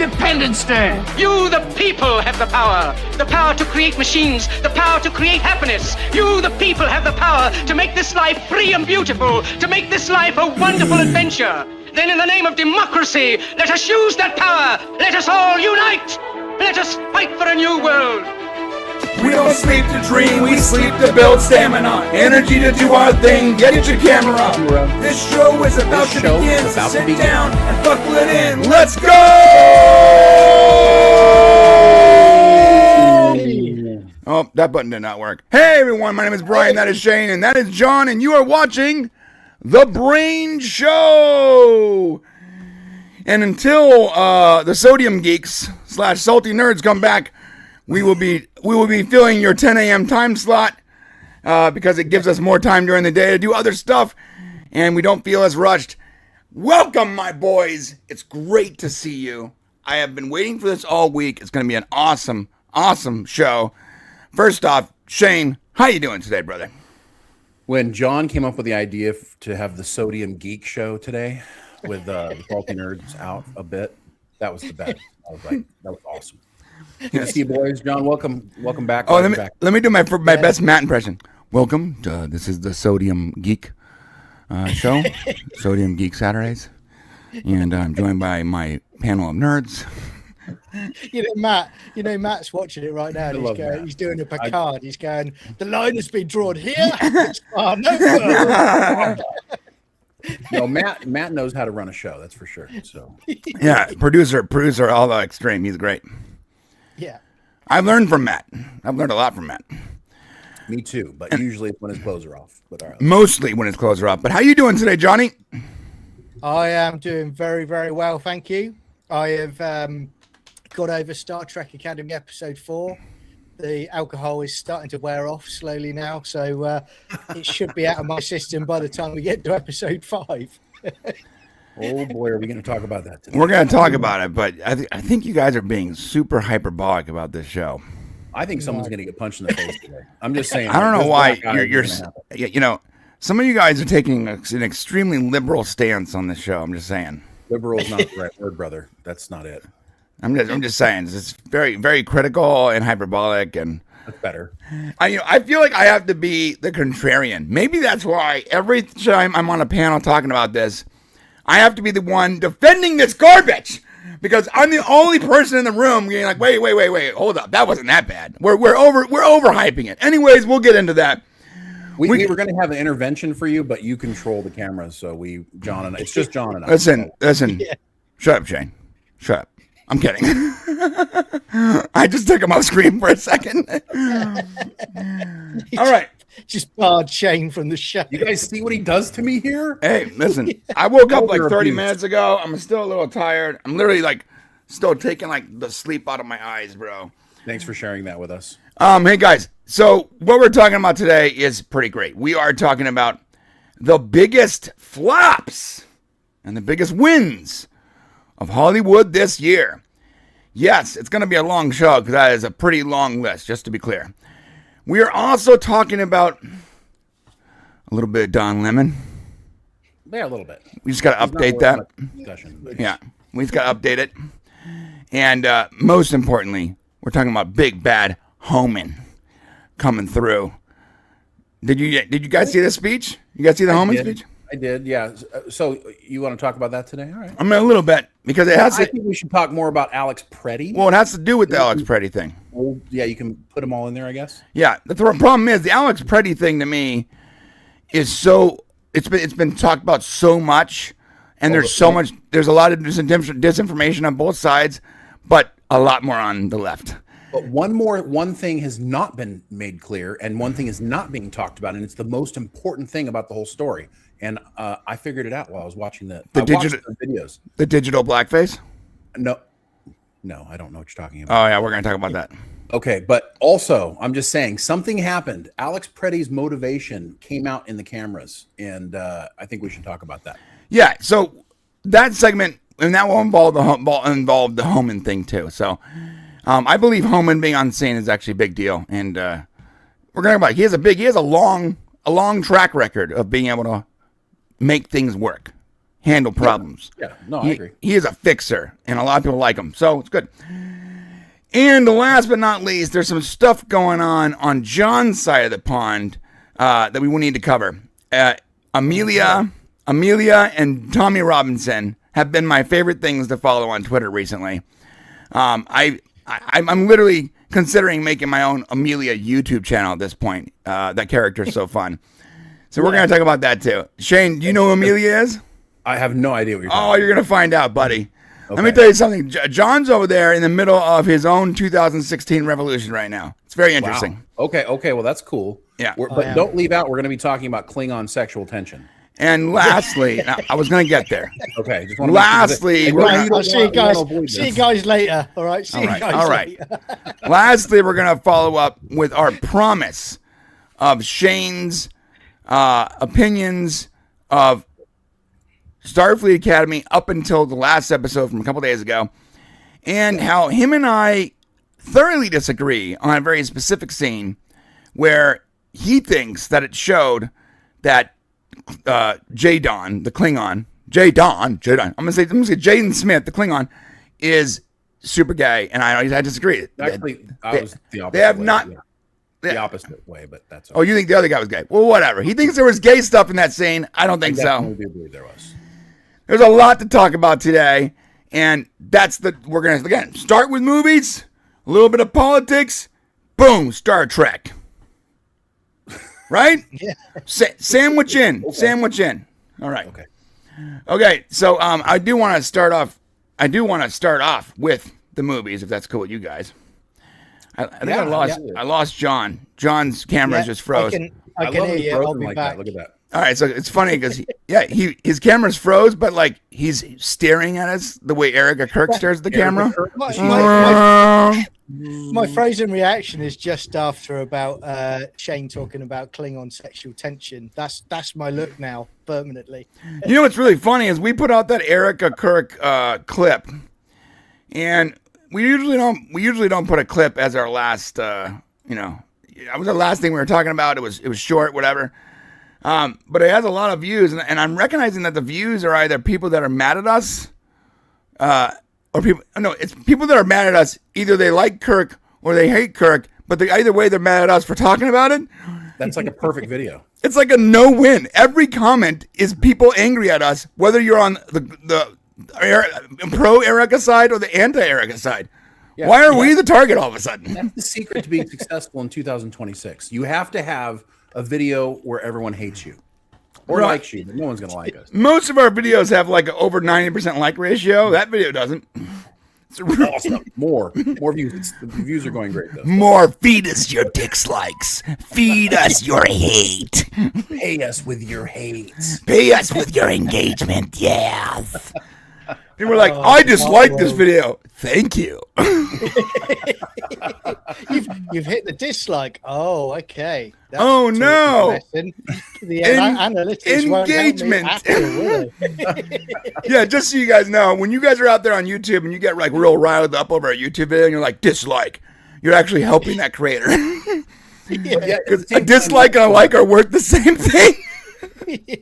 Independence Day. You, the people, have the power. The power to create machines. The power to create happiness. You, the people, have the power to make this life free and beautiful. To make this life a wonderful adventure. Then in the name of democracy, let us use that power. Let us all unite. Let us fight for a new world. We don't sleep to dream, we sleep to build stamina. Energy to do our thing, get your camera. This show is about to begin, so sit down and buckle it in. Let's go! Oh, that button did not work. Hey everyone, my name is Brian, that is Shane, and that is John, and you are watching The BRANE Show. And until the Sodium Geeks / Salty Nerds come back, we will be filling your 10 a.m. time slot because it gives us more time during the day to do other stuff, and we don't feel as rushed. Welcome, my boys. It's great to see you. I have been waiting for this all week. It's going to be an awesome, awesome show. First off, Shane, how you doing today, brother? When John came up with the idea to have the Sodium Geek Show today with the Salty Nerds out a bit, that was the best. I was like, that was awesome. Good to see you, boys. John, welcome back. Oh, let me do my best Matt impression. Welcome. This is the Sodium Geek Show, Sodium Geek Saturdays, and I'm joined by my panel of nerds. Matt's watching it right now. And he's doing a Picard. He's going, the line has been drawn here. It's far no further. No, Matt knows how to run a show. That's for sure. So yeah, producer, all the extreme. He's great. Yeah, I've learned from Matt. I've learned a lot from Matt. Me too, but usually it's when his clothes are off. But all right. Mostly when his clothes are off. But how you doing today, Johnny? I am doing very, very well, thank you. I have got over Star Trek Academy episode 4. The alcohol is starting to wear off slowly now, so it should be out of my system by the time we get to episode 5. Oh boy, are we going to talk about that today? We're going to talk about it, but I think you guys are being super hyperbolic about this show. I think someone's going to get punched in the face today. I'm just saying. I don't know why you're some of you guys are taking an extremely liberal stance on this show. I'm just saying. Liberal is not the right word, brother. That's not it. I'm just saying. It's very, very critical and hyperbolic, and that's better. I feel like I have to be the contrarian. Maybe that's why every time I'm on a panel talking about this, I have to be the one defending this garbage because I'm the only person in the room being like, wait, hold up, that wasn't that bad. We're overhyping it. Anyways, we'll get into that. We were going to have an intervention for you, but you control the cameras, so John and I. It's just John and I. Listen. Yeah. Shut up, Shane. Shut up. I'm kidding. I just took him off screen for a second. All right. Just barred Shane from the show. You guys see what he does to me here? Hey, listen. I woke up like 30 minutes ago. I'm still a little tired. I'm literally still taking the sleep out of my eyes, bro. Thanks for sharing that with us. Hey guys. So what we're talking about today is pretty great. We are talking about the biggest flops and the biggest wins of Hollywood this year. Yes, it's going to be a long show because that is a pretty long list, just to be clear. We are also talking about a little bit of Don Lemon. Yeah, a little bit. We just got to update that. Yeah, we just got to update it. And most importantly, we're talking about Big Bad Homan coming through. Did you guys see the speech? You guys see the Homan speech? I did, yeah. So you want to talk about that today? All right. I mean, a little bit because it has. I think we should talk more about Alex Pretti. Well, it has to do with the Alex Pretti thing. Well, yeah, you can put them all in there, I guess. Yeah, the problem is the Alex Pretti thing to me is so it's been talked about so much, and there's so much. There's a lot of disinformation on both sides, but a lot more on the left. But one thing has not been made clear, and one thing is not being talked about, and it's the most important thing about the whole story. And I figured it out while I was watching the digital videos. The digital blackface? No, I don't know what you're talking about. Oh yeah, we're gonna talk about that. Okay, but also I'm just saying something happened. Alex Pretti's motivation came out in the cameras, and I think we should talk about that. Yeah. So that segment, and that will involve the Homan thing too. So I believe Homan being on scene is actually a big deal, and we're gonna talk about he has a long track record of being able to make things work. handle problems. Yeah, no, I agree. He is a fixer, and a lot of people like him, so it's good. And last but not least, there's some stuff going on John's side of the pond that we will need to cover. Amelia and Tommy Robinson have been my favorite things to follow on Twitter recently. I'm literally considering making my own Amelia YouTube channel at this point. That character is so fun. So we're going to talk about that too. Shane, do you know who Amelia is? I have no idea what you're talking Oh, you're going to find out, buddy. Okay. Let me tell you something. John's over there in the middle of his own 2016 revolution right now. It's very interesting. Wow. Okay, well, that's cool. Yeah. But don't leave out, we're going to be talking about Klingon sexual tension. And lastly, I was going to get there. Okay. Just want Lastly, I'll see you guys. See you guys later. All right. See you guys. All right. Later. Lastly, we're going to follow up with our promise of Shane's opinions of Starfleet Academy up until the last episode from a couple days ago, and how him and I thoroughly disagree on a very specific scene where he thinks that it showed that Jadon, the Klingon, Jadon. I'm gonna say Jaden Smith, the Klingon, is super gay, and I disagree. Actually, I was the opposite. They have way, not. yeah. The opposite way, but that's okay. Oh, you think the other guy was gay? Well, whatever. He thinks there was gay stuff in that scene. I don't think I so. definitely do believe there was. There's a lot to talk about today, and we're gonna again start with movies, a little bit of politics, boom, Star Trek. Right? Yeah. Sandwich in. Okay. Sandwich in. All right. Okay. So I do want to start off with the movies, if that's cool with you guys. I think I lost John. John's camera just froze. I can hear you. I'll be like back. That. Look at that. All right, so it's funny because his camera's froze, but like he's staring at us the way Erica Kirk stares at the camera. My frozen reaction is just after about Shane talking about Klingon sexual tension. That's my look now permanently. You know what's really funny is we put out that Erica Kirk clip, and we usually don't put a clip as our last. That was the last thing we were talking about. It was short, whatever. But it has a lot of views, and I'm recognizing that the views are either people that are mad at us, it's people that are mad at us. Either they like Kirk or they hate Kirk, but either way they're mad at us for talking about it. That's like a perfect video. It's like a no-win. Every comment is people angry at us, whether you're on the pro-Erica side or the anti-Erica side. Yeah, why are we the target all of a sudden? That's the secret to being successful in 2026. You have to have a video where everyone hates you or likes you, but no one's going to like us. Most of our videos have like an over 90% like ratio. That video doesn't. It's awesome. More views. The views are going great, though. More. Feed us your dislikes. Feed us your hate. Pay us with your hate. Pay us with your engagement. Yes. People are like, I dislike this video. Thank you. You've hit the dislike. Oh, okay. That's no. The analytics engagement. After, yeah, just so you guys know, when you guys are out there on YouTube and you get like real riled up over a YouTube video and you're like, dislike, you're actually helping that creator. Because a dislike and a like are worth the same thing.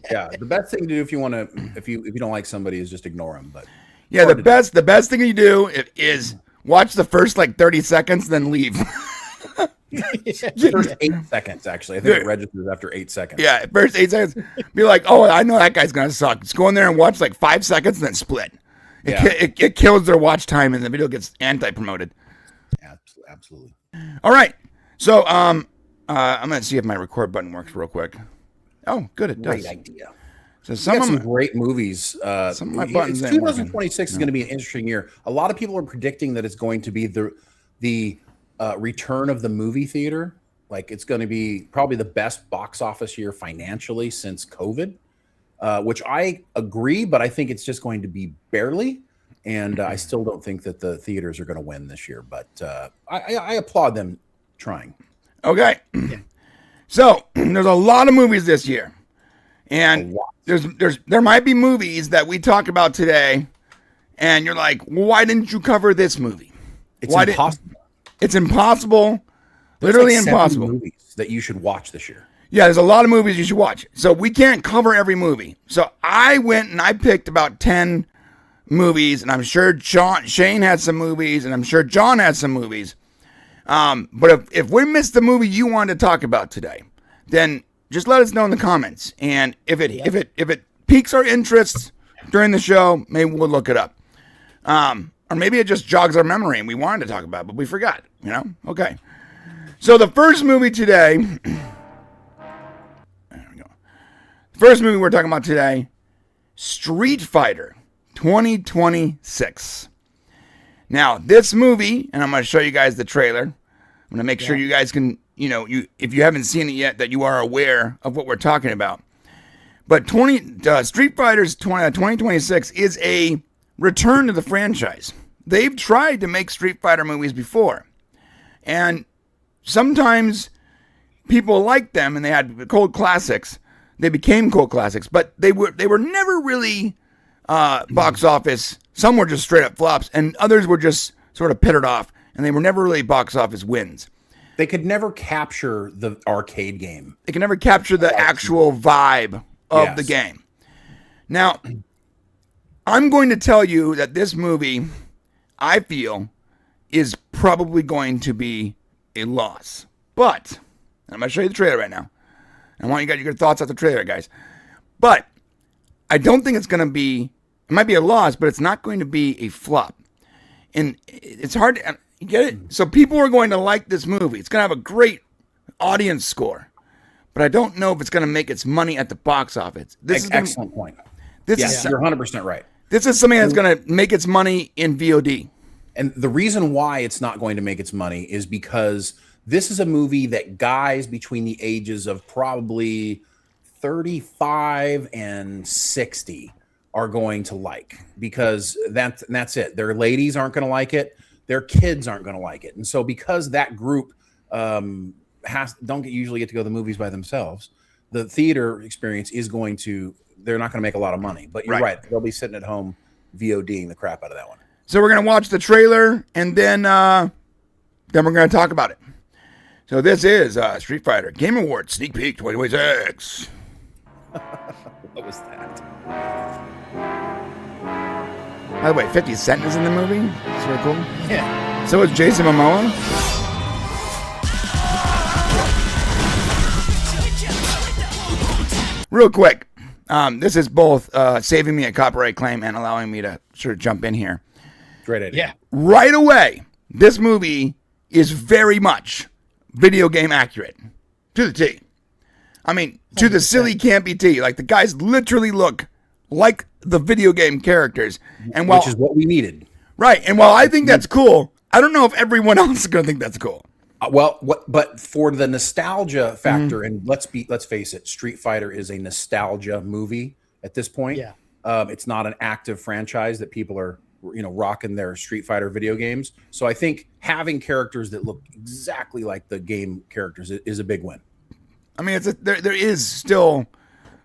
Yeah, the best thing to do if you don't like somebody is just ignore them. But yeah, the best thing you do is watch the first like 30 seconds, then leave. First 8 seconds, actually. I think it registers after 8 seconds. Yeah, first 8 seconds. Be like, oh, I know that guy's gonna suck. Just go in there and watch like 5 seconds, and then split. It kills their watch time, and the video gets anti-promoted. Absolutely. All right, so I'm gonna see if my record button works real quick. Oh, good, it does. Great idea. So some great movies. Some of my buttons. 2026 is going to be an interesting year. A lot of people are predicting that it's going to be the return of the movie theater. Like it's going to be probably the best box office year financially since COVID, which I agree, but I think it's just going to be barely. And I still don't think that the theaters are going to win this year. But I applaud them trying. Okay. So there's a lot of movies this year, and there might be movies that we talk about today, and you're like, well, why didn't you cover this movie? It's impossible. It's impossible. Literally like impossible. Movies that you should watch this year. Yeah, there's a lot of movies you should watch. So we can't cover every movie. So I went and I picked about 10 movies, and I'm sure Shane had some movies, and I'm sure John had some movies. But if we missed the movie you wanted to talk about today, then just let us know in the comments. And if it piques our interest during the show, maybe we'll look it up. Or maybe it just jogs our memory and we wanted to talk about it, but we forgot, Okay. So the first movie today, there we go. The first movie we're talking about today, Street Fighter 2026. Now, this movie, and I'm going to show you guys the trailer. I'm going to make sure you guys can, if you haven't seen it yet, that you are aware of what we're talking about. But Street Fighter's 2026 is a return to the franchise. They've tried to make Street Fighter movies before. And sometimes people liked them and they had cult classics. They became cult classics, but they were never really box office. Some were just straight up flops, and others were just sort of pittered off, and they were never really box office wins. They could never capture the arcade game. They can never capture the actual vibe of the game. Now, I'm going to tell you that this movie, I feel, is probably going to be a loss. But, and I'm going to show you the trailer right now. I want you to get your thoughts on the trailer, guys. But I don't think it's going to be, it might be a loss, but it's not going to be a flop. And it's hard to, you get it? So people are going to like this movie. It's going to have a great audience score. But I don't know if it's going to make its money at the box office. This is excellent point. This you're 100% right. This is something that's going to make its money in VOD. And the reason why it's not going to make its money is because this is a movie that guys between the ages of probably 35 and 60 are going to like, because that's it. Their ladies aren't going to like it. Their kids aren't going to like it. And so because that group usually get to go to the movies by themselves, the theater experience is going to, they're not going to make a lot of money. But you're right. They'll be sitting at home VODing the crap out of that one. So we're going to watch the trailer, and then we're going to talk about it. So this is Street Fighter Game Awards Sneak Peek 2026. What was that? By the way, 50 Cent is in the movie. It's really cool. Yeah. So is Jason Momoa. Real quick, this is both saving me a copyright claim and allowing me to sort of jump in here. Great idea. Yeah. Right away, this movie is very much video game accurate to the T. I mean, to the silly campy T. Like, the guys literally look like the video game characters, and which is what we needed. Right, and while I think that's cool, I don't know if everyone else is going to think that's cool. But for the nostalgia factor, and let's face it, Street Fighter is a nostalgia movie at this point. Yeah. It's not an active franchise that people are, rocking their Street Fighter video games. So I think having characters that look exactly like the game characters is a big win. I mean, there is still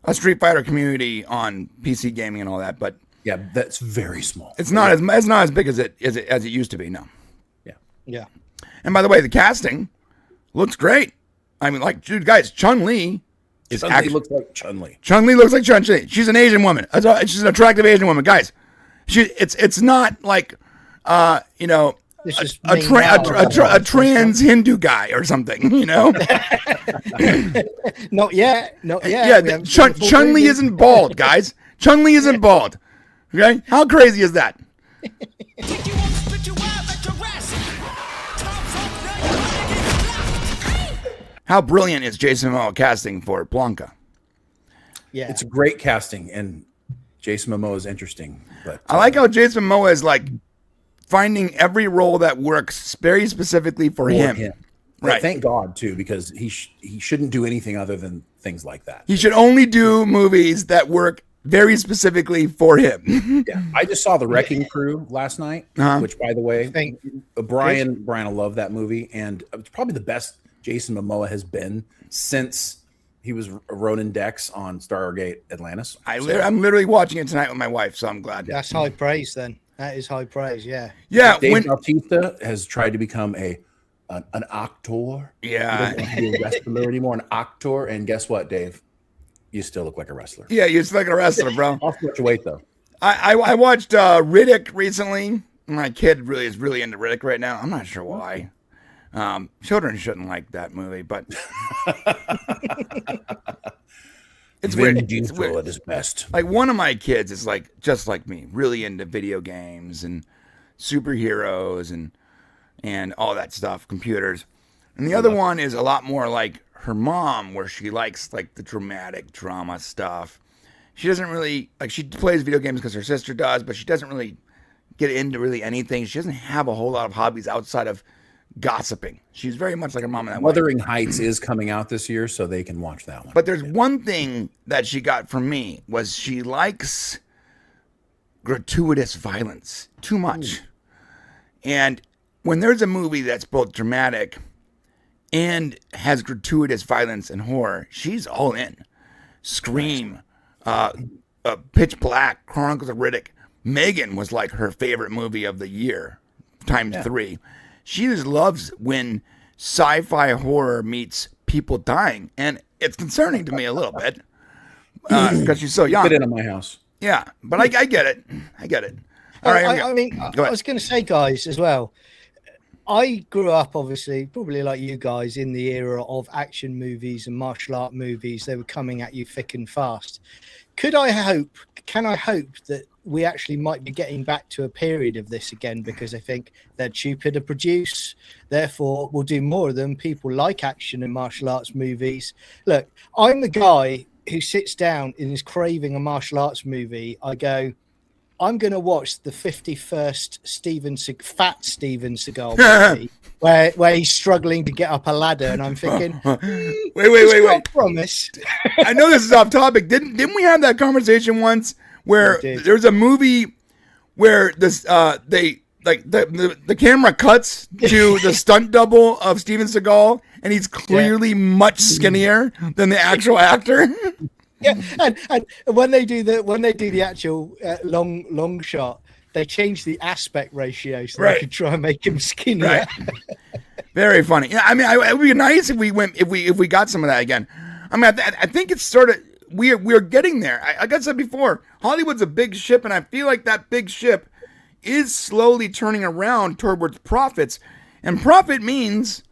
a Street Fighter community on PC gaming and all that, but yeah, that's very small. It's not as big as it used to be. No. Yeah. And by the way, the casting looks great. I mean, like, dude, guys, Chun-Li looks like Chun-Li. Chun-Li looks like Chun-Li. She's an Asian woman. She's an attractive Asian woman, guys. It's not like a trans Hindu guy or something, Not yet. Yeah, Chun-Li isn't bald, guys. Chun-Li isn't bald. Okay, how crazy is that? How brilliant is Jason Momoa casting for Blanca? Yeah, it's a great casting, and Jason Momoa is interesting. But I like how Jason Momoa is like finding every role that works very specifically for him. Right. Thank God too, because he shouldn't do anything other than things like that. He should only do movies that work very specifically for him. Yeah, I just saw The Wrecking Crew last night, which, by the way, Brian will love that movie, and it's probably the best Jason Momoa has been since he was Ronan Dex on Stargate Atlantis. I'm literally watching it tonight with my wife, so I'm glad. That's high praise then. That is high praise, yeah. Yeah. Dave Bautista has tried to become a an actor. Yeah. He doesn't want to be a wrestler anymore, an actor. And guess what, Dave? You still look like a wrestler. Yeah, you just like a wrestler, bro. Off much weight though. I watched Riddick recently. My kid is really into Riddick right now. I'm not sure why. Children shouldn't like that movie, but it's Vin weird. Diesel It's weird. at his best. Like one of my kids is like just like me, really into video games and superheroes and all that stuff, computers. And the other one is a lot more like her mom, where she likes like the dramatic drama stuff. She doesn't really like, she plays video games because her sister does, but she doesn't really get into really anything. She doesn't have a whole lot of hobbies outside of gossiping. She's very much like her mom in that way. Wuthering Heights is coming out this year, so they can watch that one. But there's one thing that she got from me was she likes gratuitous violence too much. And when there's a movie that's both dramatic and has gratuitous violence and horror, she's all in. Scream, Pitch Black, Chronicles of Riddick. Megan was like her favorite movie of the year, times 3. She just loves when sci-fi horror meets people dying, and it's concerning to me a little bit because she's so young. Get into my house. Yeah, but I get it. I get it. All right. I was going to say, guys, as well. I grew up, obviously, probably like you guys, in the era of action movies and martial art movies. They were coming at you thick and fast. Can I hope that we actually might be getting back to a period of this again, because I think they're cheaper to produce. Therefore, we'll do more of them. People like action and martial arts movies. Look, I'm the guy who sits down and is craving a martial arts movie. I go, I'm going to watch the 51st Fat Steven Seagal movie where he's struggling to get up a ladder, and I'm thinking, wait. Promise. I know this is off topic. Didn't we have that conversation once where there's a movie where this the camera cuts to the stunt double of Steven Seagal, and he's clearly much skinnier than the actual actor. Yeah, and when they do the actual long shot, they change the aspect ratio so they can try and make him skinnier. Right. Very funny. Yeah, I mean, it would be nice if we got some of that again. I mean, I think it's sort of we're getting there. Like I said before, Hollywood's a big ship, and I feel like that big ship is slowly turning around towards profits, and profit means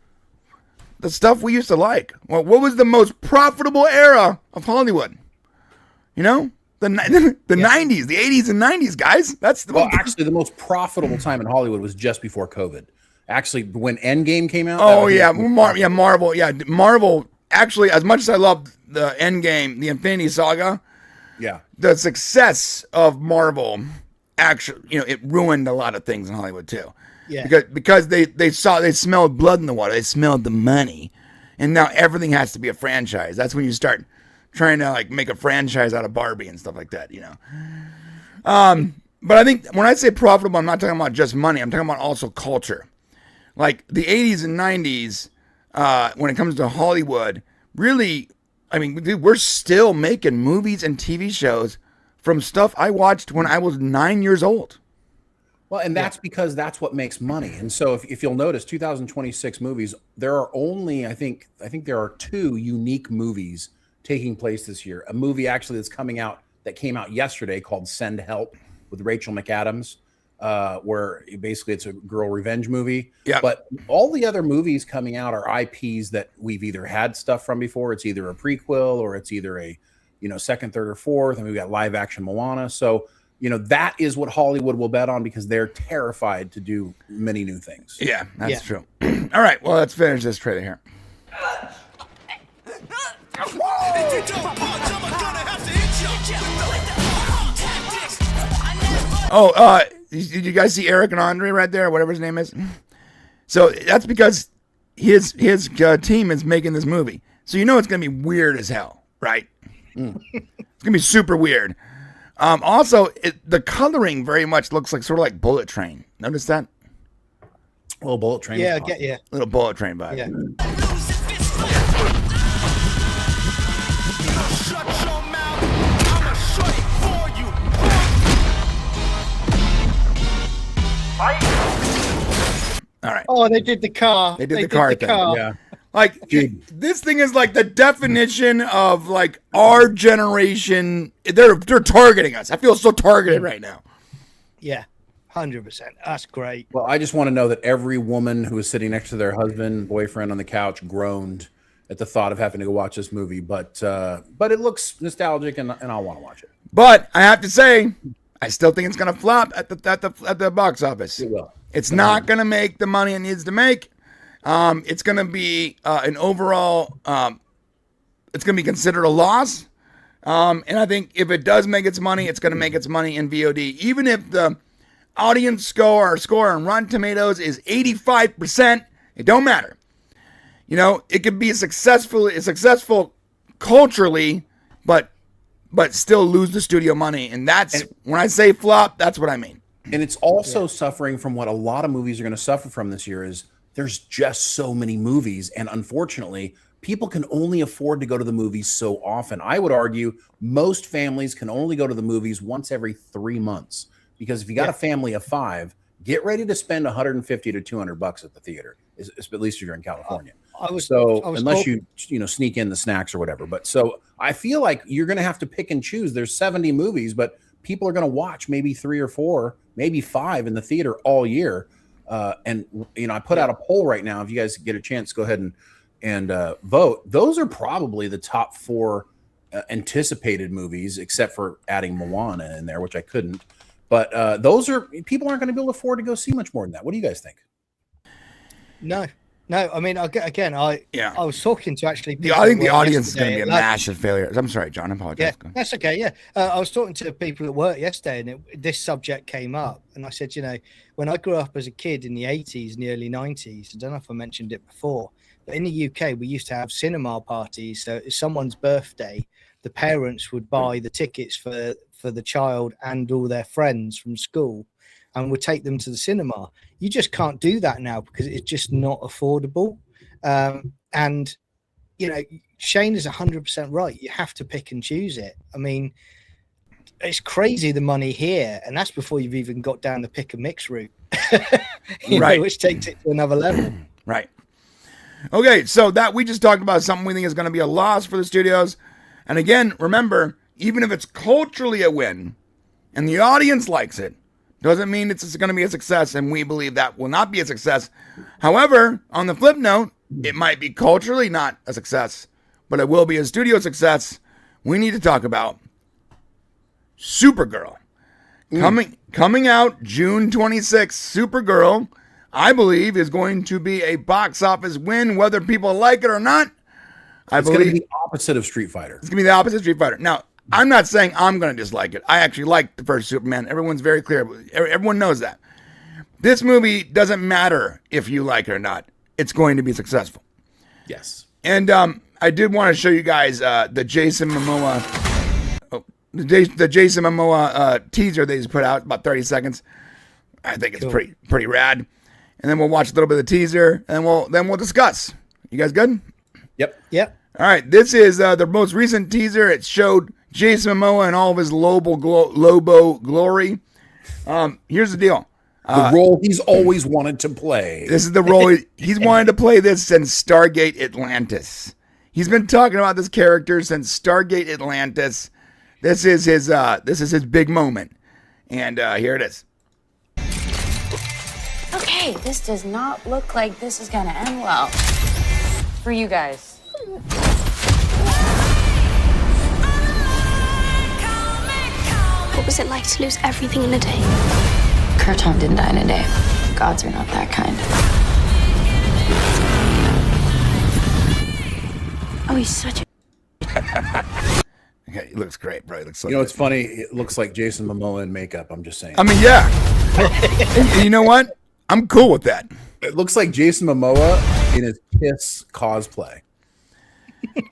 the stuff we used to like. Well, what was the most profitable era of Hollywood? You know, the 90s, the 80s and 90s, guys. That's actually the most profitable time in Hollywood was just before COVID. Actually, when Endgame came out. Marvel. Yeah, Marvel. Actually, as much as I love the Endgame, the Infinity Saga, the success of Marvel actually, it ruined a lot of things in Hollywood too. Yeah, because they smelled blood in the water. They smelled the money, and now everything has to be a franchise. That's when you start trying to like make a franchise out of Barbie and stuff like that, But I think when I say profitable, I'm not talking about just money. I'm talking about also culture. Like the 80s and 90s, when it comes to Hollywood, really, I mean, dude, we're still making movies and TV shows from stuff I watched when I was 9 years old. Well, and that's because that's what makes money. And so if you'll notice, 2026 movies, there are only, I think there are 2 unique movies taking place this year. A movie actually that came out yesterday called Send Help with Rachel McAdams, where basically it's a girl revenge movie. Yeah. But all the other movies coming out are IPs that we've either had stuff from before. It's either a prequel or it's either a, second, third, or fourth. And we've got live action Moana. So, that is what Hollywood will bet on because they're terrified to do many new things. Yeah, that's true. All right. Well, let's finish this trailer here. Did you guys see Eric and Andre right there, whatever his name is? So that's because his team is making this movie. So it's going to be weird as hell, right? It's going to be super weird. Also, the coloring very much looks like sort of like Bullet Train. Notice that? A little Bullet Train. Yeah, I get you. Little Bullet Train vibe. Yeah. All right. Oh, they did the car. They did the car thing. Yeah. Like, this thing is like the definition of like our generation. They're targeting us. I feel so targeted right now. Yeah, 100%. That's great. Well, I just want to know that every woman who was sitting next to their husband, boyfriend on the couch groaned at the thought of having to go watch this movie. But it looks nostalgic, and I'll want to watch it. But I have to say, I still think it's gonna flop at the box office. It will. It's not gonna make the money it needs to make. It's gonna be an overall. It's gonna be considered a loss. And I think if it does make its money, it's gonna make its money in VOD. Even if the audience score on Rotten Tomatoes is 85%, it don't matter. You know, it could be successful culturally, but still lose the studio money. And when I say flop, that's what I mean. And it's also suffering from what a lot of movies are going to suffer from this year is there's just so many movies. And unfortunately, people can only afford to go to the movies so often. I would argue most families can only go to the movies once every 3 months. Because if you got a family of 5, get ready to spend $150 to $200 at the theater, at least if you're in California. Unless you sneak in the snacks or whatever. But so I feel like you're going to have to pick and choose. There's 70 movies, but people are going to watch maybe 3 or 4, maybe 5 in the theater all year. And I put out a poll right now. If you guys get a chance, go ahead and vote. Those are probably the top 4 anticipated movies, except for adding Moana in there, which I couldn't. But people aren't going to be able to afford to go see much more than that. What do you guys think? No. I mean, I was talking to actually. I think the audience is going to be a massive failure. I'm sorry, John. I apologize. Yeah, that's okay. Yeah, I was talking to people at work yesterday, and this subject came up, and I said, when I grew up as a kid in the 80s and the early 90s, I don't know if I mentioned it before, but in the UK we used to have cinema parties. So it's someone's birthday, the parents would buy the tickets for the child and all their friends from school, and would take them to the cinema. You just can't do that now because it's just not affordable. And Shane is 100% right. You have to pick and choose it. I mean, it's crazy the money here, and that's before you've even got down the pick and mix route, right? Which takes it to another level. Right. Okay, so that we just talked about something we think is going to be a loss for the studios. And again, remember, even if it's culturally a win and the audience likes it, doesn't mean it's going to be a success, and we believe that will not be a success. However, on the flip note, it might be culturally not a success, but it will be a studio success. We need to talk about Supergirl. Coming out June 26th, Supergirl, I believe, is going to be a box office win, whether people like it or not. It's going to be the opposite of Street Fighter. It's going to be the opposite of Street Fighter. Now, I'm not saying I'm going to dislike it. I actually like the first Superman. Everyone's very clear. Everyone knows that. This movie doesn't matter if you like it or not. It's going to be successful. Yes. And I did want to show you guys the Jason Momoa teaser they just put out, about 30 seconds. I think it's pretty rad. And then we'll watch a little bit of the teaser, and then we'll discuss. You guys good? Yep. All right. This is the most recent teaser. It showed Jason Momoa and all of his Lobo glory. Here's the deal. The role he's always wanted to play. This is the role he's wanted to play this since Stargate Atlantis. He's been talking about this character since Stargate Atlantis. This is his big moment. And here it is. Okay, this does not look like this is gonna end well for you guys. What was it like to lose everything in a day? Kurton didn't die in a day. Gods are not that kind. Oh, he's such a... Okay, he looks great, bro. He looks so it's good. funny. It looks like Jason Momoa in makeup. I'm just saying. I mean, yeah. And you know what? I'm cool with that. It looks like Jason Momoa in his Kiss cosplay.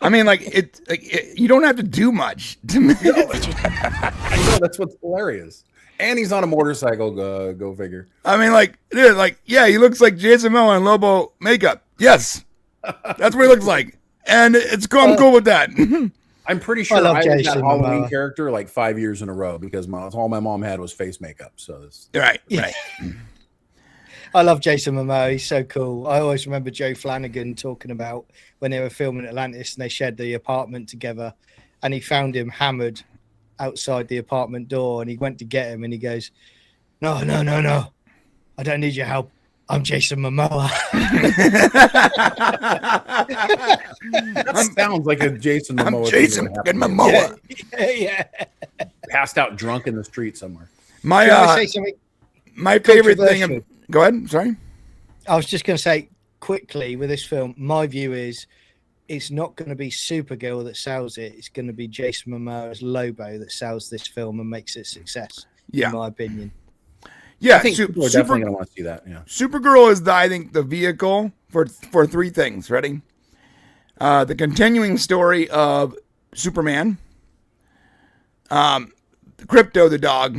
I mean, you don't have to do much to make I know, that's what's hilarious. And he's on a motorcycle. Go figure. I mean, dude, yeah, he looks like Jason Momoa in Lobo makeup. Yes, that's what he looks like, and it's cool. I'm cool with that. I'm pretty sure love I had that Jason Halloween Momoa. character like 5 years in a row because all my mom had was face makeup. So this, Right. I love Jason Momoa. He's so cool. I always remember Joe Flanagan talking about when they were filming Atlantis and they shared the apartment together, and he found him hammered outside the apartment door, and he went to get him, and he goes, "No, I don't need your help. I'm Jason Momoa." That sounds like a Jason Momoa. I'm Jason fucking Momoa. Yeah. Passed out drunk in the street somewhere. Can I My say something? my favorite thing. controversial? Go ahead. Sorry. I was just going to say quickly with this film, my view is it's not going to be Supergirl that sells it. It's going to be Jason Momoa's Lobo that sells this film and makes it a success, Yeah. in my opinion. Yeah. I think people are definitely going to want to see that. Yeah. Supergirl is I think the vehicle for three things. Ready? The continuing story of Superman, Crypto the dog,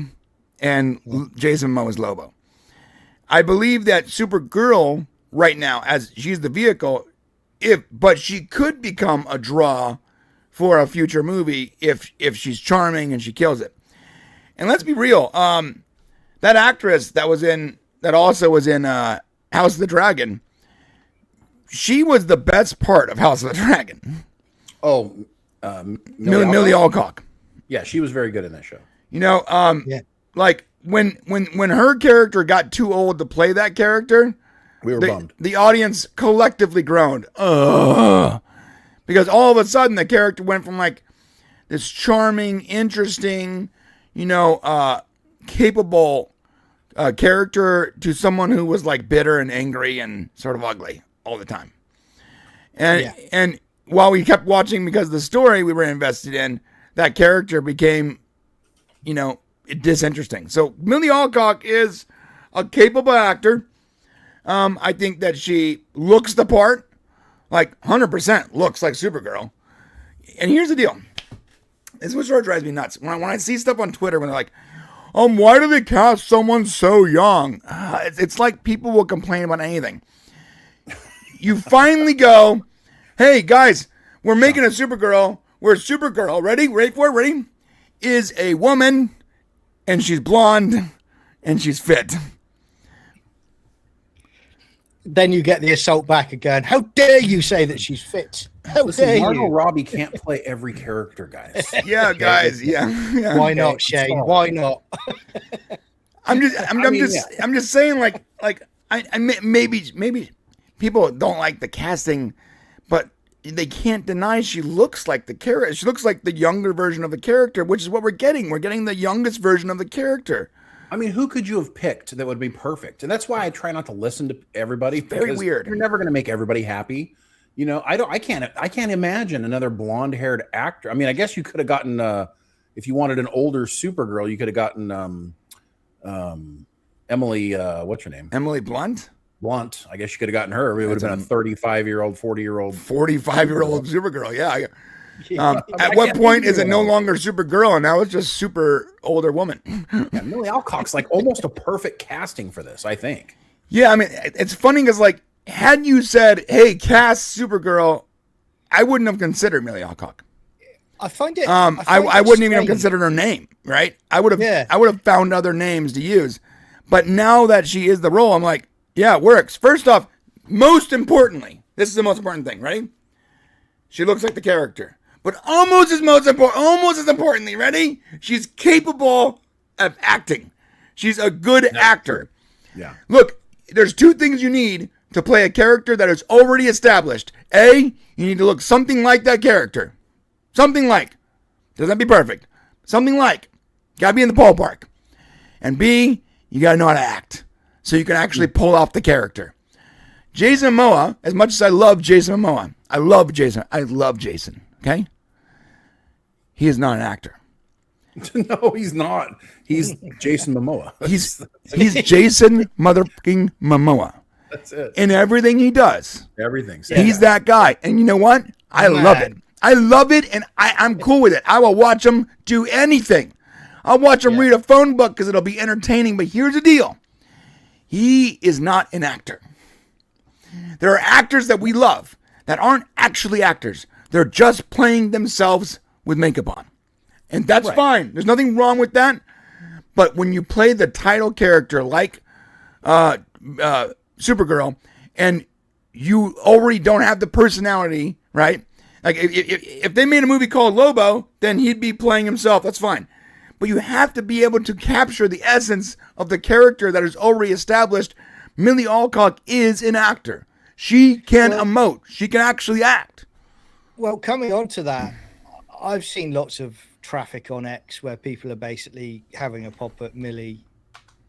and Jason Momoa's Lobo. I believe that Supergirl right now, as she's the vehicle, but she could become a draw for a future movie if she's charming and she kills it. And let's be real, that actress that also was in House of the Dragon, she was the best part of House of the Dragon. Oh, Millie Alcock. Yeah, she was very good in that show. You know, Yeah. like when her character got too old to play that character, We were bummed. the audience collectively groaned, ugh, because all of a sudden the character went from like this charming, interesting, capable character to someone who was like bitter and angry and sort of ugly all the time. And while we kept watching because of the story we were invested in, that character became, disinteresting. So Millie Alcock is a capable actor. I think that she looks the part, like 100% looks like Supergirl. And here's the deal. This is what sort of drives me nuts. When I see stuff on Twitter when they're like, why do they cast someone so young? It's like people will complain about anything. You finally go, hey guys, we're making a Supergirl. We're Supergirl. Ready for it? Ready? Is a woman, and she's blonde, and she's fit. Then you get the assault back again. How dare you say that she's fit? How dare Margot you? Robbie can't play every character, guys. Yeah, guys. Yeah. Why not, Shane? Why not? I'm just saying, like maybe people don't like the casting, but they can't deny she looks like the character. She looks like the younger version of the character, which is what we're getting. We're getting the youngest version of the character. I mean, who could you have picked that would be perfect? And that's why I try not to listen to everybody. Very weird. You're never going to make everybody happy. I can't imagine another blonde-haired actor. I mean, I guess you could have gotten if you wanted an older Supergirl, you could have gotten Emily. What's her name? Emily Blunt. Blunt. I guess you could have gotten her. It would have been a 35-year-old, 40-year-old, 45-year-old Supergirl. Yeah. At what point is it no longer Supergirl and now it's just super older woman? Yeah, Millie Alcock's like almost a perfect casting for this, I think. Yeah, I mean, it's funny because like, had you said, "Hey, cast Supergirl," I wouldn't have considered Millie Alcock. I find it. I wouldn't even have considered her name. Right? I would have found other names to use. But now that she is the role, I'm like, yeah, it works. First off, most importantly, this is the most important thing. Ready? She looks like the character. But almost as importantly, ready? She's capable of acting. She's a good actor. Yeah. Look, there's two things you need to play a character that is already established. A, you need to look something like that character. Something like. Doesn't have to be perfect. Something like. Gotta be in the ballpark. And B, you gotta know how to act. So you can actually pull off the character. Jason Momoa, as much as I love Jason Momoa, I love Jason. Okay? He is not an actor. No, he's not. He's Jason Momoa. He's Jason motherfucking Momoa. That's it. In everything he does. Everything. He's that guy. And you know what? I love it. I love it, and I'm cool with it. I will watch him do anything. I'll watch him read a phone book because it'll be entertaining. But here's the deal. He is not an actor. There are actors that we love that aren't actually actors. They're just playing themselves with makeup on. And that's fine. There's nothing wrong with that. But when you play the title character like Supergirl, and you already don't have the personality, right? Like if they made a movie called Lobo, then he'd be playing himself. That's fine. But you have to be able to capture the essence of the character that is already established. Millie Alcock is an actor. She can emote. She can actually act. Well, coming on to that, I've seen lots of traffic on X where people are basically having a pop at Millie,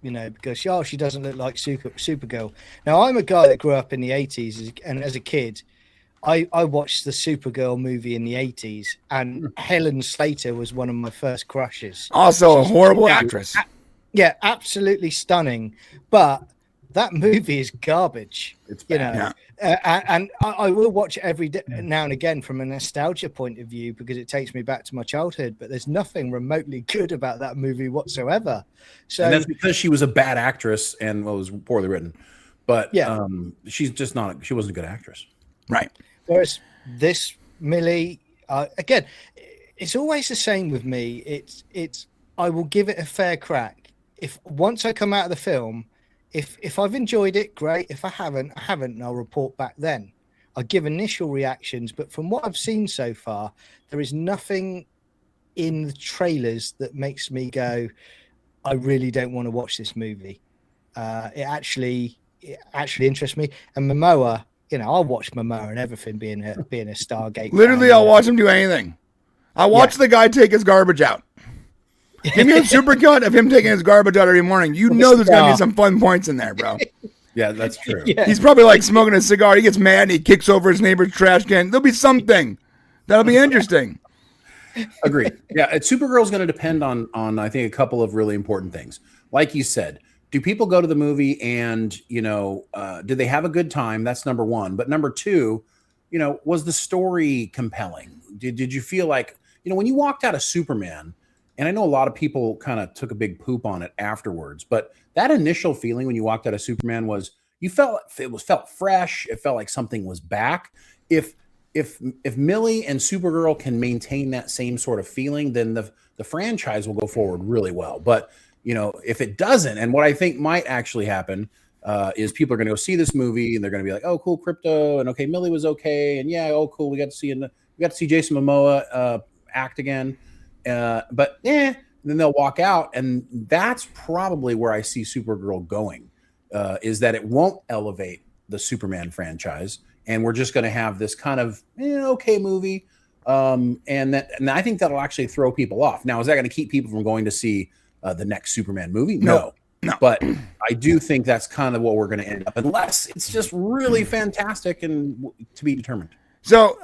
because she doesn't look like Supergirl. Now, I'm a guy that grew up in the 80s, and as a kid, I watched the Supergirl movie in the 80s, and Helen Slater was one of my first crushes. Also a horrible actress. Yeah, absolutely stunning. But that movie is garbage. It's bad. And I will watch it every day, now and again from a nostalgia point of view because it takes me back to my childhood. But there's nothing remotely good about that movie whatsoever. So and that's because she was a bad actress and was poorly written. But she's just not. She wasn't a good actress. Right. Whereas this Millie, again, it's always the same with me. It's I will give it a fair crack. If once I come out of the film, if I've enjoyed it, great. If I haven't, and I'll report back then. I give initial reactions, but from what I've seen so far, there is nothing in the trailers that makes me go, I really don't want to watch this movie. It actually interests me. And Momoa, I'll watch Momoa and everything being a Stargate. Literally, fan. I'll watch him do anything. I'll watch the guy take his garbage out. Give me a supercut of him taking his garbage out every morning. You know there's going to be some fun points in there, bro. Yeah, that's true. Yeah. He's probably like smoking a cigar. He gets mad and he kicks over his neighbor's trash can. There'll be something. That'll be interesting. Agreed. Yeah, Supergirl's going to depend on I think a couple of really important things. Like you said, do people go to the movie and do they have a good time? That's number one. But number two, was the story compelling? Did you feel like when you walked out of Superman? And I know a lot of people kind of took a big poop on it afterwards, but that initial feeling when you walked out of Superman was you felt fresh. It felt like something was back. If Millie and Supergirl can maintain that same sort of feeling, then the franchise will go forward really well. But if it doesn't, and what I think might actually happen is people are going to go see this movie and they're going to be like, oh, cool, Crypto, and okay, Millie was okay, and yeah, oh, cool, we got to see Jason Momoa act again. But then they'll walk out, and that's probably where I see Supergirl going, is that it won't elevate the Superman franchise, and we're just going to have this kind of okay movie, and I think that'll actually throw people off. Now, is that going to keep people from going to see the next Superman movie? No. But I do think that's kind of what we're going to end up, unless it's just really fantastic and to be determined. So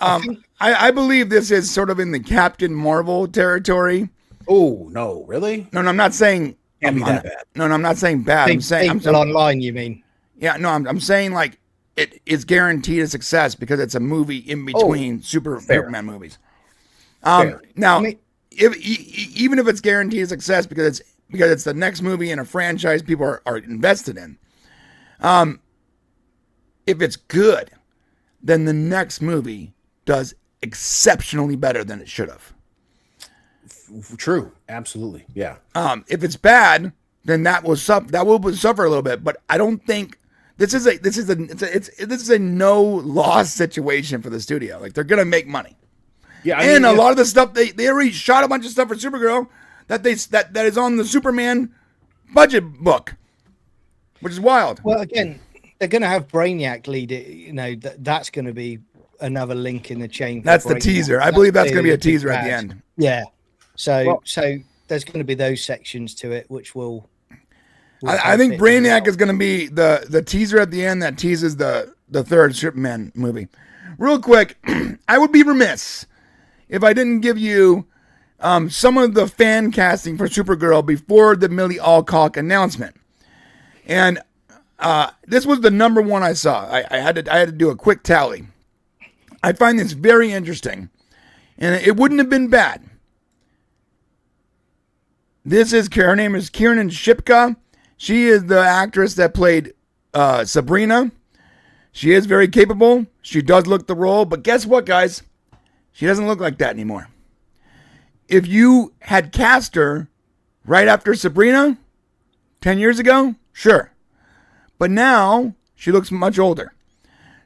I believe this is sort of in the Captain Marvel territory. Oh, no, really? No, I'm not saying Can't be that bad. No, I'm not saying bad. I'm saying online, you mean? Yeah, no, I'm saying like it is guaranteed a success because it's a movie in between Superman movies. Now, even if it's guaranteed a success because it's the next movie in a franchise people are invested in, if it's good, then the next movie does exceptionally better than it should have. True, absolutely, yeah. If it's bad, then that will suffer a little bit. But I don't think this is a no loss situation for the studio. Like they're gonna make money. Yeah, a lot of the stuff they already shot a bunch of stuff for Supergirl that is on the Superman budget book, which is wild. Well, again, they're going to have Brainiac lead it. That's going to be another link in the chain. That's the teaser. I believe that's going to be a teaser at the end. Yeah. So there's going to be those sections to it, which will. I think Brainiac is going to be the teaser at the end that teases the third Superman movie. Real quick, I would be remiss if I didn't give you some of the fan casting for Supergirl before the Millie Alcock announcement, and. This was the number one I saw. I had to do a quick tally. I find this very interesting, and it wouldn't have been bad. Her name is Kiernan Shipka. She is the actress that played Sabrina. She is very capable. She does look the role, but guess what, guys? She doesn't look like that anymore. If you had cast her right after Sabrina 10 years ago, sure. But now she looks much older.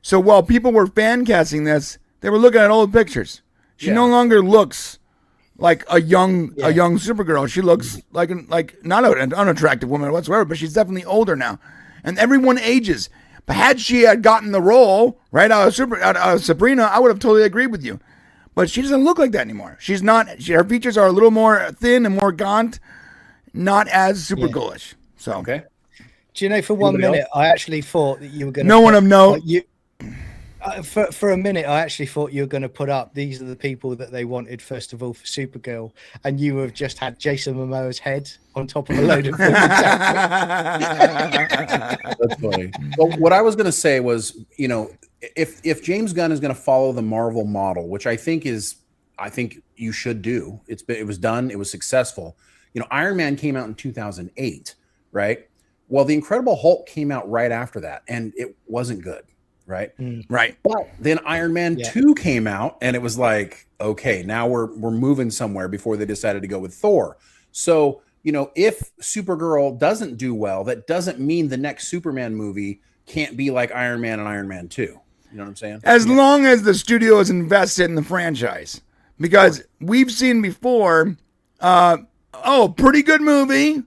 So while people were fan casting this, they were looking at old pictures. She no longer looks like a young Supergirl. She looks like not an unattractive woman whatsoever, but she's definitely older now. And everyone ages. But had she had gotten the role right out of Sabrina, I would have totally agreed with you. But she doesn't look like that anymore. She's not. Her features are a little more thin and more gaunt, not as Supergirlish. So Okay. Do you know, for 1 minute, I actually thought that you were going to... No one of note. For a minute, I actually thought you were going to put up, these are the people that they wanted, first of all, for Supergirl, and you have just had Jason Momoa's head on top of a load of them. That's funny. Well, what I was going to say was, you know, if James Gunn is going to follow the Marvel model, which I think you should do. It was done. It was successful. You know, Iron Man came out in 2008, right? Well, The Incredible Hulk came out right after that, and it wasn't good, right? Right. But then Iron Man 2 came out, and it was like, okay, now we're moving somewhere before they decided to go with Thor. So, you know, if Supergirl doesn't do well, that doesn't mean the next Superman movie can't be like Iron Man and Iron Man 2. You know what I'm saying? As long as the studio is invested in the franchise. Because we've seen before, pretty good movie.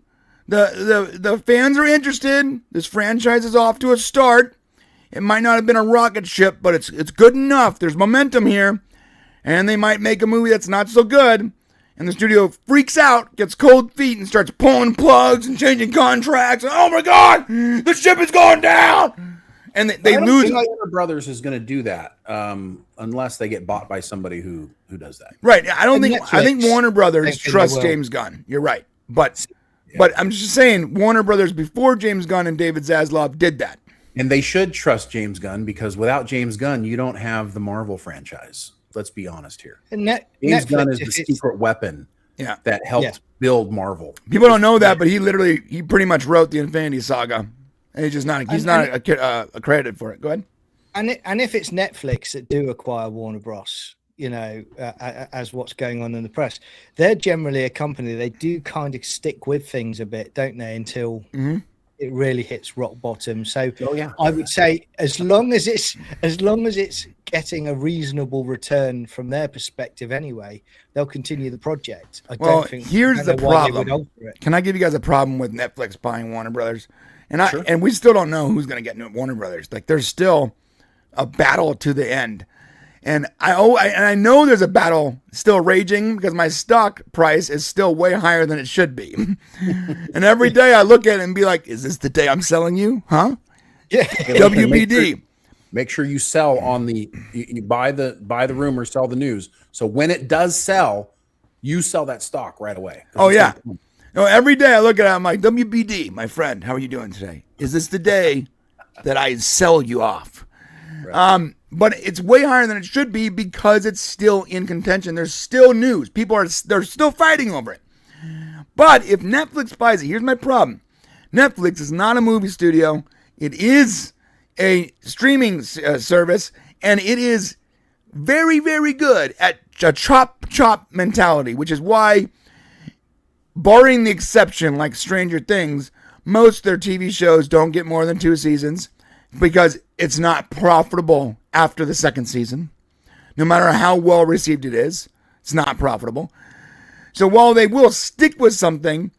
The fans are interested. This franchise is off to a start. It might not have been a rocket ship, but it's good enough. There's momentum here. And they might make a movie that's not so good. And the studio freaks out, gets cold feet, and starts pulling plugs and changing contracts. And, oh my God, the ship is going down. And they lose. Warner Brothers is going to do that unless they get bought by somebody who does that. Right. I think Warner Brothers trusts James Gunn. You're right. But I'm just saying, Warner Brothers before James Gunn and David Zaslav did that. And they should trust James Gunn, because without James Gunn, you don't have the Marvel franchise. Let's be honest here. James Gunn is the secret weapon that helped build Marvel. People don't know that, but he pretty much wrote the Infinity Saga. And he's not accredited for it. Go ahead. And if it's Netflix that do acquire Warner Bros., you know, as what's going on in the press, they're generally a company, they do kind of stick with things a bit, don't they, until it really hits rock bottom. So I would say as long as it's getting a reasonable return from their perspective anyway, they'll continue the project. Here's the problem. Can I give you guys a problem with Netflix buying Warner Brothers? And we still don't know who's going to get Warner Brothers. Like, there's still a battle to the end. And I know there's a battle still raging because my stock price is still way higher than it should be. And every day I look at it and be like, is this the day I'm selling you? Huh? Yeah. WBD. Make sure you sell on you buy the rumor, sell the news. So when it does sell, you sell that stock right away. Oh, yeah. No, every day I look at it, I'm like, WBD, my friend, how are you doing today? Is this the day that I sell you off? Right. But it's way higher than it should be because it's still in contention. There's still news. They're still fighting over it. But if Netflix buys it, here's my problem. Netflix is not a movie studio. It is a streaming service, and it is very, very good at a chop mentality, which is why, barring the exception like Stranger Things, most of their TV shows don't get more than 2 seasons because it's not profitable after the second season. No matter how well received it is, it's not profitable. So while they will stick with something,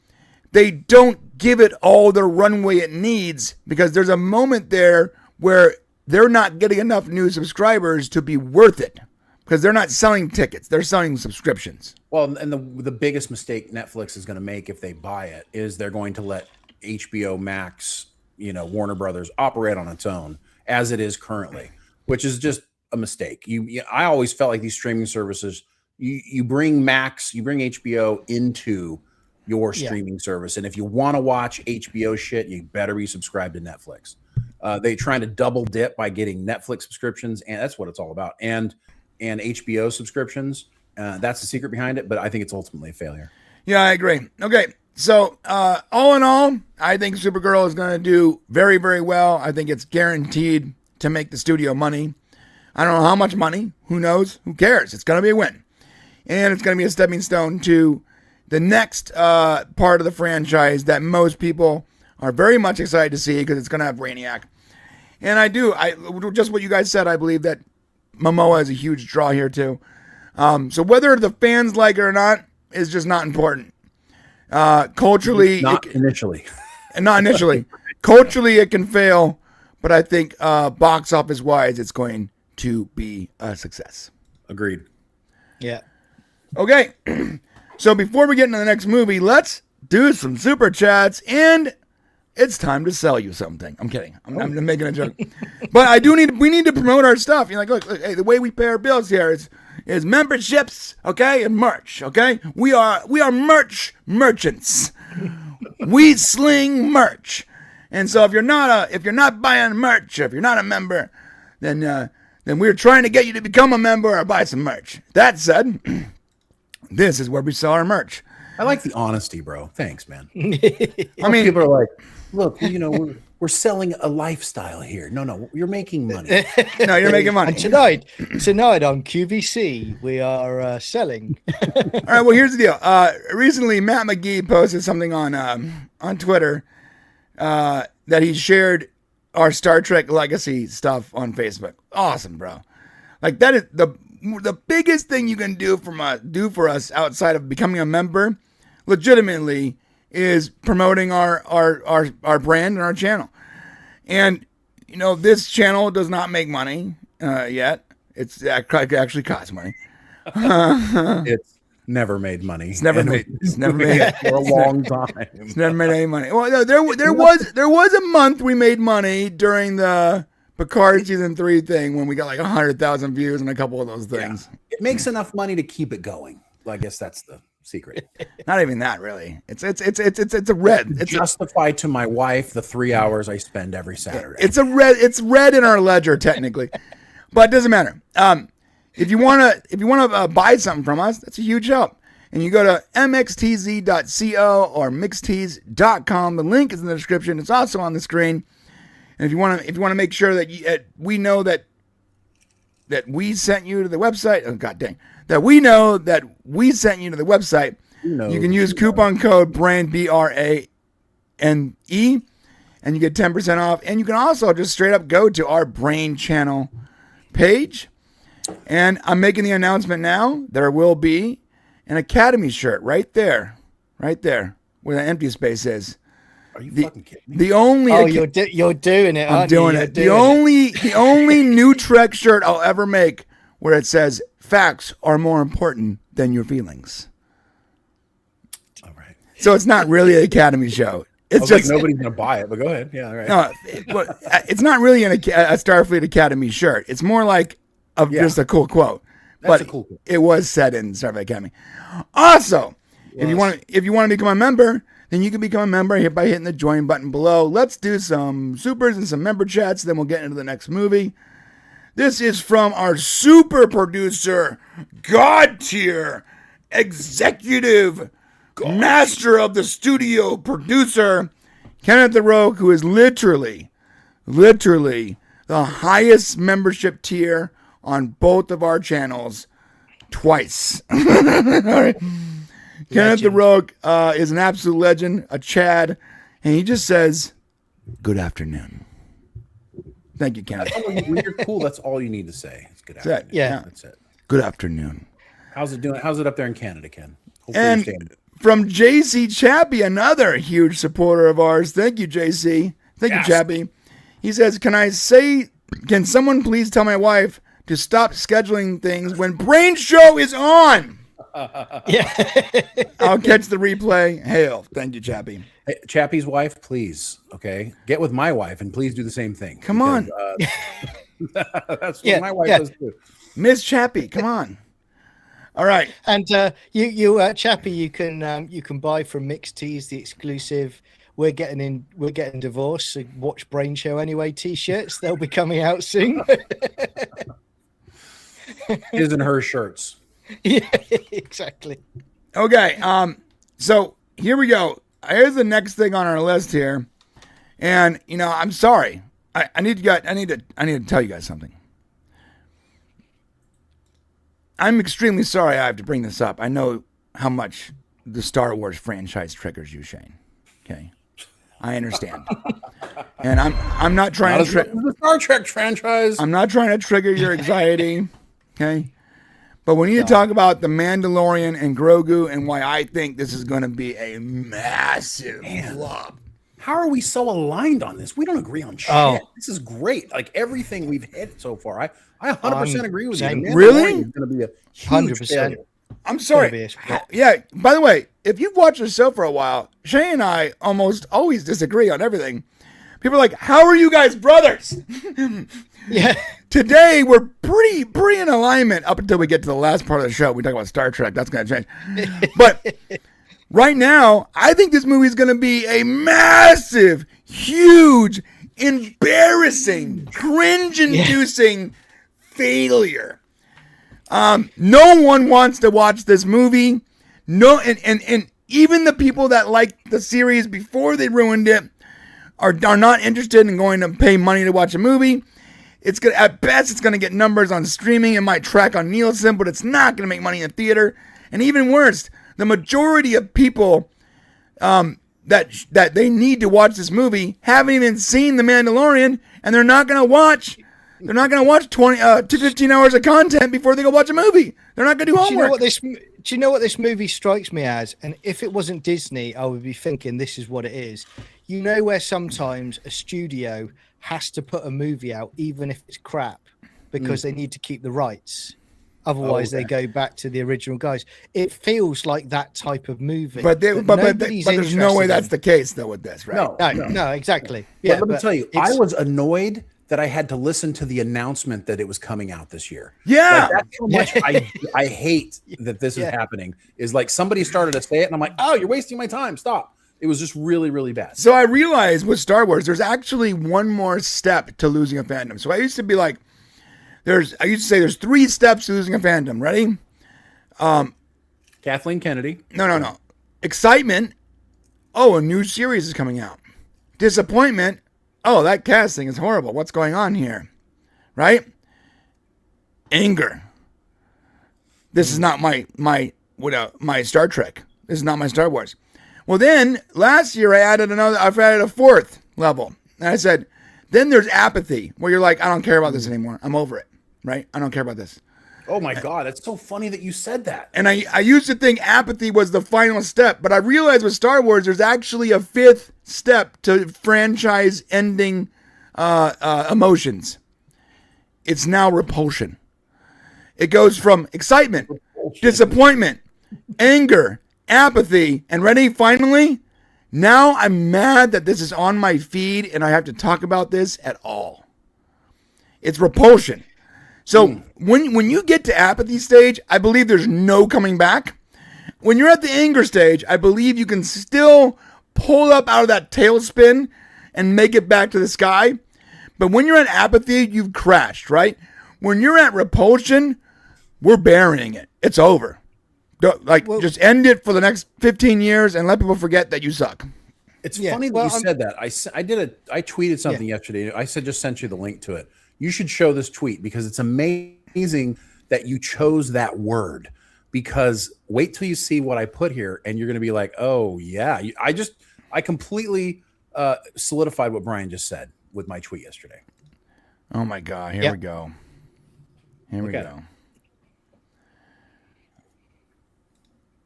they don't give it all the runway it needs because there's a moment there where they're not getting enough new subscribers to be worth it because they're not selling tickets. They're selling subscriptions. Well, and the biggest mistake Netflix is going to make if they buy it is they're going to let HBO Max, Warner Brothers operate on its own as it is currently, which is just a mistake. I always felt like these streaming services, you bring Max, you bring HBO into your streaming service. And if you want to watch HBO shit, you better be subscribed to Netflix. They trying to double dip by getting Netflix subscriptions, and that's what it's all about. And HBO subscriptions, that's the secret behind it, but I think it's ultimately a failure. Yeah, I agree. Okay, so all in all, I think Supergirl is going to do very, very well. I think it's guaranteed to make the studio money. I don't know how much money. Who knows? Who cares? It's going to be a win. And it's going to be a stepping stone to the next part of the franchise that most people are very much excited to see because it's going to have Brainiac. And I just what you guys said, I believe that Momoa is a huge draw here too. So whether the fans like it or not is just not important. Culturally, not initially. Culturally, it can fail, but I think box office wise, it's going to be a success. Agreed. Yeah. Okay, so before we get into the next movie, let's do some super chats, and it's time to sell you something. I'm kidding. I'm making a joke, but we need to promote our stuff. You're like, look, hey, the way we pay our bills here is memberships, okay, and merch, okay. We are merchants. We sling merch, and so if you're not buying merch, if you're not a member, then we're trying to get you to become a member or buy some merch. That said, this is where we sell our merch. I like the honesty, bro. Thanks, man. I mean, people are like, look, we're selling a lifestyle here. No, you're making money. No, you're making money. And tonight on QVC, we are selling. All right, well, here's the deal. Recently, Matt McGee posted something on Twitter that he shared our Star Trek Legacy stuff on Facebook. Awesome, bro. Like, that is the biggest thing you can do for us outside of becoming a member, legitimately, is promoting our brand and our channel. And this channel does not make money yet. It actually costs money. It's never made money. It's never made for a long time. It's never made any money. Well, no, there was a month we made money during the Picard season 3 thing when we got like 100,000 views and a couple of those things. Yeah. It makes enough money to keep it going. Well, I guess that's the secret. Not even that, really. It's a red. It's justify to my wife the 3 hours I spend every Saturday. It's red in our ledger technically, but it doesn't matter. If you wanna buy something from us, that's a huge help. And you go to mxtz.co or mixtees.com. The link is in the description. It's also on the screen. And if you want to make sure that we know that we sent you to the website, that we know that we sent you to the website, you can use coupon code BRANE, BRANE, and you get 10% off. And you can also just straight up go to our Brain channel page. And I'm making the announcement now. There will be an Academy shirt right there, where the empty space is. Are you fucking kidding me? The only you're doing it. I'm doing it. The only new Trek shirt I'll ever make where it says facts are more important than your feelings. All right. So it's not really an Academy show. It's just like nobody's gonna buy it, but go ahead. Yeah, all right. No, it's not really a Starfleet Academy shirt. It's more like just a cool quote. That's but a cool quote. It was said in Starfleet Academy. Also, if you want to become a member, then you can become a member by hitting the join button below. Let's do some supers and some member chats, then we'll get into the next movie. This is from our super producer, God tier, executive, master of the studio producer, Kenneth DeRoque, who is literally the highest membership tier on both of our channels twice. All right. Kenneth DeRoque is an absolute legend, a Chad, and he just says, "Good afternoon." Thank you, Kenneth. When you're cool, that's all you need to say. It's good afternoon. Yeah. That's it. Good afternoon. How's it doing? How's it up there in Canada, Ken? Hopefully And you're staying. from JC Chappie, another huge supporter of ours. Thank you, JC. Thank you, Chappie. He says, can someone please tell my wife to stop scheduling things when Brain Show is on? Yeah. I'll catch the replay. Hail. Thank you, Chappie. Hey, Chappie's wife, please, okay? Get with my wife and please do the same thing. Come on. That's what my wife does too. Miss Chappie, come on. All right. And Chappie, you can buy from Mixed Tees the exclusive We're getting divorced, so watch Brain Show anyway t-shirts. They'll be coming out soon. His and her shirts. Yeah, exactly. Okay. So here we go. Here's the next thing on our list here. And I'm sorry. I need to tell you guys something. I'm extremely sorry I have to bring this up. I know how much the Star Wars franchise triggers you, Shane. Okay. I understand. And I'm not trying to the Star Trek franchise. I'm not trying to trigger your anxiety. Okay. But we need to talk about the Mandalorian and Grogu and why I think this is going to be a massive flop. How are we so aligned on this? We don't agree on shit. Oh. This is great. Like everything we've hit so far, I 100% agree with you. same. The Really? Mandalorian is going to be a huge 100%. failure. I'm sorry. Yeah. By the way, if you've watched the show for a while, Shay and I almost always disagree on everything. People are like, "How are you guys brothers?" Yeah. Today we're pretty in alignment up until we get to the last part of the show. We talk about Star Trek. That's going to change. But right now, I think this movie is going to be a massive, huge, embarrassing, cringe-inducing failure. No one wants to watch this movie. No, and even the people that liked the series before they ruined it are not interested in going to pay money to watch a movie. It's gonna, at best, it's gonna get numbers on streaming. It might track on Nielsen, but it's not gonna make money in theater. And even worse, the majority of people that they need to watch this movie haven't even seen The Mandalorian, and they're not gonna watch 20 to 15 hours of content before they go watch a movie. They're not gonna do homework. Do you know what this movie strikes me as? And if it wasn't Disney, I would be thinking this is what it is. You know where sometimes a studio has to put a movie out, even if it's crap, because they need to keep the rights. Otherwise, they go back to the original guys. It feels like that type of movie. But there's no way that's the case, though, with this, right? No, exactly. Yeah, but let me tell you, I was annoyed that I had to listen to the announcement that it was coming out this year. Yeah. Like, that's how much I hate that this is happening. Is like somebody started to say it, and I'm like, oh, you're wasting my time. Stop. It was just really, really bad. So I realized with Star Wars, there's actually one more step to losing a fandom. So I used to be like, I used to say there's 3 steps to losing a fandom. Ready? Kathleen Kennedy. No. Excitement. Oh, a new series is coming out. Disappointment. Oh, that casting is horrible. What's going on here? Right? Anger. This is not my Star Trek. This is not my Star Wars. Well, then last year I've added a 4th level. And I said, then there's apathy, where you're like, I don't care about this anymore. I'm over it. Right? I don't care about this. Oh my God, that's so funny that you said that. And I used to think apathy was the final step, but I realized with Star Wars, there's actually a 5th step to franchise ending emotions. It's now repulsion. It goes from excitement, disappointment, anger, apathy, and ready, finally, now I'm mad that this is on my feed and I have to talk about this at all. It's repulsion. So when you get to apathy stage, I believe there's no coming back. When you're at the anger stage, I believe you can still pull up out of that tailspin and make it back to the sky. But when you're at apathy, you've crashed, right? When you're at repulsion, we're burying it. It's over. Just end it for the next 15 years and let people forget that you suck. It's funny that you said that. I tweeted something yesterday. I just sent you the link to it. You should show this tweet because it's amazing that you chose that word. Because wait till you see what I put here, and you're going to be like, "Oh yeah." I completely solidified what Brian just said with my tweet yesterday. Oh my God! Here we go. Here we go.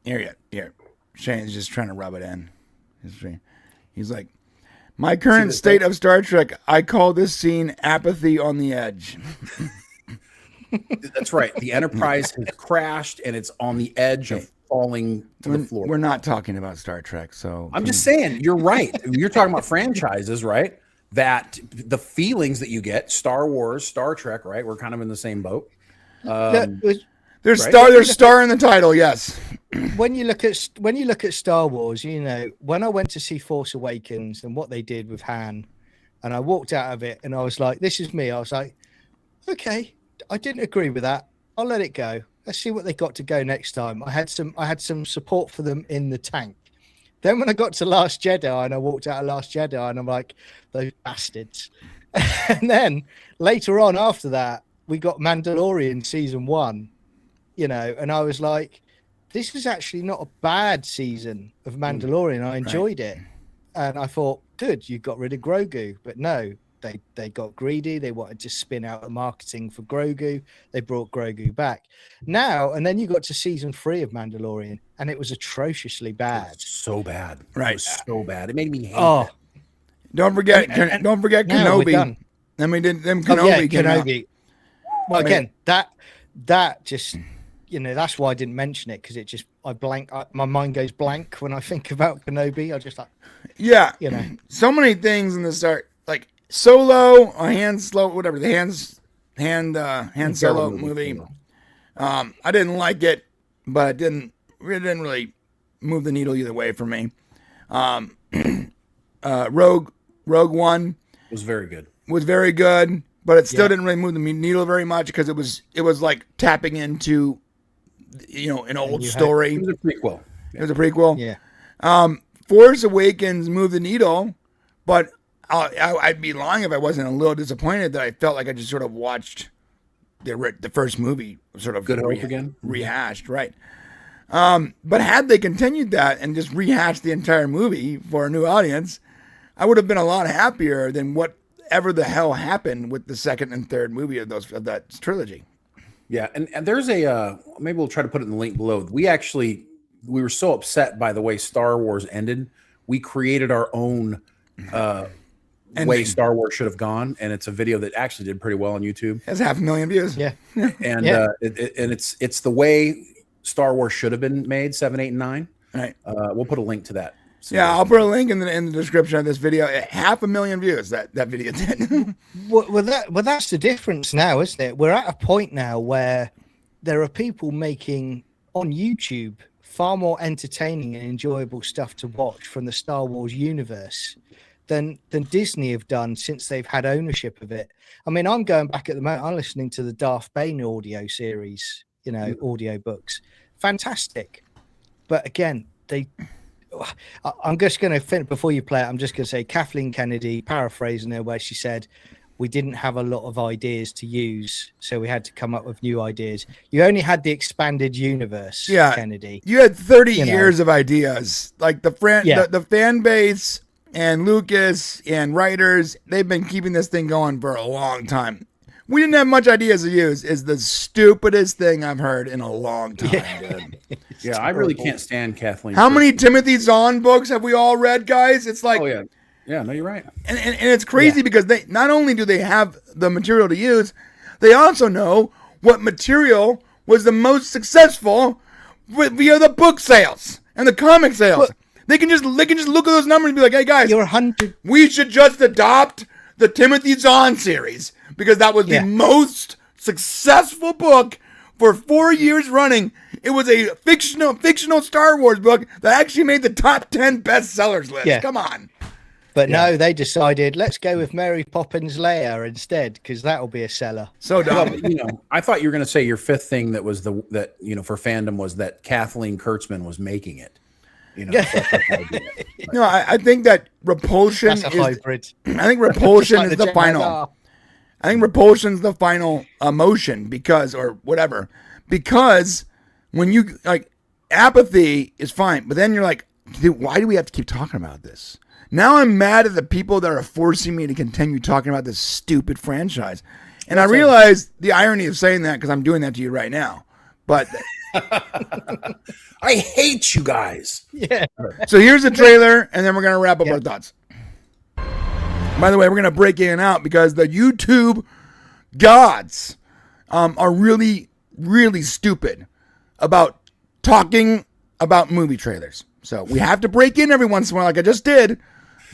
Here. Shane's just trying to rub it in. He's like, my current state of Star Trek, I call this scene apathy on the edge. That's right. The Enterprise has crashed and it's on the edge of falling to the floor. We're not talking about Star Trek, so I'm just saying, you're right. You're talking about franchises, right? That the feelings that you get, Star Wars, Star Trek, right? We're kind of in the same boat. There's star in the title, yes. When you look at Star Wars, you know, when I went to see Force Awakens and what they did with Han, and I walked out of it and I was like, this is me. I was like, okay, I didn't agree with that. I'll let it go. Let's see what they got to go next time. I had some support for them in the tank. Then when I got to Last Jedi and I walked out of Last Jedi and I'm like, those bastards. And then later on after that, we got Mandalorian season 1, you know, and I was like, this is actually not a bad season of Mandalorian. I enjoyed it. And I thought, good. You got rid of Grogu, but no, they got greedy. They wanted to spin out the marketing for Grogu. They brought Grogu back now, and then you got to season 3 of Mandalorian, and it was atrociously bad. So bad, Right. It was so bad. It made me hate Oh, it. Don't forget, don't forget now we're Kenobi. done. Then we did them Oh, Kenobi. yeah, came out. Kenobi. Well, again, that just, you know, that's why I didn't mention it, because it just my mind goes blank when I think about Kenobi. I just like, Yeah, you know, so many things in the start, like Solo, whatever the Han Solo movie. I didn't like it, but it didn't really move the needle either way for me. Rogue One Was very good. was very good, but it still didn't really move the needle very much because it was like tapping into, you know, an old story. It was a prequel. It was a prequel. yeah. Force Awakens moved the needle, but I'd be lying if I wasn't a little disappointed that I felt like I just sort of watched the first movie sort of Good Hope again? rehashed, right? But had they continued that and just rehashed the entire movie for a new audience, I would have been a lot happier than whatever the hell happened with the second and third movie of that trilogy. Yeah, and there's a maybe we'll try to put it in the link below. We were so upset by the way Star Wars ended. We created our own way Star Wars should have gone, and it's a video that actually did pretty well on YouTube. It has 500,000 views. Yeah. And Yeah. It's the way Star Wars should have been made, 7, 8, and 9. Right. We'll put a link to that. So Yeah, I'll put a link in the description of this video. 500,000 views that video did. Well, that's the difference now, isn't it? We're at a point now where there are people making on YouTube far more entertaining and enjoyable stuff to watch from the Star Wars universe than Disney have done since they've had ownership of it. I mean, I'm going back at the moment. I'm listening to the Darth Bane audio series, you know, audio books. Fantastic. But again, I'm just going to finish before you play it. I'm just going to say Kathleen Kennedy, paraphrasing her, where she said, we didn't have a lot of ideas to use, so we had to come up with new ideas. You only had the expanded universe, Kennedy. You had 30 years of ideas. Like the fan base and Lucas and writers, they've been keeping this thing going for a long time. We didn't have much ideas to use is the stupidest thing I've heard in a long time, dude. Yeah, I really can't stand Kathleen. How many Timothy Zahn books have we all read, guys? It's like, Oh yeah, yeah. No, you're right. and it's crazy because they not only do they have the material to use, they also know what material was the most successful via the book sales and the comic sales. They can just look at those numbers and be like, hey guys, You're 100. we should just adopt the Timothy Zahn series because that was the most successful book for 4 years running. It was a fictional Star Wars book that actually made the top 10 bestsellers list. Yeah. Come on. But no, they decided, let's go with Mary Poppins Leia instead, because that'll be a seller. So dumb. Well, you know, I thought you were going to say your fifth thing that was that you know for fandom was that Kathleen Kurtzman was making it. You know, so that's how I do it. No, I think that repulsion That's a is. hybrid. I think repulsion Just like is the Jedi final. are. I think repulsion's the final emotion because when you like apathy is fine, but then you're like, dude, why do we have to keep talking about this? Now I'm mad at the people that are forcing me to continue talking about this stupid franchise. And I realize the irony of saying that because I'm doing that to you right now. But I hate you guys. Yeah. so here's the trailer, and then we're going to wrap up our thoughts. By the way, we're going to break in and out because the YouTube gods are really, really stupid about talking about movie trailers. So we have to break in every once in a while, like I just did,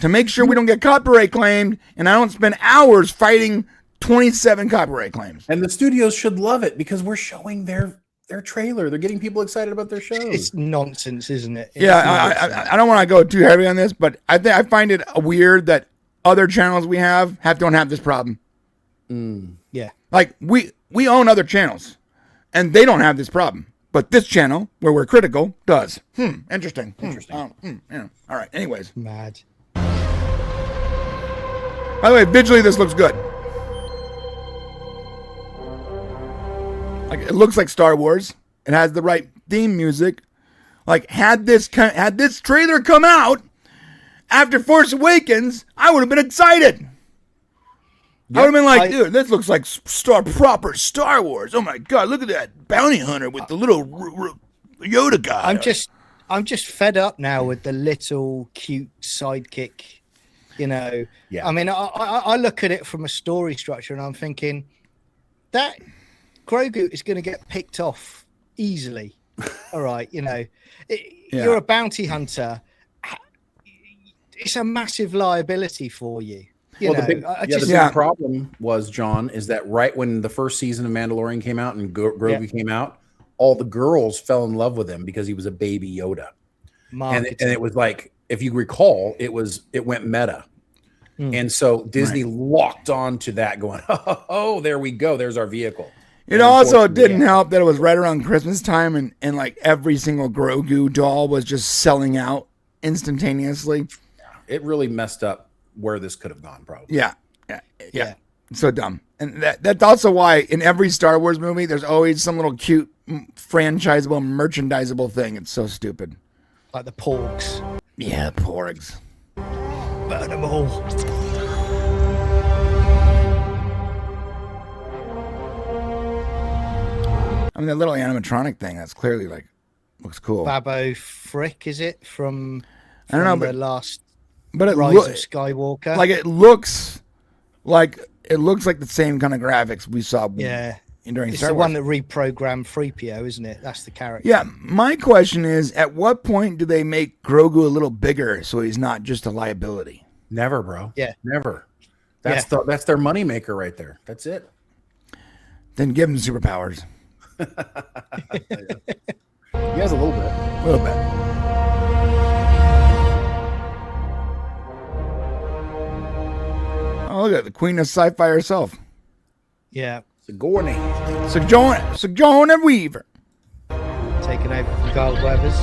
to make sure we don't get copyright claimed, and I don't spend hours fighting 27 copyright claims. And the studios should love it because we're showing their trailer. They're getting people excited about their shows. It's nonsense, isn't it? It's Yeah, nonsense. I don't want to go too heavy on this, but I find it weird that other channels we don't have this problem. Yeah. Like we own other channels, and they don't have this problem. But this channel, where we're critical, does. Interesting. Yeah. All right. Anyways, Mad. by the way, visually this looks good. Like it looks like Star Wars. It has the right theme music. Like had this trailer come out after Force Awakens, I would have been excited. I would have been like, dude, this looks like proper Star Wars. Oh my God, look at that bounty hunter with the little Yoda guy. I'm just fed up now with the little cute sidekick. Yeah. I mean, I look at it from a story structure, and I'm thinking that Grogu is going to get picked off easily. All right, you're a bounty hunter. It's a massive liability for you. The big problem was, John, is that right when the first season of Mandalorian came out and Grogu came out, all the girls fell in love with him because he was a baby Yoda. And it was like, if you recall, it went meta. And so Disney locked on to that going, oh, there we go. There's our vehicle. It also didn't help that it was right around Christmas time and like every single Grogu doll was just selling out instantaneously. It really messed up where this could have gone, probably. Yeah. So dumb. And that's also why in every Star Wars movie, there's always some little cute franchisable, merchandisable thing. It's so stupid. Like the porgs. Yeah, porgs. Burn them all. I mean, that little animatronic thing, that's clearly like, looks cool. Babbo Frick, is it? From I don't know, the last but it Rise of Skywalker. Like it looks like the same kind of graphics we saw during it's Star the Wars. one that reprogrammed 3PO, isn't it? That's the character. Yeah, my question is, at what point do they make Grogu a little bigger so he's not just a liability? Never, bro. Yeah. Never. That's their moneymaker right there. That's it. Then give him superpowers. He has a little bit. A little bit. Oh, look at the queen of sci-fi herself. Yeah. Sigourney Weaver. Taken over from Carl Weathers.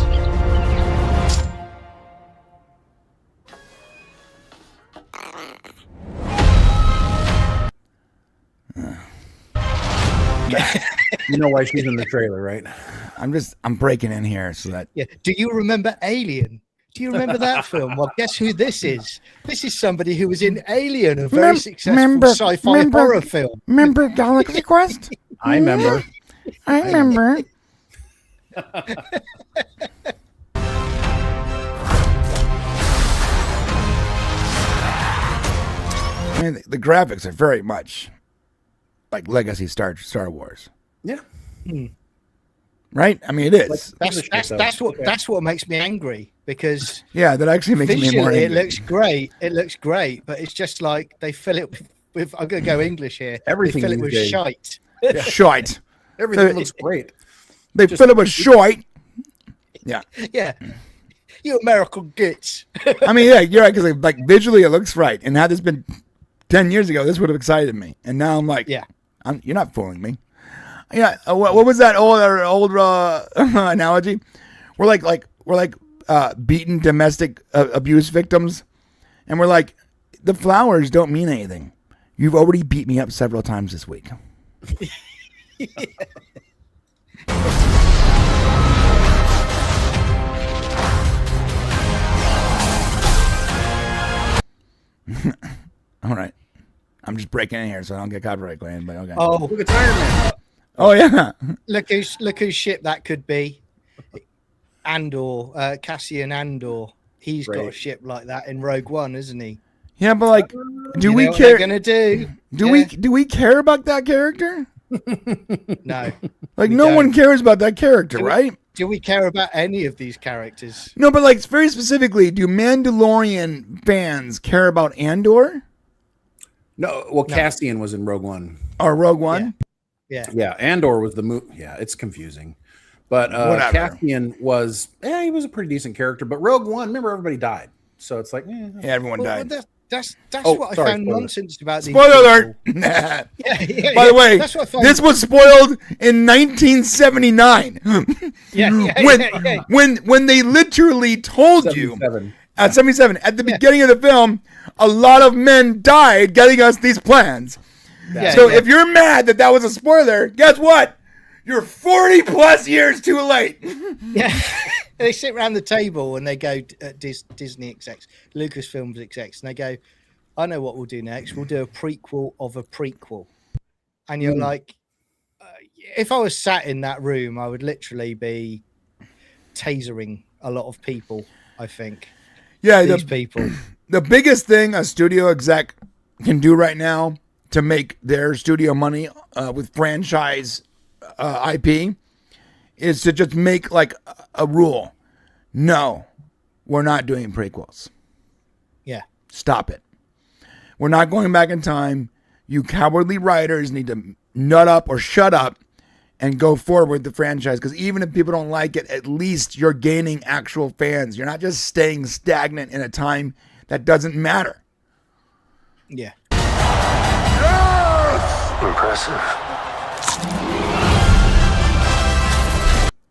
You know why she's in the trailer, right? I'm breaking in here so that. Yeah. Do you remember Alien? Do you remember that film? Well, guess who this is? This is somebody who was in Alien, a very successful sci-fi horror film. Remember Galaxy Quest? I remember. I remember. I mean, the graphics are very much like legacy Star Wars. Yeah. Right? I mean, it is. That's what makes me angry, because that actually makes me more angry. It looks great. It looks great, but it's just like they fill it with I'm going to go English here. Everything they fill it with shite. Shite. Everything looks great. They fill it with shite. Yeah. Yeah. You American gits. I mean, yeah, you're right, because like visually it looks right. And had this been 10 years ago, this would have excited me. And now I'm like, you're not fooling me. Yeah, what was that old analogy? We're like beaten domestic abuse victims, and we're like, the flowers don't mean anything. You've already beat me up several times this week. All right, I'm just breaking in here so I don't get copyright claimed. But okay. Oh, look at Iron Man. Oh yeah. Look whose ship that could be. Andor, Cassian Andor. He's got a ship like that in Rogue One, isn't he? Yeah, but like, do we what care? they're gonna do? Do we care about that character? No. Like no one cares about that character, right? Do we care about any of these characters? No, but like very specifically, do Mandalorian fans care about Andor? No. Well, Cassian was in Rogue One. Or Rogue One? Yeah. Andor was the movie. Yeah, it's confusing. But Cassian was, he was a pretty decent character. But Rogue One, remember, everybody died. So it's like, everyone died. That's what I found nonsense about these. Spoiler alert! By the way, this was spoiled in 1979. When they literally told 77. you at 77 at the beginning of the film, a lot of men died getting us these plans. So if you're mad that was a spoiler, guess what? You're 40 plus years too late. They sit around the table and they go, Disney execs, Lucasfilms execs, and they go, I know what we'll do next. We'll do a prequel of a prequel. And you're like, if I was sat in that room, I would literally be tasering a lot of people, I think. Yeah, these people. The biggest thing a studio exec can do right now to make their studio money with franchise IP is to just make like a rule. No, we're not doing prequels. Yeah. Stop it. We're not going back in time. You cowardly writers need to nut up or shut up and go forward with the franchise, because even if people don't like it, at least you're gaining actual fans. You're not just staying stagnant in a time that doesn't matter. Yeah. Impressive.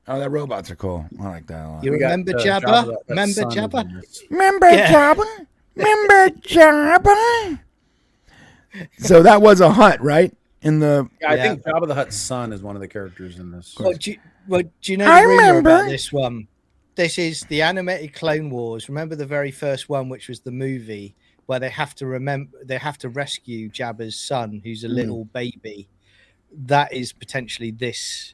Oh, that robots are cool. I like that a lot. You remember Jabba? Remember Jabba? Remember Jabba? Remember Jabba? So that was a Hutt, right? In the I think Jabba the Hutt's son is one of the characters in this. Well, do you know the rumor about this one? This is the animated Clone Wars. Remember the very first one, which was the movie where they have to rescue Jabba's son, who's a little baby. That is potentially this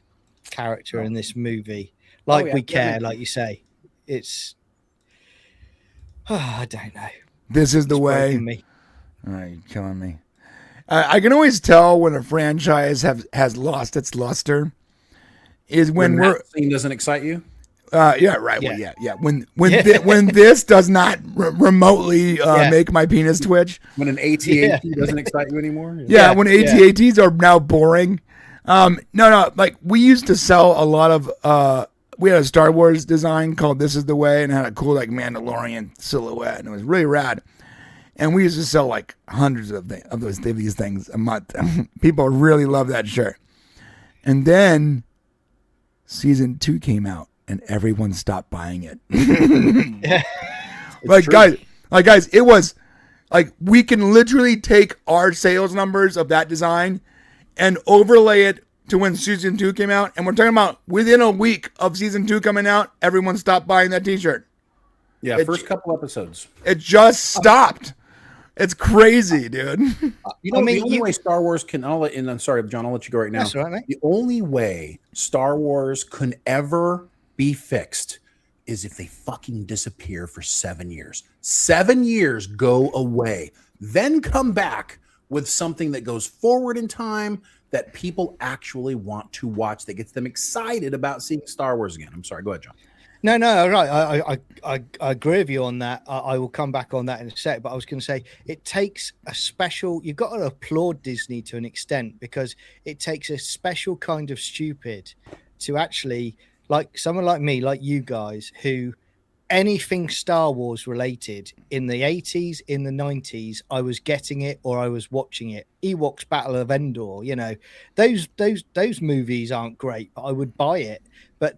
character in this movie. We care, like you say. It's I don't know. This is the way. Me. Oh, you're killing me. I can always tell when a franchise has lost its luster is when that scene doesn't excite you. Yeah, right. Yeah. Well, when this does not remotely make my penis twitch. When an AT-AT doesn't excite you anymore. Yeah, when AT-ATs are now boring. No. Like we used to sell a lot of. We had a Star Wars design called "This Is the Way" and had a cool like Mandalorian silhouette, and it was really rad. And we used to sell like hundreds of these things a month. People really love that shirt. And then season 2 came out and everyone stopped buying it. Guys, it was like we can literally take our sales numbers of that design and overlay it to when season 2 came out. And we're talking about within a week of season 2 coming out, everyone stopped buying that t-shirt. Yeah, first couple episodes. It just stopped. It's crazy, dude. The only way Star Wars can... I'm sorry, John, I'll let you go right now. That's right, mate. The only way Star Wars can ever be fixed is if they fucking disappear for 7 years. 7 years go away. Then come back with something that goes forward in time that people actually want to watch, that gets them excited about seeing Star Wars again. I'm sorry, go ahead, John. No, right. I agree with you on that. I will come back on that in a sec. But I was going to say it takes a special. You've got to applaud Disney to an extent, because it takes a special kind of stupid to actually, like someone like me, like you guys, who anything Star Wars related in the 80s, in the 90s, I was getting it or I was watching it. Ewoks Battle of Endor, those movies aren't great, but I would buy it. But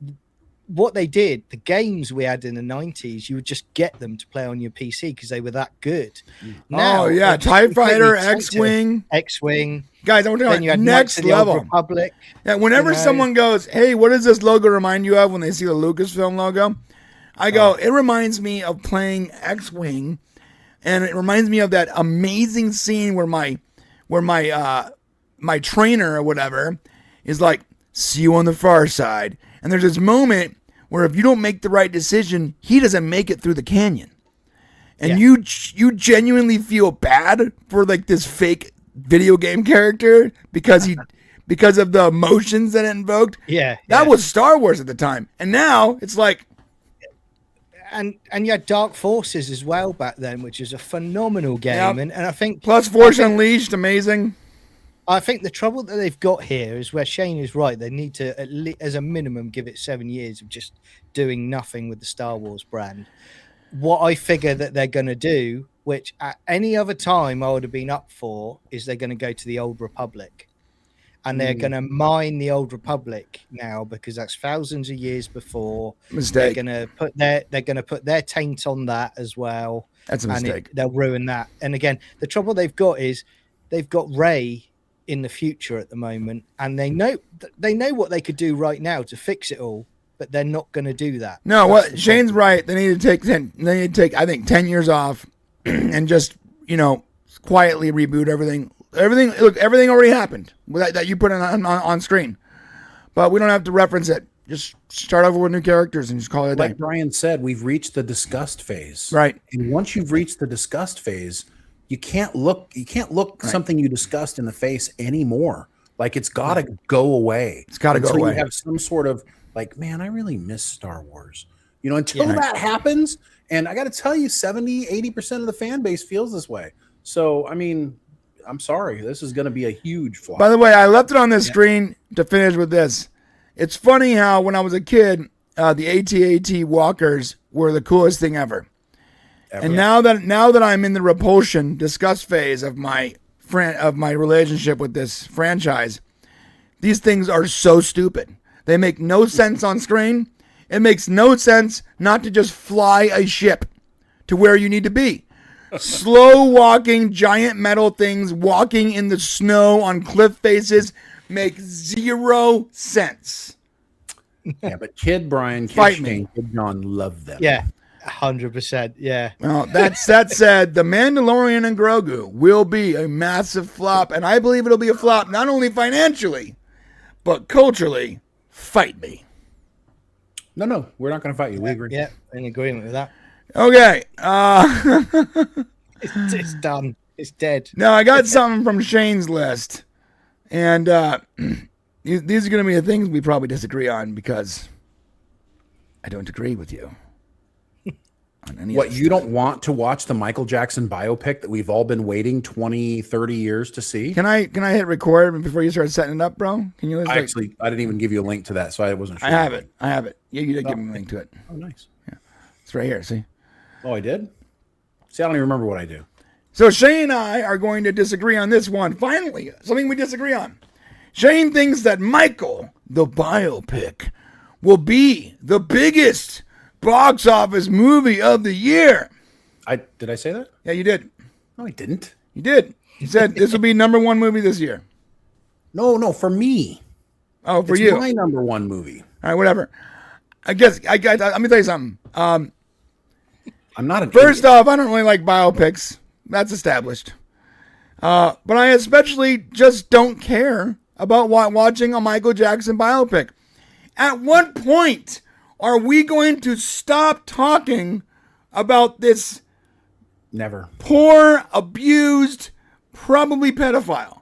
what they did, the games we had in the 90s, you would just get them to play on your PC because they were that good. Now, TIE Fighter, X-Wing. Guys, I'm talking about next level. Republic. Yeah, whenever someone goes, hey, what does this logo remind you of when they see the Lucasfilm logo? I go, it reminds me of playing X-Wing, and it reminds me of that amazing scene where my trainer or whatever is like, see you on the far side. And there's this moment where if you don't make the right decision, he doesn't make it through the canyon. And you genuinely feel bad for like this fake video game character because of the emotions that it invoked. That was Star Wars at the time. And now it's like, and you had Dark Forces as well back then, which is a phenomenal game. And I think plus Force Unleashed, amazing. I think the trouble that they've got here is where Shane is right. They need to, at least, as a minimum, give it 7 years of just doing nothing with the Star Wars brand. What I figure that they're going to do, which at any other time I would have been up for, is they're going to go to the Old Republic. And they're going to mine the Old Republic now, because that's thousands of years before. Mistake. They're going to put their taint on that as well. That's a mistake. They'll ruin that. And again, the trouble they've got is they've got Rey in the future at the moment, and they know what they could do right now to fix it all, but they're not going to do that. No, That's what the Shane's problem. right. They need to take 10. They need to take, I think, 10 years off, and just quietly reboot everything. Look, everything already happened that you put on screen, but we don't have to reference it. Just start over with new characters and just call it a day. Like Brian said, we've reached the disgust phase. Right. And once you've reached the disgust phase, you can't look something you disgust in the face anymore. Like, it's got to go away. It's got to go Until away. you have some sort of like, man, I really miss Star Wars. Until that happens, and I got to tell you, 70-80% of the fan base feels this way. So, I mean, I'm sorry. This is going to be a huge flop. By the way, I left it on this screen to finish with this. It's funny how when I was a kid, the AT-AT walkers were the coolest thing ever. And now that I'm in the repulsion, disgust phase of my relationship with this franchise, these things are so stupid. They make no sense on screen. It makes no sense not to just fly a ship to where you need to be. Slow walking giant metal things walking in the snow on cliff faces make zero sense. Yeah, but Kid Brian, Kid Fight Shane, me. Kid John love them. Yeah, 100%. Yeah. Well, that said, The Mandalorian and Grogu will be a massive flop, and I believe it'll be a flop not only financially, but culturally. Fight me. No, we're not going to fight you. We agree. Yeah, in agreement with that. Okay. It's done. It's dead. Now, I got something from Shane's list, and these are going to be the things we probably disagree on because I don't agree with you. On any What, of this you stuff. don't want to watch the Michael Jackson biopic that we've all been waiting 20, 30 years to see? Can I hit record before you start setting it up, bro? Can you? I didn't even give you a link to that, so I wasn't sure. I have it. Yeah, you did give me a link to it. Oh, nice. It's right here. See. Oh, I did? See, I don't even remember what I do. So Shane and I are going to disagree on this one. Finally, something we disagree on. Shane thinks that Michael, the biopic, will be the biggest box office movie of the year. Did I say that? Yeah, you did. No, I didn't. You did. You said this will be #1 movie this year. No, for me. Oh, for It's you. my #1 movie. All right, whatever. I guess let me tell you something. I'm not an First idiot. off, I don't really like biopics. That's established. But I especially just don't care about watching a Michael Jackson biopic. At what point are we going to stop talking about this Never. poor, abused, probably pedophile?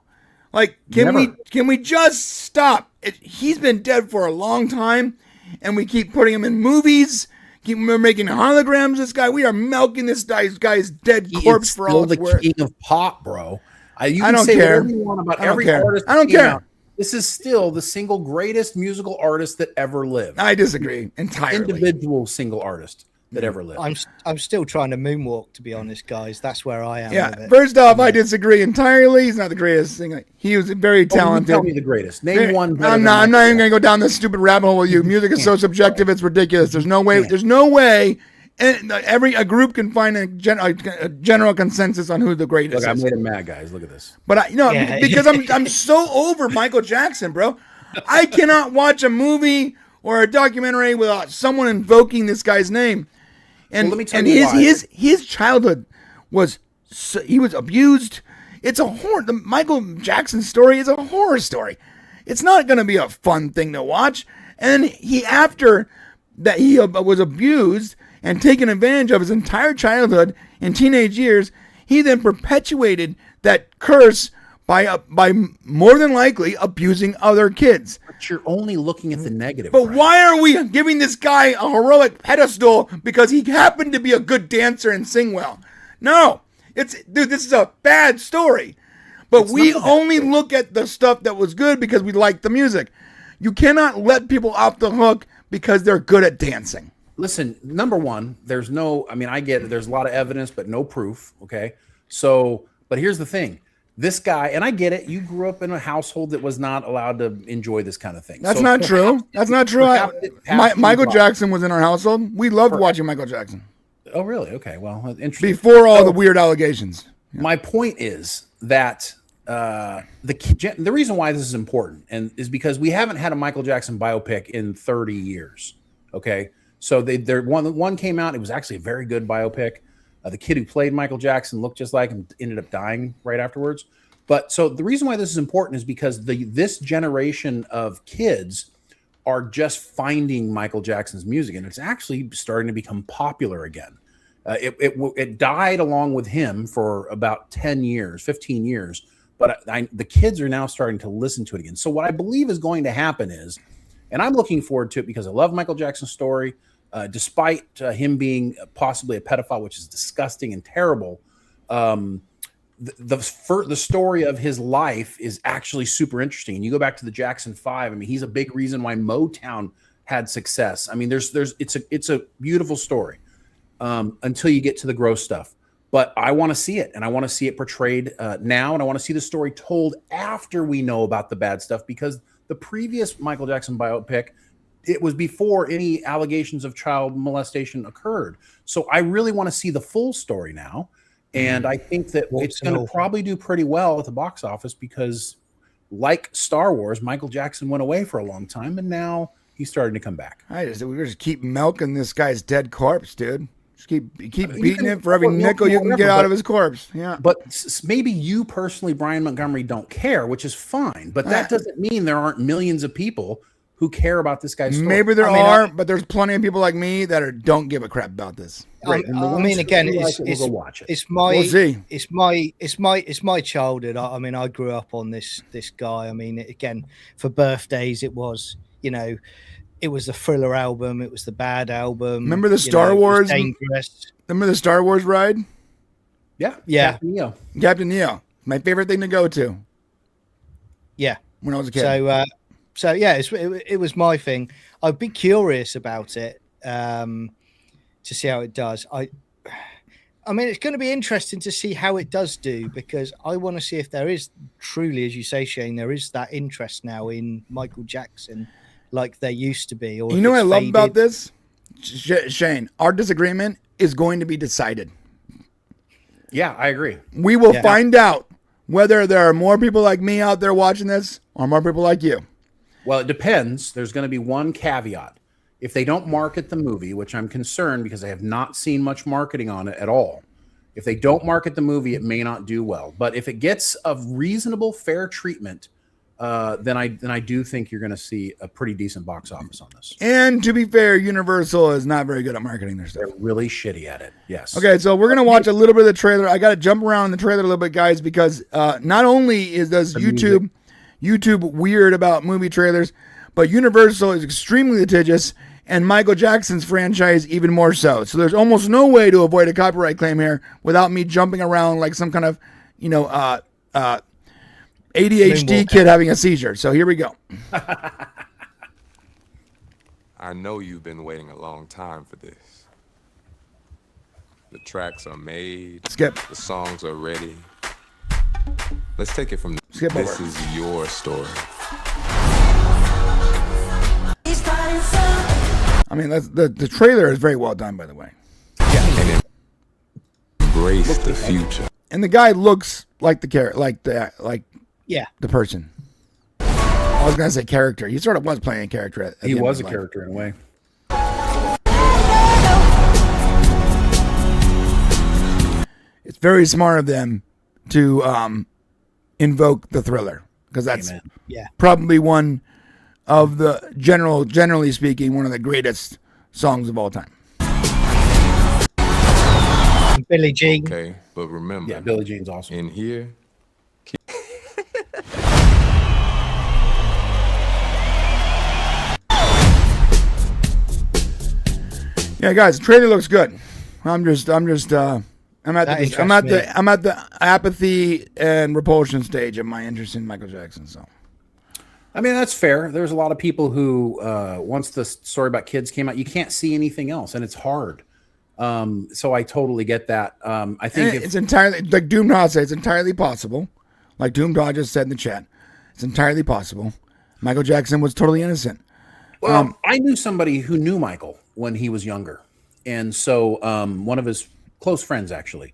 Like, can Never. we just stop? He's been dead for a long time, and we keep putting him in movies. We're making holograms. This guy, we are milking this guy's dead He corpse is for still all it's the worth. king of pop, bro. You I can don't say care. whatever you want about I don't every care. artist. I don't that came care. out. This is still the single greatest musical artist that ever lived. I disagree entirely. Individual single artist that ever lived. I'm still trying to moonwalk, to be honest, guys. That's where I am. Yeah. with it. First off, I disagree entirely. He's not the greatest singer. He was very Oh, you talented. tell me the greatest. Name one. better I'm than not Michael even going to go down this stupid rabbit hole with you. Music is so subjective; it's ridiculous. There's no way. Yeah. There's no way. And a group can find a general consensus on who the greatest Look, I is. made him mad, guys. Look at this. But Yeah. because I'm so over Michael Jackson, bro. I cannot watch a movie or a documentary without someone invoking this guy's name. And Well, let me tell you why. his childhood was he was abused. It's a horror. The Michael Jackson story is a horror story. It's not going to be a fun thing to watch. And after that he was abused and taken advantage of his entire childhood and teenage years, he then perpetuated that curse by more than likely abusing other kids. But you're only looking at the negative. But Brian. why are we giving this guy a heroic pedestal because he happened to be a good dancer and sing well? No, this is a bad story. But we only look at the stuff that was good because we like the music. You cannot let people off the hook because they're good at dancing. Listen, #1, there's no, I mean, I get it. There's a lot of evidence, but no proof. Okay. So, but here's the thing. This guy, and I get it. You grew up in a household that was not allowed to enjoy this kind of thing. That's So not true. That's not true. Michael Jackson was in our household. We loved watching Michael Jackson. Oh, really? Okay. Well, interesting. Before all the weird allegations. My point is that the reason why this is important is because we haven't had a Michael Jackson biopic in 30 years. Okay, so one came out. It was actually a very good biopic. The kid who played Michael Jackson looked just like him, ended up dying right afterwards. But so the reason why this is important is because this generation of kids are just finding Michael Jackson's music, and it's actually starting to become popular again. It died along with him for about 10 years, 15 years, but the kids are now starting to listen to it again. So what I believe is going to happen is, and I'm looking forward to it because I love Michael Jackson's story, despite him being possibly a pedophile, which is disgusting and terrible. The story of his life is actually super interesting. And you go back to the Jackson 5. I mean, he's a big reason why Motown had success. I mean, it's a beautiful story. Until you get to the gross stuff. But I want to see it, and I want to see it portrayed now, and I want to see the story told after we know about the bad stuff, because the previous Michael Jackson biopic, it was before any allegations of child molestation occurred. So I really want to see the full story now, and I think that it's going to probably do pretty well at the box office because, like Star Wars, Michael Jackson went away for a long time, and now he's starting to come back. We just keep milking this guy's dead corpse, dude. Keep beating it for every nickel you can get out of his corpse. Yeah. But maybe you personally, Brian Montgomery, don't care, which is fine. But that doesn't mean there aren't millions of people who care about this guy's story. Maybe there are, but there's plenty of people like me that don't give a crap about this. Right. I mean, again, it's my childhood. I mean, I grew up on this guy. I mean, again, for birthdays, it was, it was the Thriller album. It was the Bad album. Remember the Star Wars? Dangerous. Remember the Star Wars ride? Yeah. Captain Neo. My favorite thing to go to. Yeah. When I was a kid. So yeah, it was my thing. I'd be curious about it to see how it does. I mean, it's going to be interesting to see how it does do, because I want to see if there is truly, as you say, Shane, there is that interest now in Michael Jackson like there used to be. Or you know what I love about this, Shane? Our disagreement is going to be decided. Yeah, I agree. We will find out whether there are more people like me out there watching this or more people like you. Well, it depends. There's going to be one caveat. If they don't market the movie, which I'm concerned because I have not seen much marketing on it at all. If they don't market the movie, it may not do well. But if it gets a reasonable, fair treatment, then I do think you're going to see a pretty decent box office on this. And to be fair, Universal is not very good at marketing their stuff. They're really shitty at it. Yes. Okay, so we're going to watch a little bit of the trailer. I got to jump around in the trailer a little bit, guys, because not only does YouTube weird about movie trailers, but Universal is extremely litigious, and Michael Jackson's franchise even more so. So there's almost no way to avoid a copyright claim here without me jumping around like some kind of, ADHD kid having a seizure. So here we go. I know you've been waiting a long time for this. The tracks are made. Skip. The songs are ready. Let's take it from Skip this over. is your story. I mean, the trailer is very well done, by the way. And embrace the future. And the guy looks like the person. I was gonna say character. He sort of was playing a character. At he was a character in a way. It's very smart of them to invoke the Thriller, because that's probably one of the generally speaking, one of the greatest songs of all time. Billie Jean. Okay, but remember, Billie Jean's awesome. In here. Yeah, guys, the trailer looks good. I'm at the apathy and repulsion stage of my interest in Michael Jackson. So, I mean, that's fair. There's a lot of people who, once the story about kids came out, you can't see anything else, and it's hard. So I totally get that. I think it's entirely, like Doomtod said, it's entirely possible. Like Doomtod just said in the chat, it's entirely possible. Michael Jackson was totally innocent. Well, I knew somebody who knew Michael when he was younger. And so one of his close friends, actually.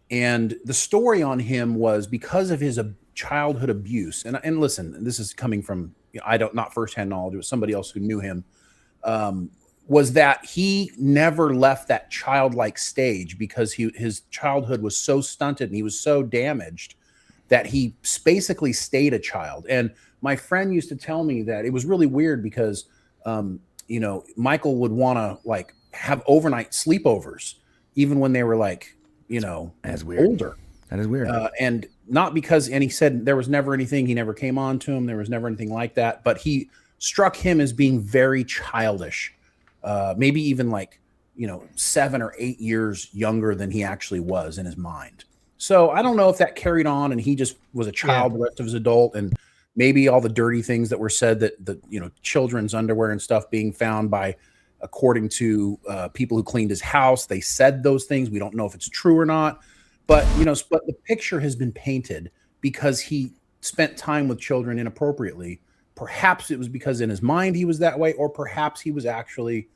And the story on him was because of his childhood abuse. And listen, this is coming from, not firsthand knowledge, it was somebody else who knew him. was that he never left that childlike stage because his childhood was so stunted and he was so damaged that he basically stayed a child. And my friend used to tell me that it was really weird because, you know, Michael would want to like have overnight sleepovers, even when they were like, you know, That's weird. older. That is weird. And not because, and he said there was never anything, he never came on to him. There was never anything like that, but he struck him as being very childish. Maybe even like, you know, 7 or 8 years younger than he actually was in his mind. So I don't know if that carried on and he just was a child the rest of his adult, and maybe all the dirty things that were said, that the, you know, children's underwear and stuff being found by, according to people who cleaned his house, they said those things. We don't know if it's true or not, but you know, but the picture has been painted because he spent time with children inappropriately. Perhaps it was because in his mind he was that way, or perhaps he was actually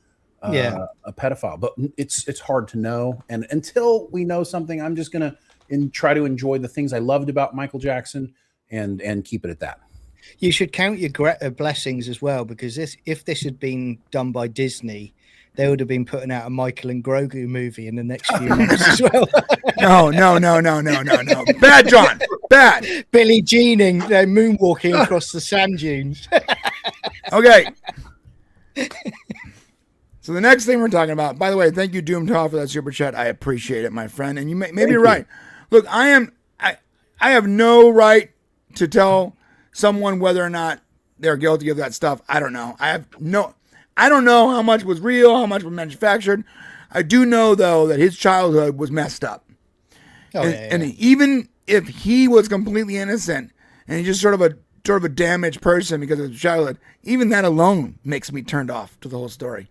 a pedophile. But it's hard to know. And until we know something, I'm just gonna try to enjoy the things I loved about Michael Jackson and keep it at that. You should count your blessings as well, because if this had been done by Disney, they would have been putting out a Michael and Grogu movie in the next few months as well. No. Bad, John. Bad. Billie Jeaning, they're moonwalking across the sand dunes. Okay. So the next thing we're talking about, by the way, thank you, Doom Tall, for that super chat. I appreciate it, my friend. And you may be right. Look, I have no right to tell someone whether or not they're guilty of that stuff. I don't know. I don't know how much was real, how much was manufactured. I do know, though, that his childhood was messed up. And even if he was completely innocent and he's just sort of a damaged person because of his childhood, even that alone makes me turned off to the whole story.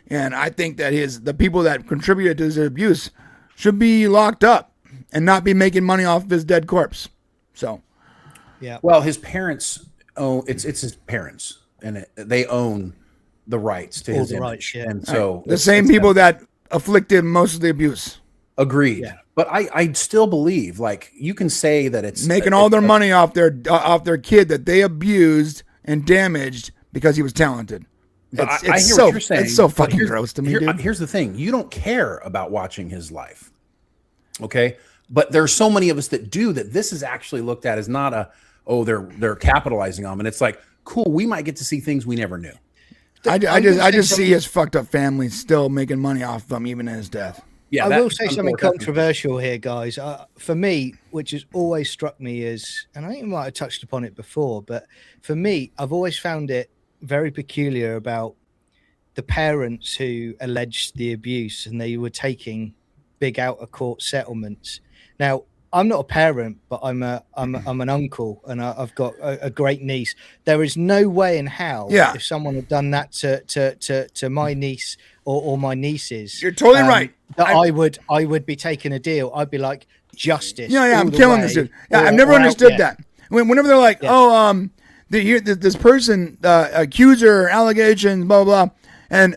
And I think that the people that contributed to his abuse should be locked up and not be making money off of his dead corpse. So, yeah. Well, his parents own it's his parents, and they own the rights to his image. Rights, yeah. And so the same people that afflicted most of the abuse. Agreed. Yeah. But I still believe, like, you can say that it's making all their money off their kid that they abused and damaged because he was talented. I hear what you're saying. It's so fucking gross to me, dude. Here's the thing. You don't care about watching his life. Okay? But there's so many of us that do, that this is actually looked at as not they're capitalizing on, and it's like, cool, we might get to see things we never knew. I just see his fucked up family still making money off of him even in his death. Yeah, I will say something controversial here, guys. For me, which has always struck me is, and I think I might have touched upon it before, but for me, I've always found it very peculiar about the parents who alleged the abuse, and they were taking big out of court settlements. Now, I'm not a parent, but I'm an uncle, and I've got a great niece. There is no way in hell if someone had done that to my niece or my nieces. You're totally right. That I would be taking a deal. I'd be like, justice. Yeah, I'm killing this dude. Yeah, I've never understood that. Whenever they're like, this person, accuser, allegations, blah, blah, blah. And,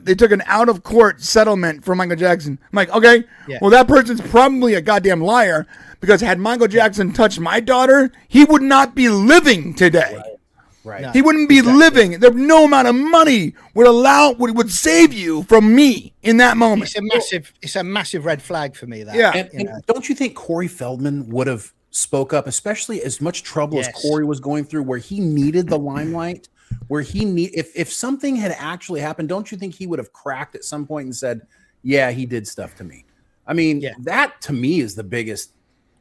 they took an out-of-court settlement for Michael Jackson. I'm like, okay, well, that person's probably a goddamn liar, because had Michael Jackson touched my daughter, he would not be living today. Right. No, he wouldn't be living. There, no amount of money would save you from me in that moment. It's a massive red flag for me. That. Yeah. And don't you think Corey Feldman would have spoke up, especially as much trouble as Corey was going through, where he needed the limelight? Where if something had actually happened, don't you think he would have cracked at some point and said, yeah, he did stuff to me? I mean, that to me is the biggest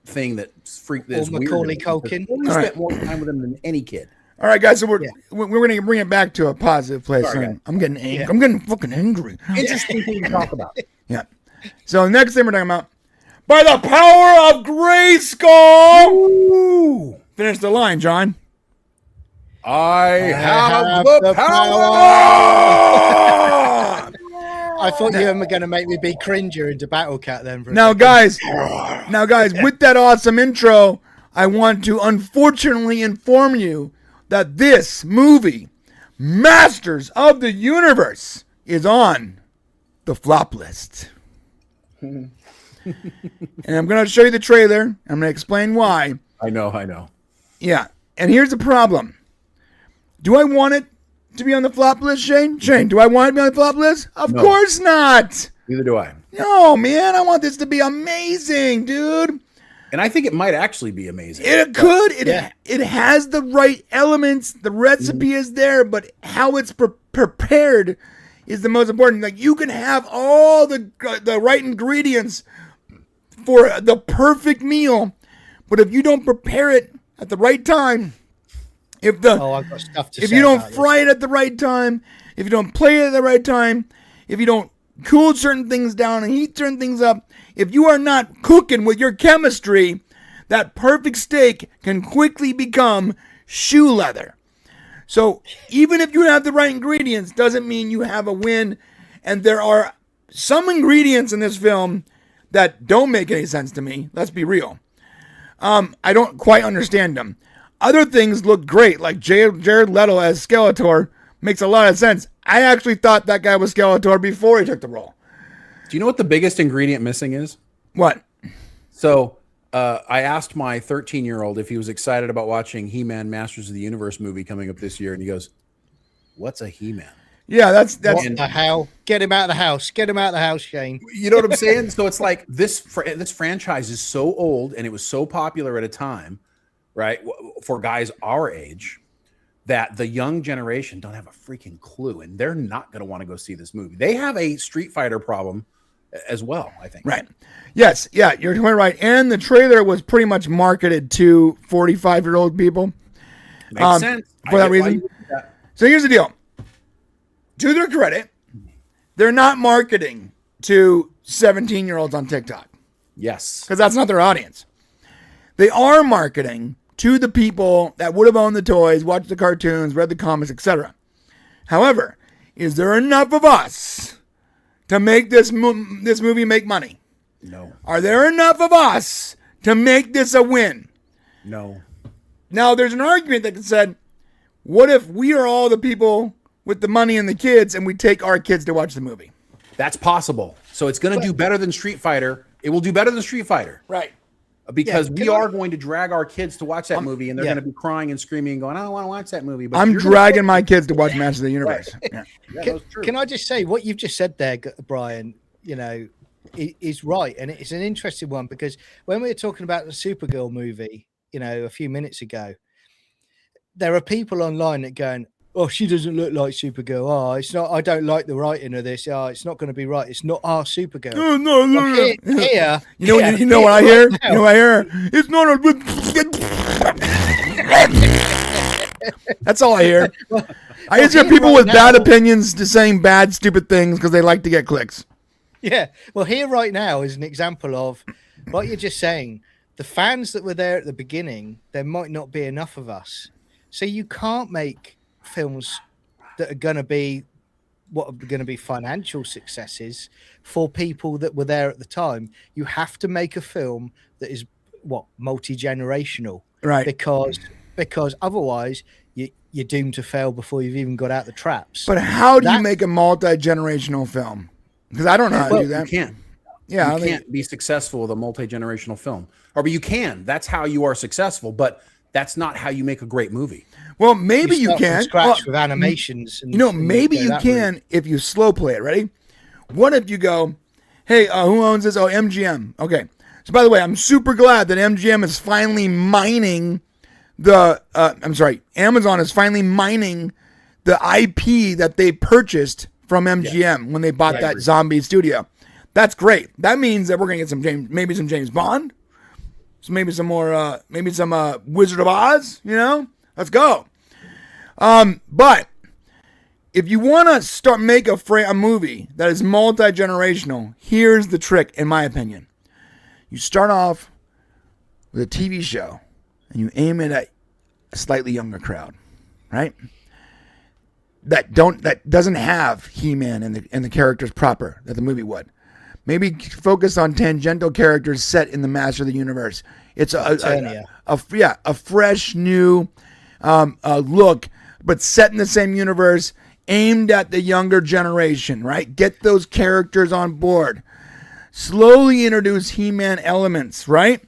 thing that freaked this. Macaulay Culkin. We spent more time with him than any kid. All right, guys, so we're going to bring it back to a positive place. Sorry, I'm getting angry. I'm getting fucking angry. Interesting thing to talk about. Yeah. So the next thing we're talking about, by the power of Grayskull. Ooh. Finish the line, John. I have the power. I thought you were going to make me be cringer into Battle Cat then. Now, guys, with that awesome intro, I want to unfortunately inform you that this movie, Masters of the Universe, is on the flop list. And I'm going to show you the trailer. I'm going to explain why. I know. Yeah. And here's the problem. Do I want it to be on the flop list, Shane? Shane, do I want to be on the flop list? Of course not. Neither do I. No, man, I want this to be amazing, dude. And I think it might actually be amazing. It could. It has the right elements. The recipe is there, but how it's prepared is the most important. Like, you can have all the right ingredients for the perfect meal, but if you don't prepare it at the right time, if I've got stuff to say you don't about fry it at the right time, if you don't play it at the right time, if you don't cool certain things down and heat certain things up, if you are not cooking with your chemistry, that perfect steak can quickly become shoe leather. So even if you have the right ingredients, doesn't mean you have a win. And there are some ingredients in this film that don't make any sense to me. Let's be real. I don't quite understand them. Other things look great, like Jared Leto as Skeletor makes a lot of sense. I actually thought that guy was Skeletor before he took the role. Do you know what the biggest ingredient missing is? What? So I asked my 13-year-old if he was excited about watching He-Man Masters of the Universe movie coming up this year, and he goes, "What's a He-Man?" Yeah, that's What the hell? Get him out of the house. Get him out of the house, Shane. You know what I'm saying? So it's like this franchise is so old, and it was so popular at a time, right, for guys our age, that the young generation don't have a freaking clue, and they're not going to want to go see this movie. They have a Street Fighter problem as well, I think. right. Yes, yeah, you're totally right. And the trailer was pretty much marketed to 45-year-old people. Makes sense. For that reason. So here's the deal. To their credit, they're not marketing to 17-year-olds on TikTok. Yes. Because that's not their audience. They are marketing to the people that would have owned the toys, watched the cartoons, read the comics, etc. However, is there enough of us to make this movie make money? No. Are there enough of us to make this a win? No. Now, there's an argument that said, what if we are all the people with the money and the kids and we take our kids to watch the movie? That's possible. So it's going to do better than Street Fighter. It will do better than Street Fighter. Right. Because we are going to drag our kids to watch that movie, and they're going to be crying and screaming and going, I don't want to watch that movie. But I'm dragging my kids to watch Masters of the Universe. Right. Yeah. Can I just say what you've just said there, Brian, is right. And it's an interesting one, because when we were talking about the Supergirl movie, a few minutes ago, there are people online that going, oh, she doesn't look like Supergirl. Oh, it's not. I don't like the writing of this. Oh, it's not going to be right. It's not our Supergirl. No. Here, you know what I hear? You know what I hear? It's not a good. That's all I hear. I just hear people with bad opinions just saying bad, stupid things because they like to get clicks. Yeah. Well, here right now is an example of what you're just saying. The fans that were there at the beginning, there might not be enough of us. So you can't make films that are going to be financial successes for people that were there at the time. You have to make a film that is multi-generational, right? Because otherwise you're doomed to fail before you've even got out the traps. But how do you make a multi-generational film? Because I don't know how to do that. You can't. Yeah, you can't be successful with a multi-generational film. But you can. That's how you are successful. But that's not how you make a great movie. Well, maybe you can. From scratch with animations. Maybe you can if you slow play it. Ready? What if you go, hey, who owns this? Oh, MGM. Okay. So, by the way, I'm super glad that MGM is finally mining Amazon is finally mining the IP that they purchased from MGM when they bought that zombie studio. That's great. That means that we're gonna get maybe some James Bond, maybe some more, Wizard of Oz. Let's go. But if you want to make a movie that is multi-generational, here's the trick, in my opinion. You start off with a TV show and you aim it at a slightly younger crowd, right? That doesn't have He-Man and the characters proper that the movie would. Maybe focus on tangential characters set in the Master of the Universe. It's a fresh new look, but set in the same universe, aimed at the younger generation, right? Get those characters on board. Slowly introduce He-Man elements, right?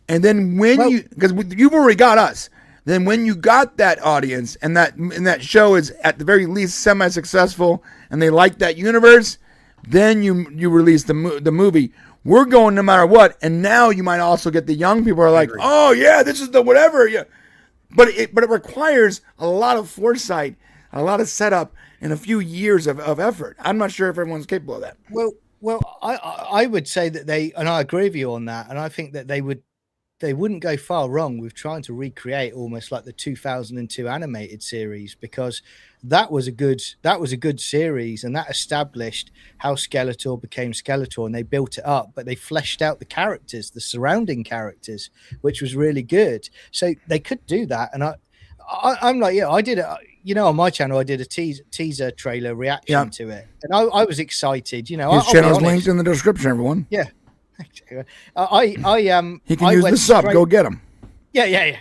And then because you've already got us. then when you got that audience and that show is at the very least semi-successful and they like that universe, then you release the movie. We're going no matter what, and now you might also get the young people who are like, oh yeah, this is the whatever. Yeah, but it requires a lot of foresight, a lot of setup, and a few years of effort. I'm not sure if everyone's capable of that. Well, I would say that and I agree with you on that, and I think that they wouldn't go far wrong with trying to recreate almost like the 2002 animated series, because that was a good series, and that established how Skeletor became Skeletor, and they built it up, but they fleshed out the characters, the surrounding characters, which was really good. So they could do that, and I'm like, yeah, I did it. On my channel, I did a teaser trailer reaction to it, and I was excited. His channel's linked in the description, everyone. Yeah. He can use the sub. Go get him. Yeah.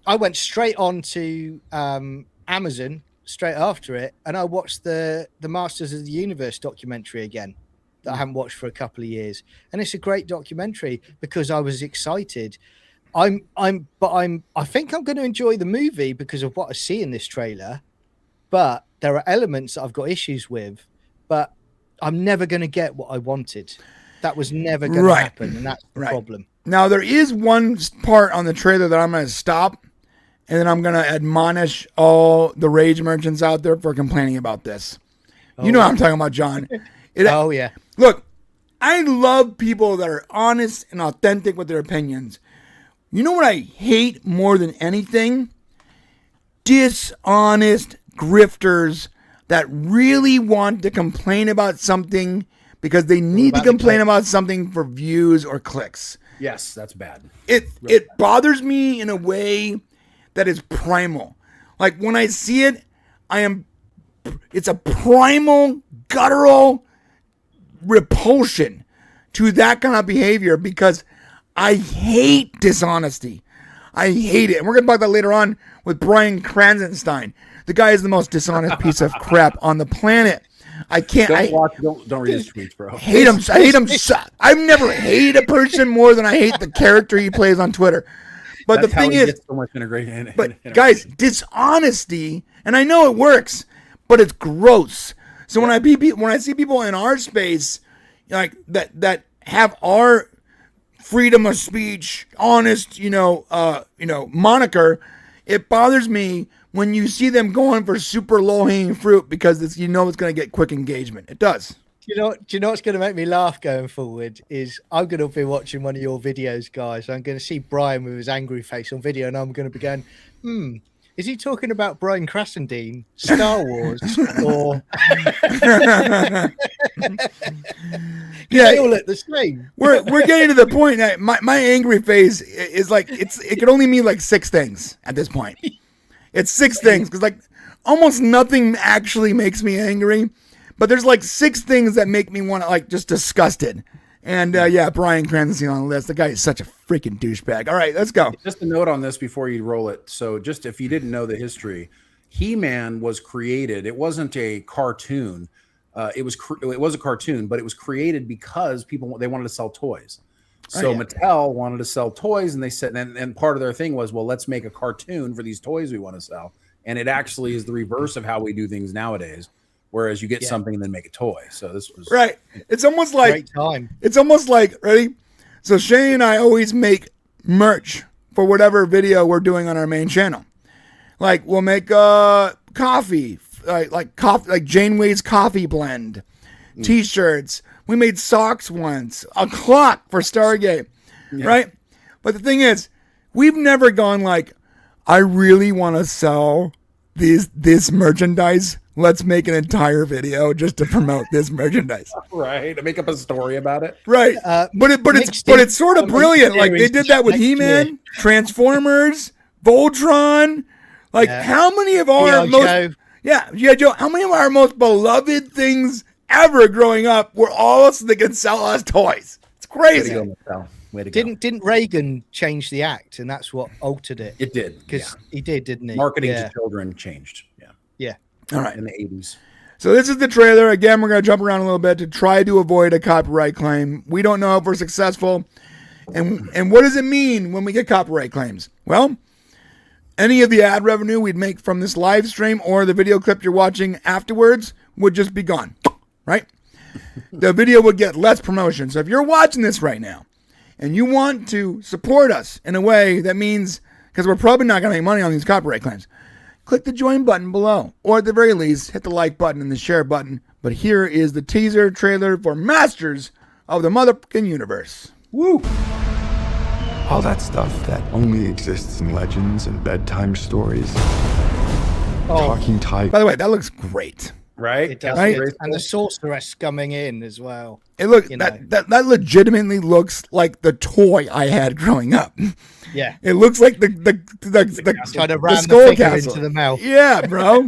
I went straight on to Amazon straight after it, and I watched the Masters of the Universe documentary again that I haven't watched for a couple of years, and it's a great documentary because I was excited. I think I'm going to enjoy the movie because of what I see in this trailer, but there are elements that I've got issues with, but I'm never going to get what I wanted. That was never going to happen, and that's the problem. Now, there is one part on the trailer that I'm going to stop, and then I'm going to admonish all the rage merchants out there for complaining about this. You know what I'm talking about, John. Yeah. Look, I love people that are honest and authentic with their opinions. You know what I hate more than anything? Dishonest grifters that really want to complain about something because they need to complain about something for views or clicks. Yes, that's bad. It bothers me in a way that is primal. Like when I see it, it's a primal, guttural repulsion to that kind of behavior because I hate dishonesty. I hate it. And we're going to talk about that later on with Bryan Cranston. The guy is the most dishonest piece of crap on the planet. I can't. Don't read his tweets, bro. I hate him. I've never hated a person more than I hate the character he plays on Twitter. But That's the thing is, so much integration. but guys, dishonesty, and I know it works, but it's gross. So when I see people in our space, like that have our freedom of speech, honest, moniker, it bothers me when you see them going for super low-hanging fruit because it's going to get quick engagement. It does. Do you know what's going to make me laugh going forward is I'm going to be watching one of your videos, guys. I'm going to see Brian with his angry face on video, and I'm going to be going, is he talking about Bryan Cranston, Star Wars, or yeah, they all look the same? We're getting to the point that my angry face is like it could only mean like 6 things at this point. It's 6 things because like almost nothing actually makes me angry, but there's like 6 things that make me want to like just disgusted. And Bryan Cranston on the list. The guy is such a freaking douchebag. All right, let's go. Just a note on this before you roll it. So just if you didn't know the history, He-Man was created. It wasn't a cartoon. It was a cartoon, but it was created because they wanted to sell toys. So Mattel wanted to sell toys, and they said, and part of their thing was, well, let's make a cartoon for these toys we want to sell. And it actually is the reverse of how we do things nowadays. Whereas you get something and then make a toy. So this was right. It's almost like great time. It's almost like ready. So Shane and I always make merch for whatever video we're doing on our main channel. Like we'll make coffee, like Janeway's coffee blend, T-shirts. We made socks once, a clock for Stargate, right? But the thing is, we've never gone like, I really want to sell this merchandise. Let's make an entire video just to promote this merchandise. Right, to make up a story about it. Right, but it's sort of brilliant. Like they did that with He-Man, Transformers, Voltron. Like how many of our Joe? How many of our most beloved things ever growing up were all so they could sell us toys? It's crazy. Way to go. Didn't Reagan change the act, and that's what altered it? It did, because he did, didn't he? Marketing to children changed. Yeah. All right. In the 80s. So this is the trailer. Again, we're going to jump around a little bit to try to avoid a copyright claim. We don't know if we're successful. And what does it mean when we get copyright claims? Well, any of the ad revenue we'd make from this live stream or the video clip you're watching afterwards would just be gone, right? The video would get less promotion. So if you're watching this right now and you want to support us in a way that means, because we're probably not going to make money on these copyright claims, click the join button below, or at the very least, hit the like button and the share button. But here is the teaser trailer for Masters of the Motherfucking Universe. Woo! All that stuff that only exists in legends and bedtime stories. Talking tiger. By the way, that looks great. Right? It does. Right? And the sorceress coming in as well. It look You that legitimately looks like the toy I had growing up. Yeah. It looks like the Trying to the ram the skull figure castle. into the mouth. Yeah, bro.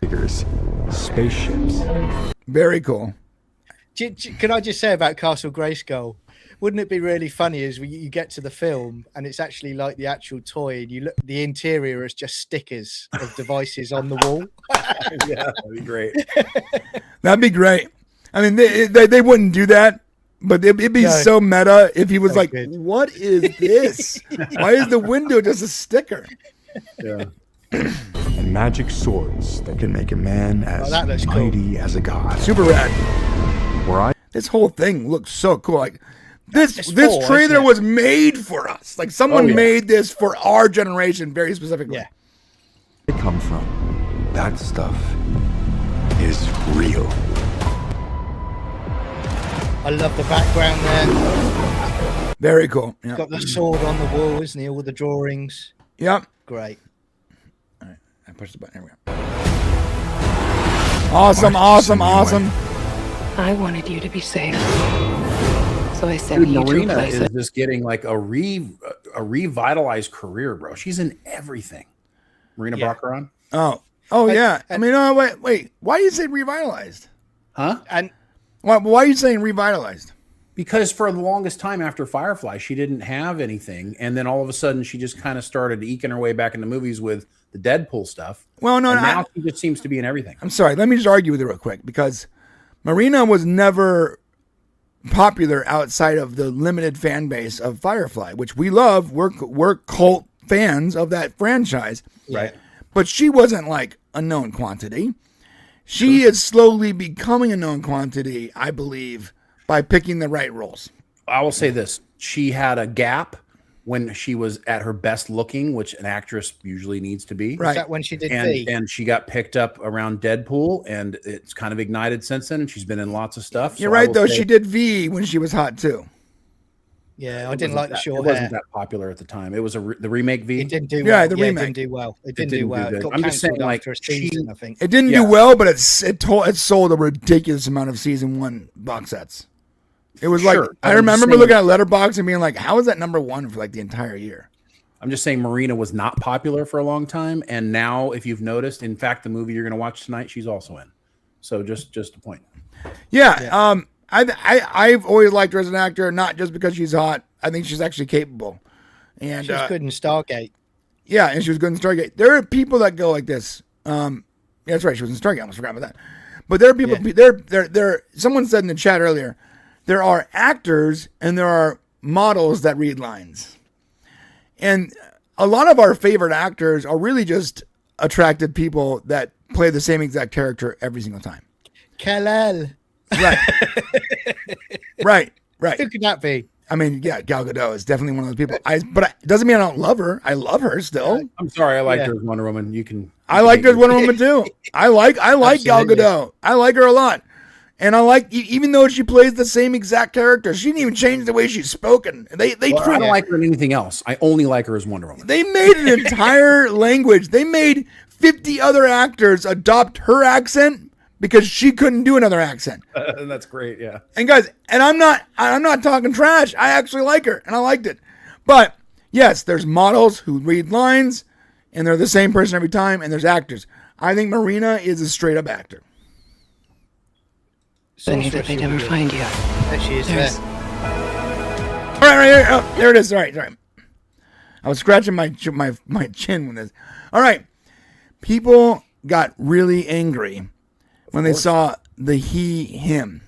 Tigers, spaceships. Very cool. Can I just say about Castle Grayskull? Wouldn't it be really funny as you get to the film and it's actually like the actual toy and you look, the interior is just stickers of devices on the wall? Yeah, that'd be great. That'd be great. I mean, they wouldn't do that, but it'd be so meta if he was like, good. "What is this? Why is the window just a sticker?" Yeah. And magic swords that can make a man as that looks mighty as a god. Super rad. Where I This whole thing looks so cool. Like It's this full, trailer isn't it? was made for us. Like someone yeah. made this for our generation very specifically. Yeah. come from, that stuff is real. I love the background there. Very cool. Yeah. Got the sword on the wall, isn't he? All the drawings. Yep. Great. All right. I pushed the button. Here we go. Awesome, awesome, awesome. I wanted you to be safe. So I sent Dude, you to a Marina place is that just getting like a revitalized career, bro. She's in everything. Marina Yeah. Baccarin? Oh yeah. I mean, oh wait. Why do you say revitalized? Huh? And Why are you saying revitalized? Because for the longest time after Firefly, she didn't have anything. And then all of a sudden, she just kind of started eking her way back into movies with the Deadpool stuff. Well, no, And no. now she just seems to be in everything. I'm sorry. Let me just argue with you real quick because Marina was never popular outside of the limited fan base of Firefly, which we love. We're cult fans of that franchise. Right. But she wasn't like a known quantity. She is slowly becoming a known quantity, I believe, by picking the right roles. I will say this. She had a gap when she was at her best looking, which an actress usually needs to be. Right. is that when she did V? And she got picked up around Deadpool, and it's kind of ignited since then, and she's been in lots of stuff. You're So I right, will though. say She did V when she was hot, too. Yeah, I it didn't wasn't like the that- short It wasn't hair. that popular at the time. It was the remake V. It didn't do Yeah, well. the It remake. didn't do well. It didn't didn't do do well. It good. got I'm just saying, cancelled like, after a she- season, I think. It didn't Yeah. do well, but it sold a ridiculous amount of season 1 box sets. It was like, Sure. I I'm just remember saying- looking at Letterboxd and being like, how is that number 1 for like the entire year? I'm just saying Marina was not popular for a long time, and now, if you've noticed, in fact, the movie you're going to watch tonight, she's also in. So just a point. Yeah. I've always liked her as an actor, not just because she's hot. I think she's actually capable. And She was good in Stargate. yeah, and she was good in Stargate. There are people that go like this. Yeah, that's right. She was in Stargate. I almost forgot about that. But there are people. There. Someone said in the chat earlier, there are actors and there are models that read lines, and a lot of our favorite actors are really just attracted people that play the same exact character every single time. Kal-El. Right. Right. Who could that be? I mean, yeah, Gal Gadot is definitely one of those people. But it doesn't mean I don't love her. I love her still. I'm sorry, I liked Yeah. her as Wonder Woman. You can. I like her as Wonder Woman too. I like Gal Absolutely. Gadot. I like her a lot. And I like, even though she plays the same exact character, she didn't even change the way she's spoken. They Well, I don't like her in anything else. I only like her as Wonder Woman. They made an entire language. They made 50 other actors adopt her accent because she couldn't do another accent. That's great. Yeah. And guys, and I'm not talking trash. I actually like her and I liked it. But yes, there's models who read lines and they're the same person every time, and there's actors. I think Marina is a straight up actor. I knew that they'd never find you. There she is There's- there. All right, right here. Oh, there it is. All right. I was scratching my chin with this. All right. People got really angry when they saw the him.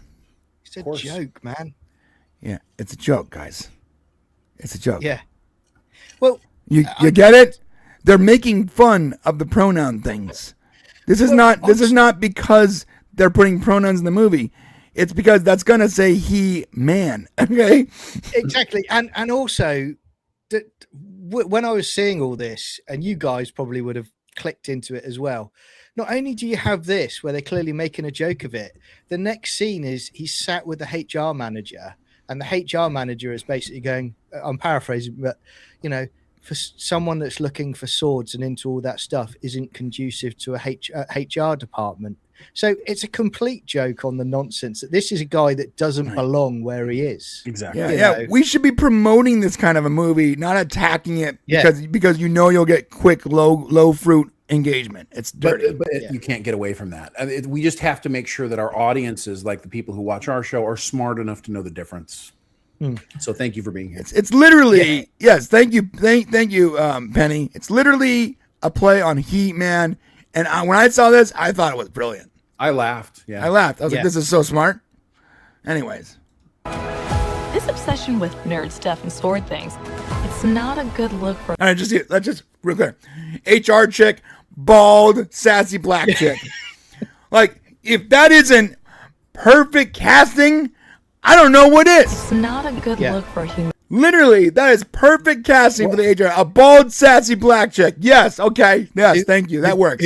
It's a joke, man. Yeah, it's a joke, guys. It's a joke. Yeah. Well, You get it? They're making fun of the pronoun things. This is not because they're putting pronouns in the movie. It's because that's gonna say he, man. Okay. Exactly. And also that when I was seeing all this, and you guys probably would have clicked into it as well. Not only do you have this where they're clearly making a joke of it, the next scene is he's sat with the HR manager, and the HR manager is basically going, I'm paraphrasing, but you know, for someone that's looking for swords and into all that stuff isn't conducive to a HR department. So it's a complete joke on the nonsense that this is a guy that doesn't belong where he is. Exactly. Yeah. We should be promoting this kind of a movie, not attacking it because you know you'll get quick low fruit engagement. It's dirty. But you can't get away from that. I mean, we just have to make sure that our audiences, like the people who watch our show, are smart enough to know the difference. So thank you for being here. It's literally yes. Thank you, Penny. It's literally a play on He Man. And when I saw this, I thought it was brilliant. I laughed. Yeah, I laughed. I was like, "This is so smart." Anyways, This obsession with nerd stuff and sword things, it's not a good look for... all right, let's just real clear. HR chick, bald, sassy black chick. Like, if that isn't perfect casting, I don't know what is. It's not a good look for human... Literally, that is perfect casting for the HR. A bald, sassy black chick. Yes, okay. Yes, thank you. That works.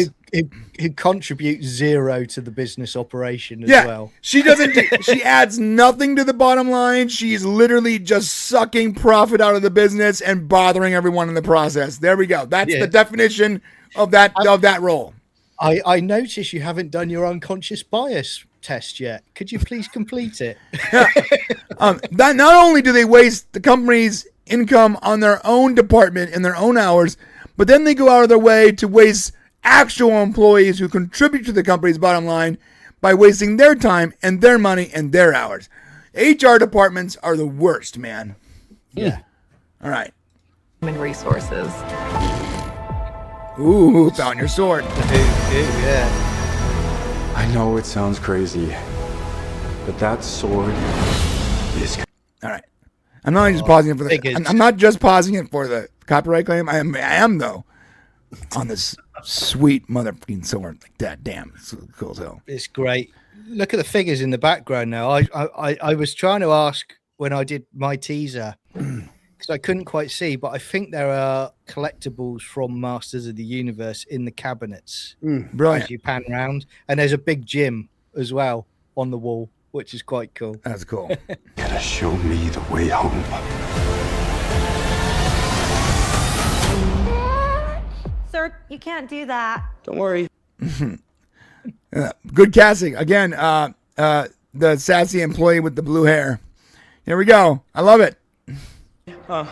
It contributes zero to the business operation as well. She doesn't. She adds nothing to the bottom line. She's literally just sucking profit out of the business and bothering everyone in the process. There we go. That's the definition of that role. I notice you haven't done your unconscious bias test yet. Could you please complete it? That not only do they waste the company's income on their own department in their own hours, but then they go out of their way to waste actual employees who contribute to the company's bottom line by wasting their time and their money and their hours. HR departments are the worst, man. Yeah. All right. human resources. Ooh, found your sword. Yeah. I know it sounds crazy, but that sword is... All right. I'm not just pausing it for the... I'm not just pausing it for the copyright claim. I am though, on this sweet motherfucking sword. Like that, damn, it's cool as hell. It's great. Look at the figures in the background now. I was trying to ask when I did my teaser because I couldn't quite see, but I think there are collectibles from Masters of the Universe in the cabinets. Brilliant. As you pan around, and there's a big gym as well on the wall, which is quite cool. That's cool. Gonna show me the way home. Sir, you can't do that. Don't worry. Good casting again. The sassy employee with the blue hair. Here we go. I love it. The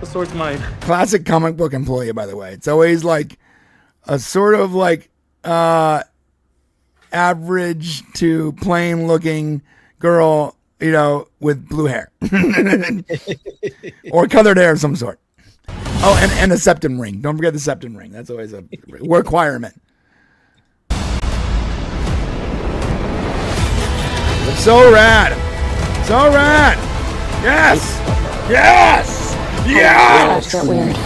sword's mine. Classic comic book employee, by the way. It's always like a sort of like average to plain looking girl, you know, with blue hair or colored hair of some sort. Oh, and a septum ring. Don't forget the septum ring. That's always a requirement. It's so rad. So rad. Yes. Yes. Yes. That's weird.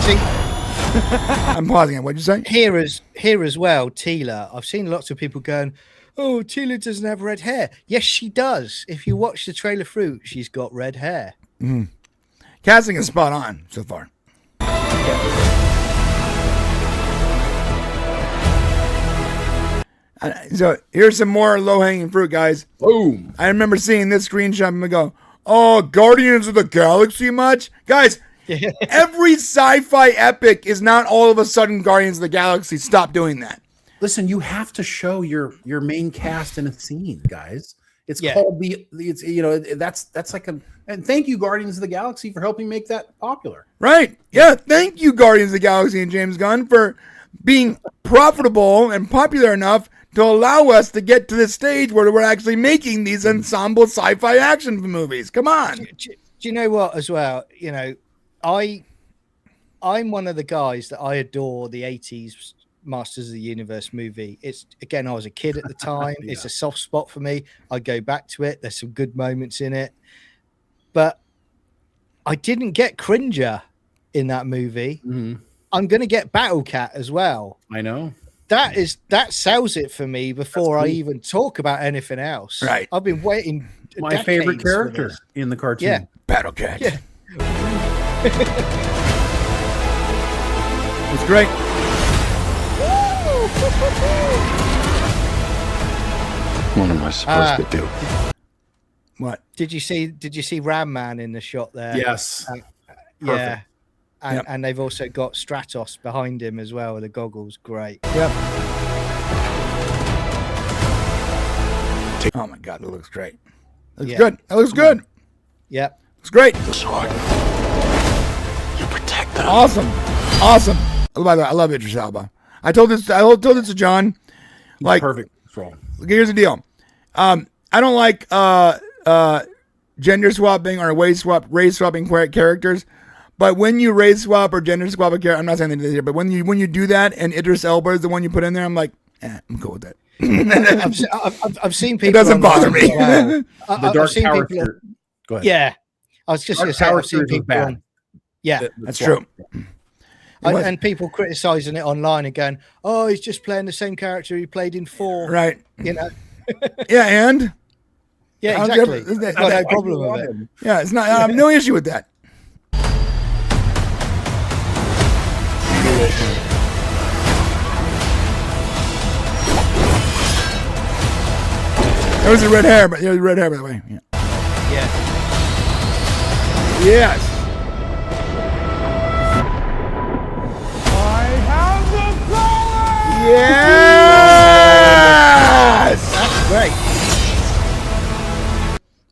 See, I'm pausing it. What'd you say? here as well, Tila. I've seen lots of people going, "Oh, Tila doesn't have red hair." Yes, she does. If you watch the trailer through, she's got red hair. Casting is spot on so far. So here's some more low-hanging fruit, guys. Boom. I remember seeing this screenshot and I go, "Oh, Guardians of the Galaxy much?" Guys, every sci-fi epic is not all of a sudden Guardians of the Galaxy. Stop doing that. Listen, you have to show your main cast in a scene, guys. It's called it's, you know, that's like and thank you, Guardians of the Galaxy, for helping make that popular. Right. Yeah. Thank you, Guardians of the Galaxy and James Gunn, for being profitable and popular enough to allow us to get to the stage where we're actually making these ensemble sci-fi action movies. Come on. Do you know what, as well? You know, I'm one of the guys that I adore the 80s Masters of the Universe movie. It's, again, I was a kid at the time. It's a soft spot for me. I go back to it. There's some good moments in it. but I didn't get Cringer in that movie. Mm-hmm. I'm going to get Battle Cat as well. I know. That sells it for me before I even talk about anything else. Right. I've been waiting. My favorite character in the cartoon. Yeah. Battle Cat. Yeah. It's great. What am I supposed to do? What? Did you see Ram Man in the shot there? Yes. Yeah. And, Yep. and they've also got Stratos behind him as well with the goggles. Great. Yep. Oh my God, it looks great. Looks good. That looks good. Yep. It's great. The sword. You protect them. Awesome. Awesome. By the way, I love Idris Elba. I told this to John. Like, Perfect role. Here's the deal. I don't like gender swapping or race swapping characters. But when you race swap or gender swap a character, I'm not saying they did it here, but when you do that and Idris Elba is the one you put in there, I'm like, I'm cool with that. I've seen people. It doesn't bother me. The Dark Tower people. shirt. Go ahead. Yeah, I was just going to say Tower I've seen shirt is people. bad. Yeah, That's true. and people criticizing it online and going, "Oh, he's just playing the same character he played in 4." Right. You know. Yeah, and Yeah, I don't exactly. give- Got no problem with it. yeah, it's not. I have no issue with that. There was the red hair, by the way. Yeah. Yeah. Yes. Yes. That's great.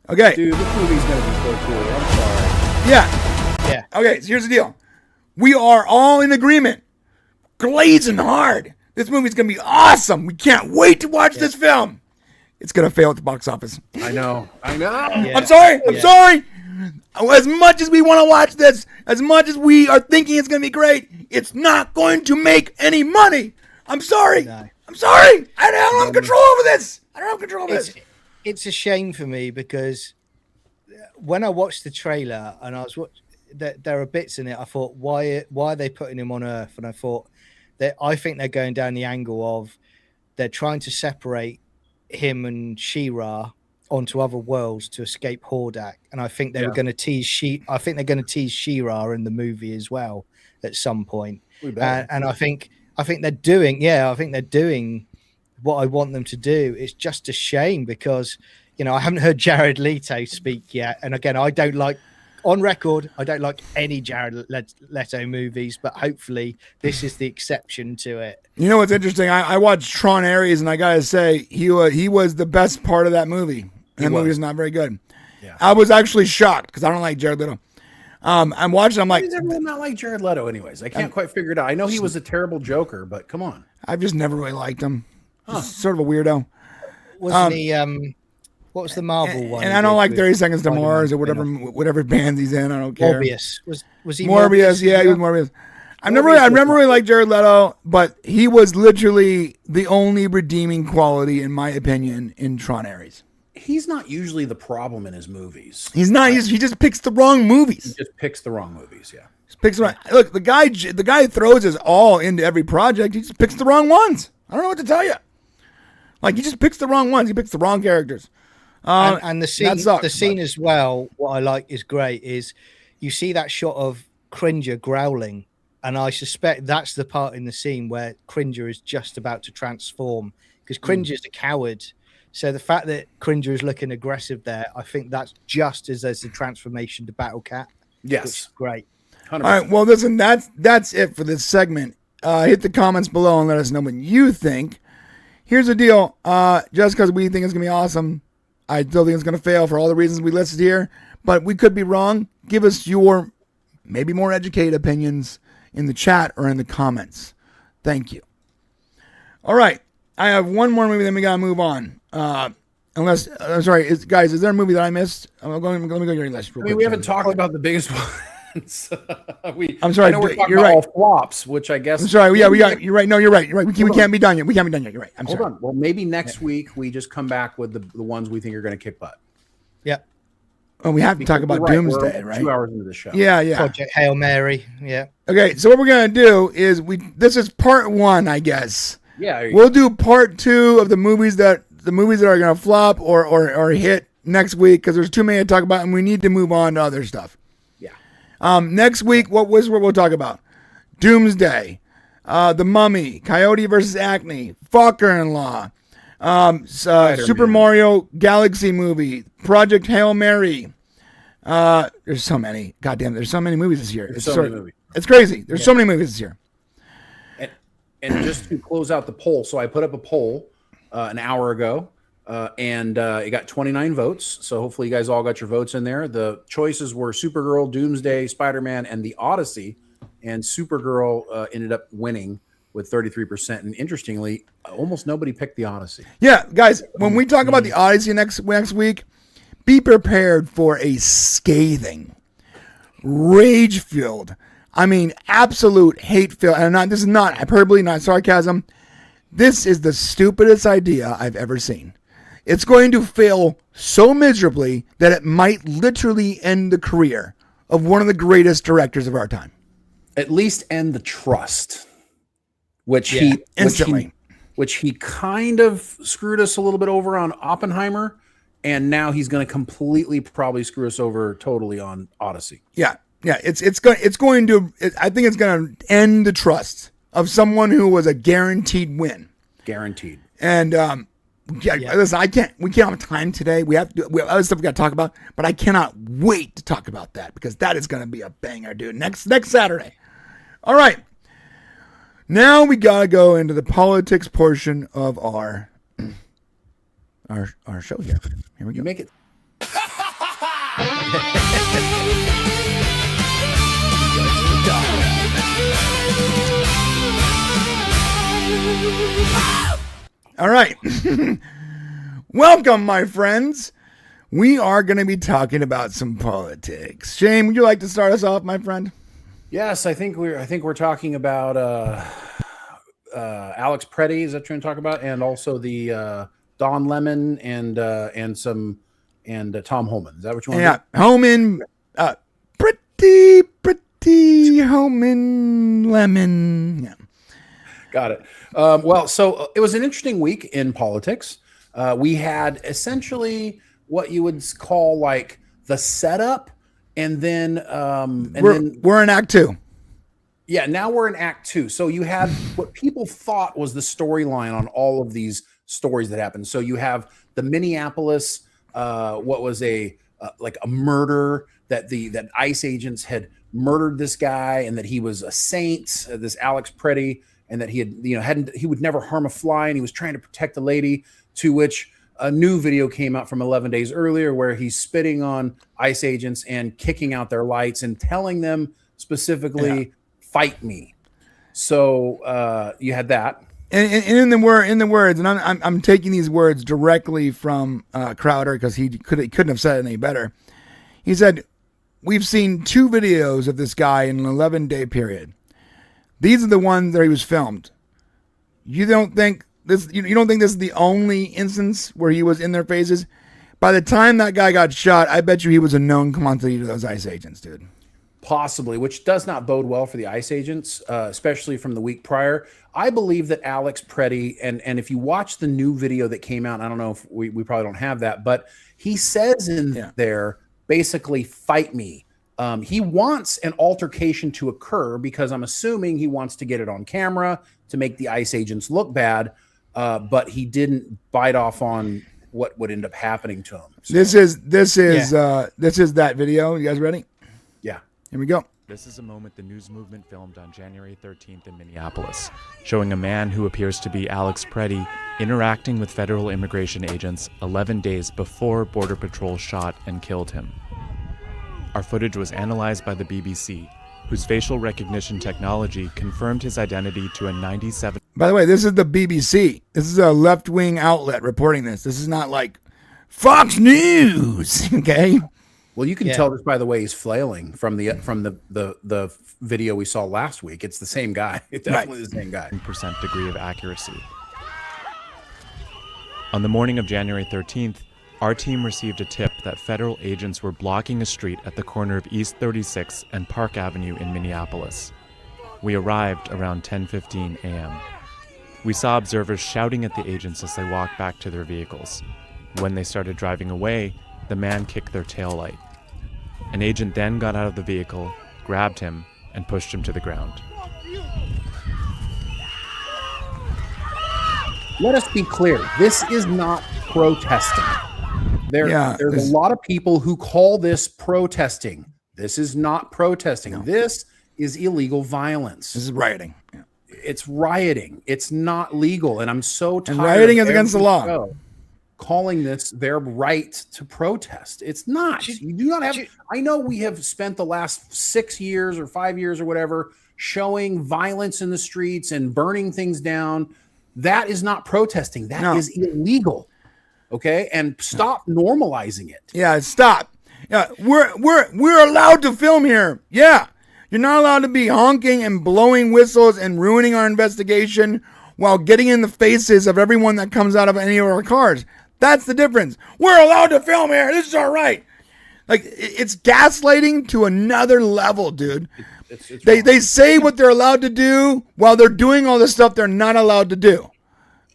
Okay. Dude, this movie's gonna be so cool. I'm sorry. Yeah. Yeah. Okay, so here's the deal. We are all in agreement. Glazing hard. This movie's going to be awesome. We can't wait to watch this film. It's going to fail at the box office. I know. Yeah. I'm sorry. I'm sorry. As much as we want to watch this, as much as we are thinking it's going to be great, it's not going to make any money. I'm sorry. No. I'm sorry. I don't have control over this. I don't have control over this. It's a shame for me because when I watched the trailer and I was there are bits in it, I thought, why are they putting him on Earth? And I thought that I think they're going down the angle of they're trying to separate him and She-Ra onto other worlds to escape Hordak. And I think they were going to tease they're going to tease She-Ra in the movie as well at some point. And I think they're doing what I want them to do. It's just a shame because, you know, I haven't heard Jared Leto speak yet. And again, I don't like any Jared Leto movies, but hopefully this is the exception to it. You know what's interesting? I watched Tron Ares, and I gotta say he was the best part of that movie. That movie is not very good. Yeah. I was actually shocked because I don't like Jared Leto. I'm watching. I'm like, why does everyone not like Jared Leto? Anyways, I can't quite figure it out. I know he was a terrible Joker, but come on, I've just never really liked him. Just sort of a weirdo. Wasn't he? What was the Marvel one? And I don't like 30 Seconds to Mars or whatever bands he's in. I don't care. Morbius was he? Morbius, yeah, he was Morbius. I never really liked Jared Leto, but he was literally the only redeeming quality, in my opinion, in Tron Ares. He's not usually the problem in his movies. He's not. He just picks the wrong movies. He just picks the wrong movies. Yeah. Picks the wrong. Look, the guy throws his all into every project. He just picks the wrong ones. I don't know what to tell you. Like, he just picks the wrong ones. He picks the wrong characters. And the scene as well, what I like is great is you see that shot of Cringer growling, and I suspect that's the part in the scene where Cringer is just about to transform because Cringer is a coward. So the fact that Cringer is looking aggressive there, I think that's just as there's the transformation to Battle Cat. Yes, which is great. 100%. All right, well, listen, that's it for this segment. Hit the comments below and let us know what you think. Here's the deal. Just because we think it's going to be awesome, I still think it's going to fail for all the reasons we listed here, but we could be wrong. Give us your maybe more educated opinions in the chat or in the comments. Thank you. All right. I have one more movie, then we got to move on. Unless, I'm sorry, guys, is there a movie that I missed? Let me go to your list. We haven't talked about the biggest ones. I'm sorry, I know we're talking you're about right. all flops, which I guess. I'm sorry, yeah, you're right. No, you're right. You're right. We can't be done yet. You're right. I'm Hold sorry. on. Well, maybe next week we just come back with the ones we think are going to kick butt. Yeah. Oh, we have to talk about Doomsday, we're right? 2 hours into the show. Yeah. Project Hail Mary. Yeah. Okay, so what we're gonna do is this is part 1, I guess. Yeah. We'll do part 2 of the movies that are gonna flop or hit next week because there's too many to talk about and we need to move on to other stuff. Yeah. Next week, what we'll talk about? Doomsday, The Mummy, Coyote versus Acne, Fucker-in-Law, Super Mario Galaxy movie, Project Hail Mary. There's so many. Goddamn, there's so many movies this year. It's crazy. There's so many movies this year. And just to close out the poll, so I put up a poll an hour ago, and it got 29 votes. So hopefully you guys all got your votes in there. The choices were Supergirl, Doomsday, Spider-Man, and The Odyssey. And Supergirl ended up winning with 33%. And interestingly, almost nobody picked The Odyssey. Yeah, guys, when we talk about The Odyssey next week, be prepared for a scathing, rage-filled, absolute hate-filled, and this is not hyperbole, not sarcasm. This is the stupidest idea I've ever seen. It's going to fail so miserably that it might literally end the career of one of the greatest directors of our time. At least end the trust, which he kind of screwed us a little bit over on Oppenheimer, and now he's going to completely probably screw us over totally on Odyssey. Yeah. I think it's going to end the trust of someone who was a guaranteed win. Guaranteed. And listen, we can't have time today. We have other stuff we got to talk about, but I cannot wait to talk about that because that is going to be a banger, dude. Next Saturday. All right. Now we got to go into the politics portion of our show here. Here we go. You make it. All right. Welcome, my friends. We are going to be talking about some politics. Shane, would you like to start us off, my friend? Yes, I think we're talking about Alex Pretti. Is that what you're going to talk about? And also the Don Lemon and Tom Homan. Is that what you want? Yeah, Homan, Pretti, Homan, Lemon. Yeah. Got it. Well, so it was an interesting week in politics. We had essentially what you would call like the setup, and then we're in Act 2. Yeah, now we're in Act 2. So you had what people thought was the storyline on all of these stories that happened. So you have the Minneapolis, what was a murder that ICE agents had murdered this guy, and that he was a saint, this Alex Pretti, and that he would never harm a fly, and he was trying to protect the lady. To which a new video came out from 11 days earlier where he's spitting on ICE agents and kicking out their lights and telling them specifically, "Fight me." So you had that, and in the words, and I'm taking these words directly from Crowder because he couldn't have said it any better. He said, "We've seen 2 videos of this guy in an 11-day period. These are the ones that he was filmed. You don't think this is the only instance where he was in their faces? By the time that guy got shot, I bet you he was a known quantity to those ICE agents, dude." Possibly, which does not bode well for the ICE agents, especially from the week prior. I believe that Alex Pretti, and if you watch the new video that came out, I don't know if we probably don't have that, but he says in there, basically, "Fight me." He wants an altercation to occur because I'm assuming he wants to get it on camera to make the ICE agents look bad, but he didn't bite off on what would end up happening to him. So, this is that video. You guys ready? Yeah. Here we go. This is a moment the news movement filmed on January 13th in Minneapolis, showing a man who appears to be Alex Pretti interacting with federal immigration agents 11 days before Border Patrol shot and killed him. Our footage was analyzed by the BBC, whose facial recognition technology confirmed his identity to a 97. By the way, this is the BBC. This is a left-wing outlet reporting this. This is not like Fox News, okay? Well, you can tell this by the way he's flailing from the video we saw last week. It's the same guy. It's definitely the same guy. % degree of accuracy. On the morning of January 13th, our team received a tip that federal agents were blocking a street at the corner of East 36 and Park Avenue in Minneapolis. We arrived around 10:15 a.m. We saw observers shouting at the agents as they walked back to their vehicles. When they started driving away, the man kicked their taillight. An agent then got out of the vehicle, grabbed him, and pushed him to the ground. Let us be clear. This is not protesting. There's a lot of people who call this protesting. This is not protesting. No. This is illegal violence. This is rioting. Yeah. It's rioting. It's not legal. And I'm so tired. And rioting is against the law. Calling this their right to protest. It's not. You do not have. I know we have spent the last 6 years or 5 years or whatever showing violence in the streets and burning things down. That is not protesting. That is illegal. Okay, and stop normalizing it. Yeah, stop. Yeah, we're allowed to film here. Yeah, you're not allowed to be honking and blowing whistles and ruining our investigation while getting in the faces of everyone that comes out of any of our cars. That's the difference. We're allowed to film here. This is our right. Like, it's gaslighting to another level, dude. They say what they're allowed to do while they're doing all the stuff they're not allowed to do.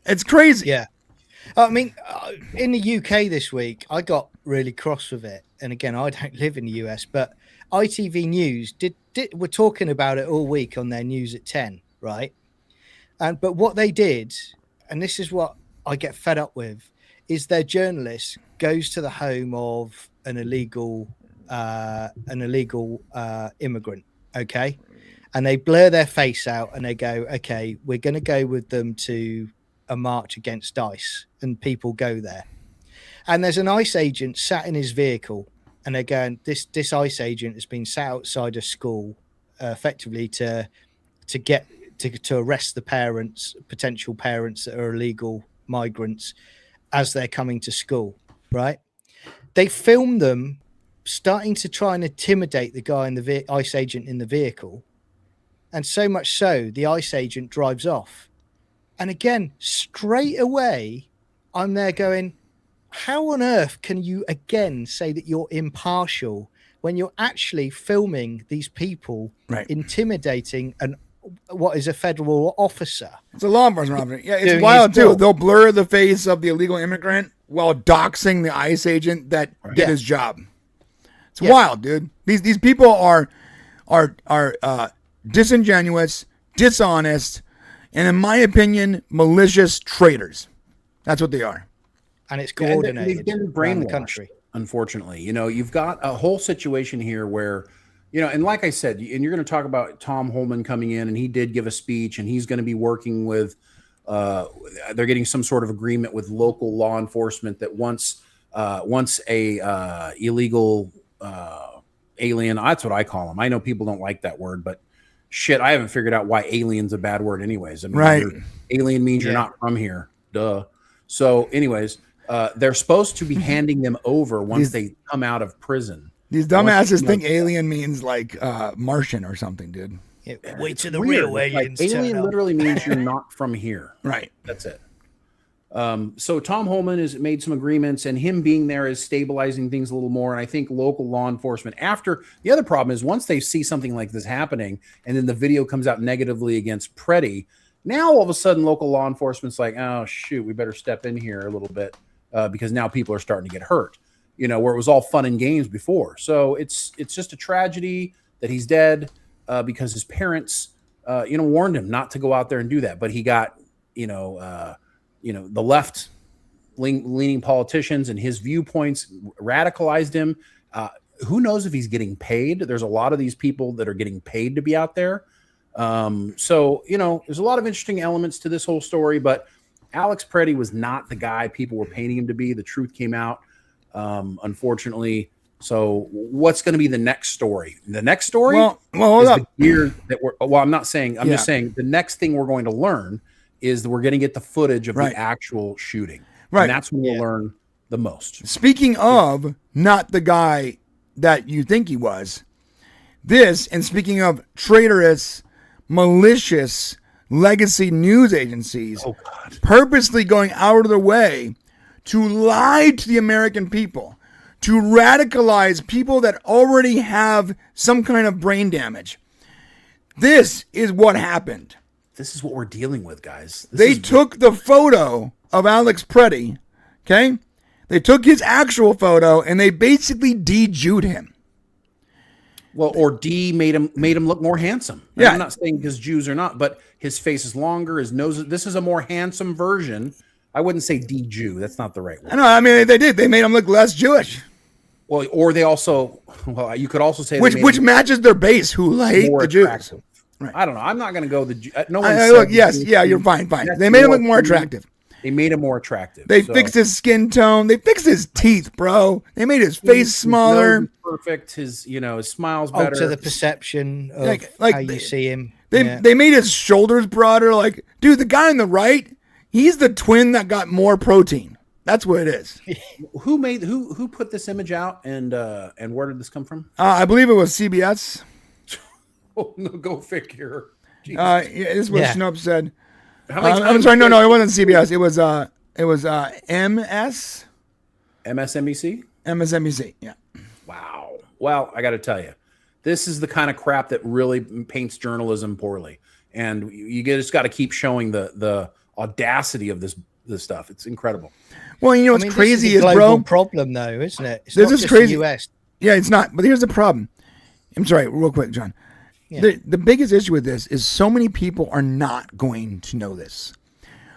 It's crazy. Yeah. I mean, in the UK this week, I got really cross with it. And again, I don't live in the US, but ITV News were talking about it all week on their news at 10, right? But what they did, and this is what I get fed up with, is their journalist goes to the home of an illegal immigrant, okay? And they blur their face out and they go, okay, we're going to go with them to a march against ICE, and people go there. And there's an ICE agent sat in his vehicle, and they're going, this ICE agent has been sat outside a school effectively to arrest the parents, potential parents that are illegal migrants as they're coming to school, right? They filmed them starting to try and intimidate the guy in the ICE agent in the vehicle. And so much so, the ICE agent drives off. And again, straight away, I'm there going, how on earth can you again say that you're impartial when you're actually filming these people intimidating what is a federal officer? It's a law enforcement officer. Yeah, it's wild too. They'll blur the face of the illegal immigrant while doxing the ICE agent that did his job. It's wild, dude. These people are disingenuous, dishonest, and in my opinion, malicious traitors. That's what they are. And it's coordinated around the country. Unfortunately, you've got a whole situation here where, and like I said, and you're going to talk about Tom Holman coming in, and he did give a speech, and he's going to be working with, they're getting some sort of agreement with local law enforcement that once a illegal alien, that's what I call them. I know people don't like that word, but shit, I haven't figured out why alien's a bad word anyways. I mean, alien means you're not from here. Duh. So anyways, they're supposed to be handing them over once they come out of prison. These dumbasses think alien means like Martian or something, dude. Wait till the real aliens. Like, alien literally means you're not from here. Right. That's it. So Tom Holman has made some agreements, and him being there is stabilizing things a little more. And I think local law enforcement, after the other problem is once they see something like this happening, and then the video comes out negatively against Pretti, now all of a sudden local law enforcement's like, oh shoot, we better step in here a little bit because now people are starting to get hurt. Where it was all fun and games before. So it's just a tragedy that he's dead because his parents, warned him not to go out there and do that. But he got, the left leaning politicians and his viewpoints radicalized him. Who knows if he's getting paid? There's a lot of these people that are getting paid to be out there. So, there's a lot of interesting elements to this whole story, but Alex Pretti was not the guy people were painting him to be. The truth came out. Unfortunately. So what's going to be the next story? The next story? Well, hold up. I'm not saying, I'm just saying the next thing we're going to learn is that we're going to get the footage of the actual shooting. Right. And that's when we'll learn the most. Speaking of not the guy that you think he was, and speaking of traitorous, malicious legacy news agencies purposely going out of their way to lie to the American people, to radicalize people that already have some kind of brain damage. This is what happened. This is what we're dealing with, guys. They took the photo of Alex Pretti, okay? They took his actual photo and they basically de-Jewed him. Well, or made him look more handsome. And Yeah. I'm not saying because Jews are not, but his face is longer, his nose. This is a more handsome version. I wouldn't say de-Jew. That's not the right word. I know. I mean, they did. They made him look less Jewish. Well, or they also. Well, you could also say Which matches their base, who hate the Jews. Right. I don't know. I'm not going to go no one. Look, yes, yeah, you're fine. They made him look more attractive. They made him more attractive. They fixed his skin tone. They fixed his teeth, bro. They made his face smaller. Perfect. His smile's better. Alter the perception of how you see him. They made his shoulders broader. Like, dude, the guy on the right, he's the twin that got more protein. That's what it is. Who put this image out and where did this come from? I believe it was CBS. Oh no, go figure. Yeah, this is what Snopes said. I'm sorry, no, it wasn't CBS. It was MS. MSNBC? MSNBC, yeah. Wow. Well, I got to tell you, this is the kind of crap that really paints journalism poorly. And you just got to keep showing the audacity of this stuff. It's incredible. Well, you know what's crazy is, bro. Global problem, though, isn't it? It's this not is just crazy. The US. Yeah, it's not. But here's the problem. I'm sorry, real quick, John. Yeah. The biggest issue with this is so many people are not going to know this.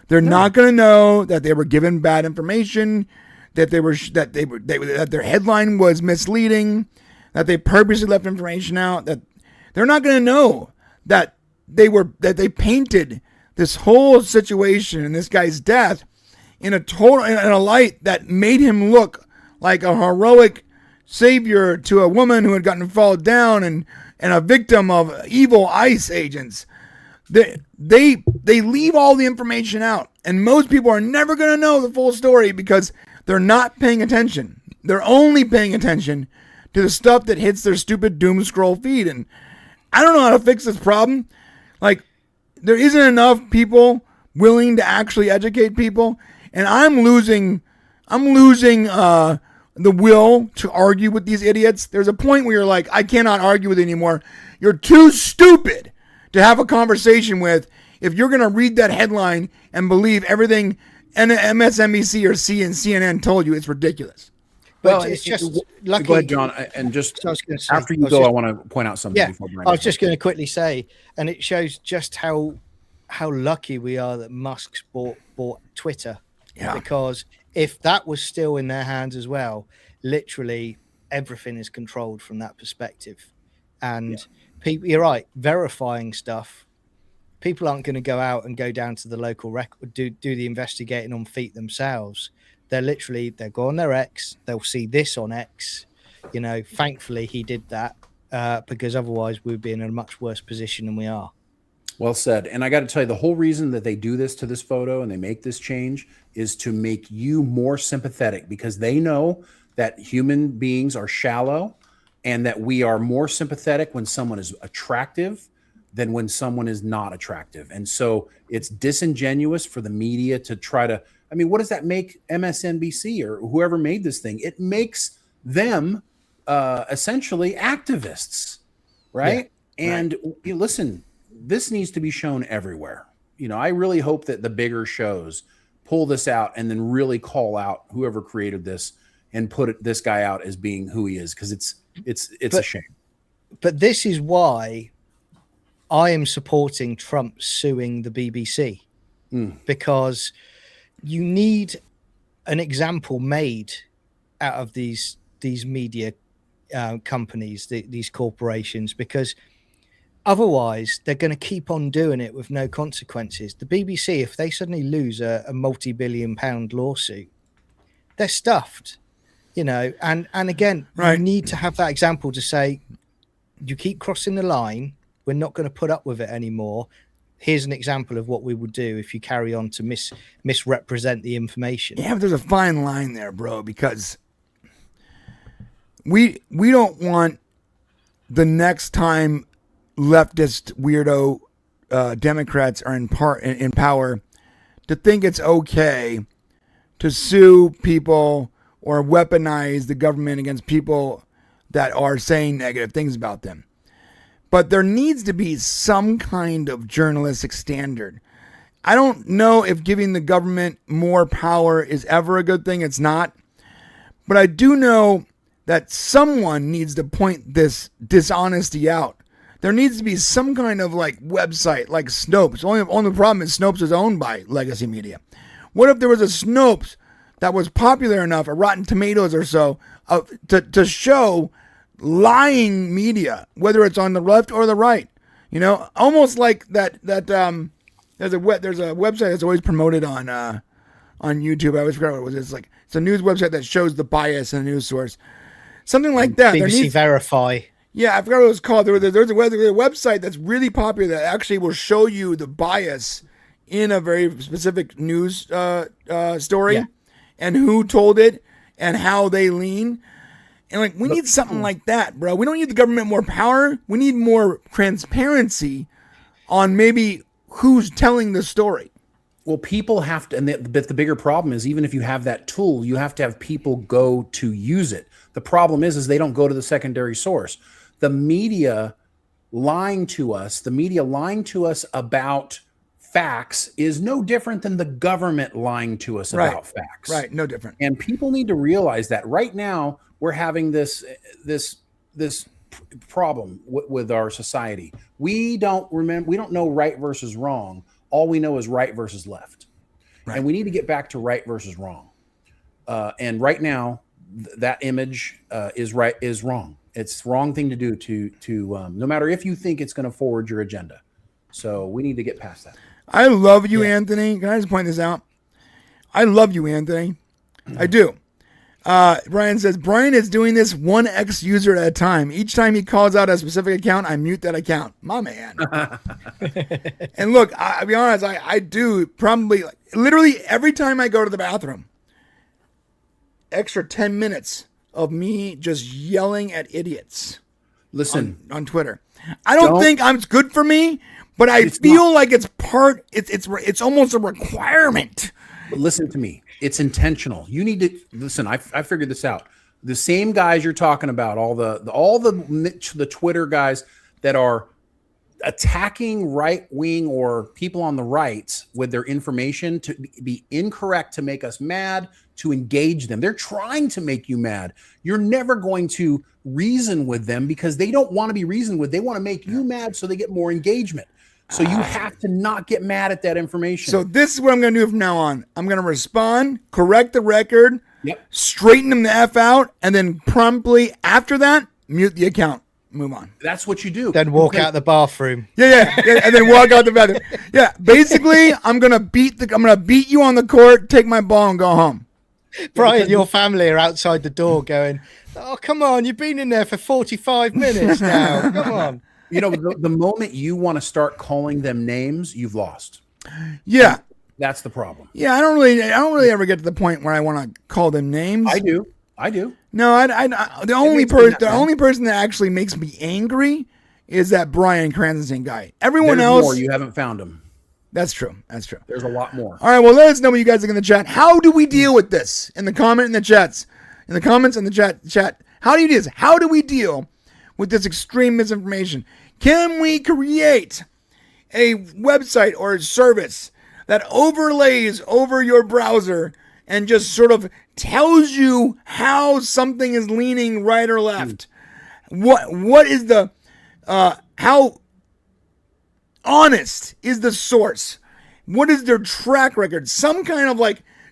They're not going to know that they were given bad information, that their headline was misleading, that they purposely left information out. That they're not going to know that they painted this whole situation and this guy's death in a light that made him look like a heroic savior to a woman who had gotten fall down and a victim of evil ICE agents. They leave all the information out, and most people are never going to know the full story because they're not paying attention. They're only paying attention to the stuff that hits their stupid doom scroll feed. And I don't know how to fix this problem. Like, there isn't enough people willing to actually educate people, and I'm losing the will to argue with these idiots. There's a point where you're like, I cannot argue with it anymore. You're too stupid to have a conversation with if you're going to read that headline and believe everything MSNBC or CNN told you. It's ridiculous. But it's just lucky. Go ahead, John. And just after you go, I want to point out something. Yeah, before I was just going to quickly say, and it shows just how lucky we are that Musk's bought Twitter. Yeah. Because if that was still in their hands as well, literally everything is controlled from that perspective. And people, you're right, verifying stuff. People aren't going to go out and go down to the local record, do the investigating on feet themselves. They'll go on their X. They'll see this on X. Thankfully he did that because otherwise we'd be in a much worse position than we are. Well said. And I got to tell you, the whole reason that they do this to this photo and they make this change is to make you more sympathetic, because they know that human beings are shallow and that we are more sympathetic when someone is attractive than when someone is not attractive. And so it's disingenuous for the media to try to, what does that make MSNBC or whoever made this thing? It makes them essentially activists, right? Yeah, and listen, this needs to be shown everywhere. I really hope that the bigger shows pull this out and then really call out whoever created this and put this guy out as being who he is, because it's a shame. But this is why I am supporting Trump suing the BBC, because you need an example made out of these media companies, these corporations, because otherwise they're going to keep on doing it with no consequences. The BBC, if they suddenly lose a multi-billion pound lawsuit, they're stuffed, and again, you need to have that example to say, you keep crossing the line, we're not going to put up with it anymore. Here's an example of what we would do if you carry on to misrepresent the information. Yeah, but there's a fine line there, bro, because we don't want the next time leftist weirdo Democrats are in power to think it's okay to sue people or weaponize the government against people that are saying negative things about them. But there needs to be some kind of journalistic standard. I don't know if giving the government more power is ever a good thing. It's not. But I do know that someone needs to point this dishonesty out. There needs to be some kind of like website like Snopes. Only problem is Snopes is owned by Legacy Media. What if there was a Snopes that was popular enough, a Rotten Tomatoes or so, to show lying media, whether it's on the left or the right? You know, almost like that there's a website that's always promoted on YouTube. I always forgot what it was. It's a news website that shows the bias in the news source. Something like that. BBC Verify. Yeah, I forgot what it was called. There's a website that's really popular that actually will show you the bias in a very specific news story, and who told it and how they lean. And like, we need something like that, bro. We don't need the government more power. We need more transparency on maybe who's telling the story. Well, people have to, and the bigger problem is, even if you have that tool, you have to have people go to use it. The problem is they don't go to the secondary source. The media lying to us about facts is no different than the government lying to us about facts. Right, no different. And people need to realize that right now we're having this problem with our society. We don't know right versus wrong. All we know is right versus left. Right. And we need to get back to right versus wrong. And right now, that image is wrong. It's the wrong thing to do to no matter if you think it's going to forward your agenda. So we need to get past that. I love you, Anthony. Can I just point this out? I love you, Anthony. I do. Brian says, Brian is doing this one X user at a time. Each time he calls out a specific account, I mute that account. My man. And look, I'll be honest, I do probably, literally every time I go to the bathroom, extra 10 minutes of me just yelling at idiots. Listen, on Twitter. I don't think it's good for me, but I feel like it's almost a requirement. But listen to me. It's intentional. You need to listen. I figured this out. The same guys you're talking about, all the Twitter guys that are attacking right wing or people on the right with their information to be incorrect, to make us mad, to engage them. They're trying to make you mad. You're never going to reason with them because they don't want to be reasoned with. They want to make you mad so they get more engagement. So you have to not get mad at that information. So this is what I'm going to do from now on. I'm going to respond, correct the record, straighten them the F out, and then promptly after that, mute the account. Move on. That's what you do. Then walk out the bathroom. Yeah, and then walk out the bathroom. Yeah, basically, I'm gonna beat you on the court, take my ball, and go home. Brian, your family are outside the door going, "Oh, come on, you've been in there for 45 minutes now. Come on." You know, the moment you want to start calling them names, you've lost. Yeah, that's the problem. Yeah, I don't really ever get to the point where I want to call them names. I do. No, the only person that actually makes me angry is that Brian Cranston guy. Everyone else, more. You haven't found him. That's true. There's a lot more. All right, well, let us know what you guys think in the chat. How do we deal with this? In the comment, in the chats, in the comments, in the chat. How do you do this? How do we deal with this extreme misinformation? Can we create a website or a service that overlays over your browser and just sort of tells you how something is leaning right or left? What is the how honest is the source? What is their track record? Some kind of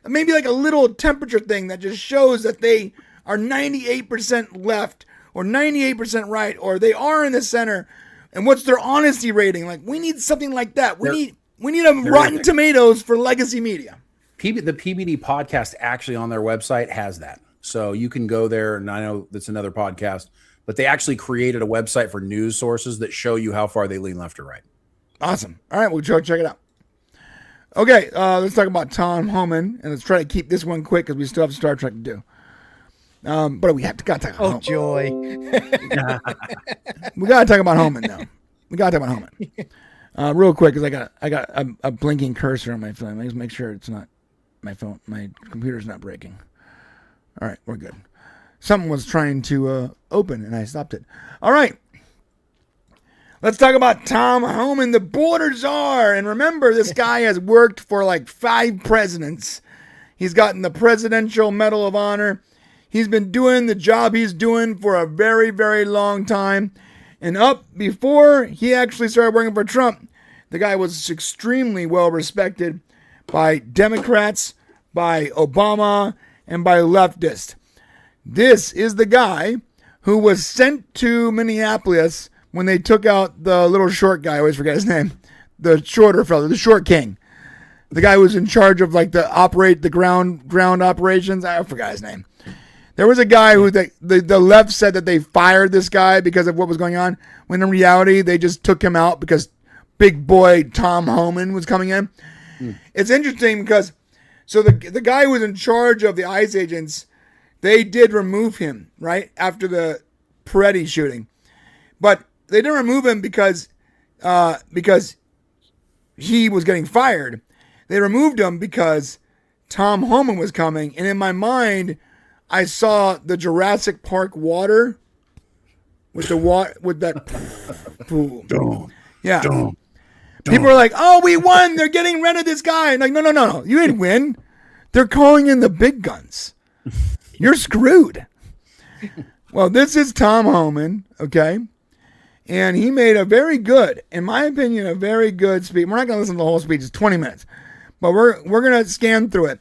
maybe a little temperature thing that just shows that they are 98% left or 98% right, or they are in the center. And what's their honesty rating? We need something like that. We need a Rotten Tomatoes for Legacy Media. The PBD podcast actually on their website has that. So you can go there, and I know that's another podcast, but they actually created a website for news sources that show you how far they lean left or right. Awesome. All right, we'll check it out. Okay, let's talk about Tom Homan, and let's try to keep this one quick because we still have Star Trek to do. But we gotta talk about Homan. Oh, joy. We gotta talk about Homan now. Real quick, because I got a blinking cursor on my phone. Let's make sure it's not my computer's not breaking. All right, we're good. Something was trying to open, and I stopped it. All right. Let's talk about Tom Homan, the border czar. And remember, this guy has worked for like 5 presidents. He's gotten the Presidential Medal of Honor. He's been doing the job he's doing for a very, very long time. And up before he actually started working for Trump, the guy was extremely well respected by Democrats, by Obama, and by leftists. This is the guy who was sent to Minneapolis when they took out the little short guy. I always forget his name. The shorter fellow, the short king. The guy who was in charge of like the ground operations. I forgot his name. There was a guy who the left said that they fired this guy because of what was going on, when in reality they just took him out because big boy Tom Homan was coming in. It's interesting because so the guy who was in charge of the ICE agents, they did remove him right after the Pretti shooting, but they didn't remove him because he was getting fired. They removed him because Tom Homan was coming, and in my mind, I saw the Jurassic Park water with that pool. Yeah. People are like, "Oh, we won! They're getting rid of this guy." And like, no, you didn't win. They're calling in the big guns. You're screwed. Well, this is Tom Homan, okay? And he made a very good, in my opinion, a very good speech. We're not going to listen to the whole speech. It's 20 minutes. But we're going to scan through it.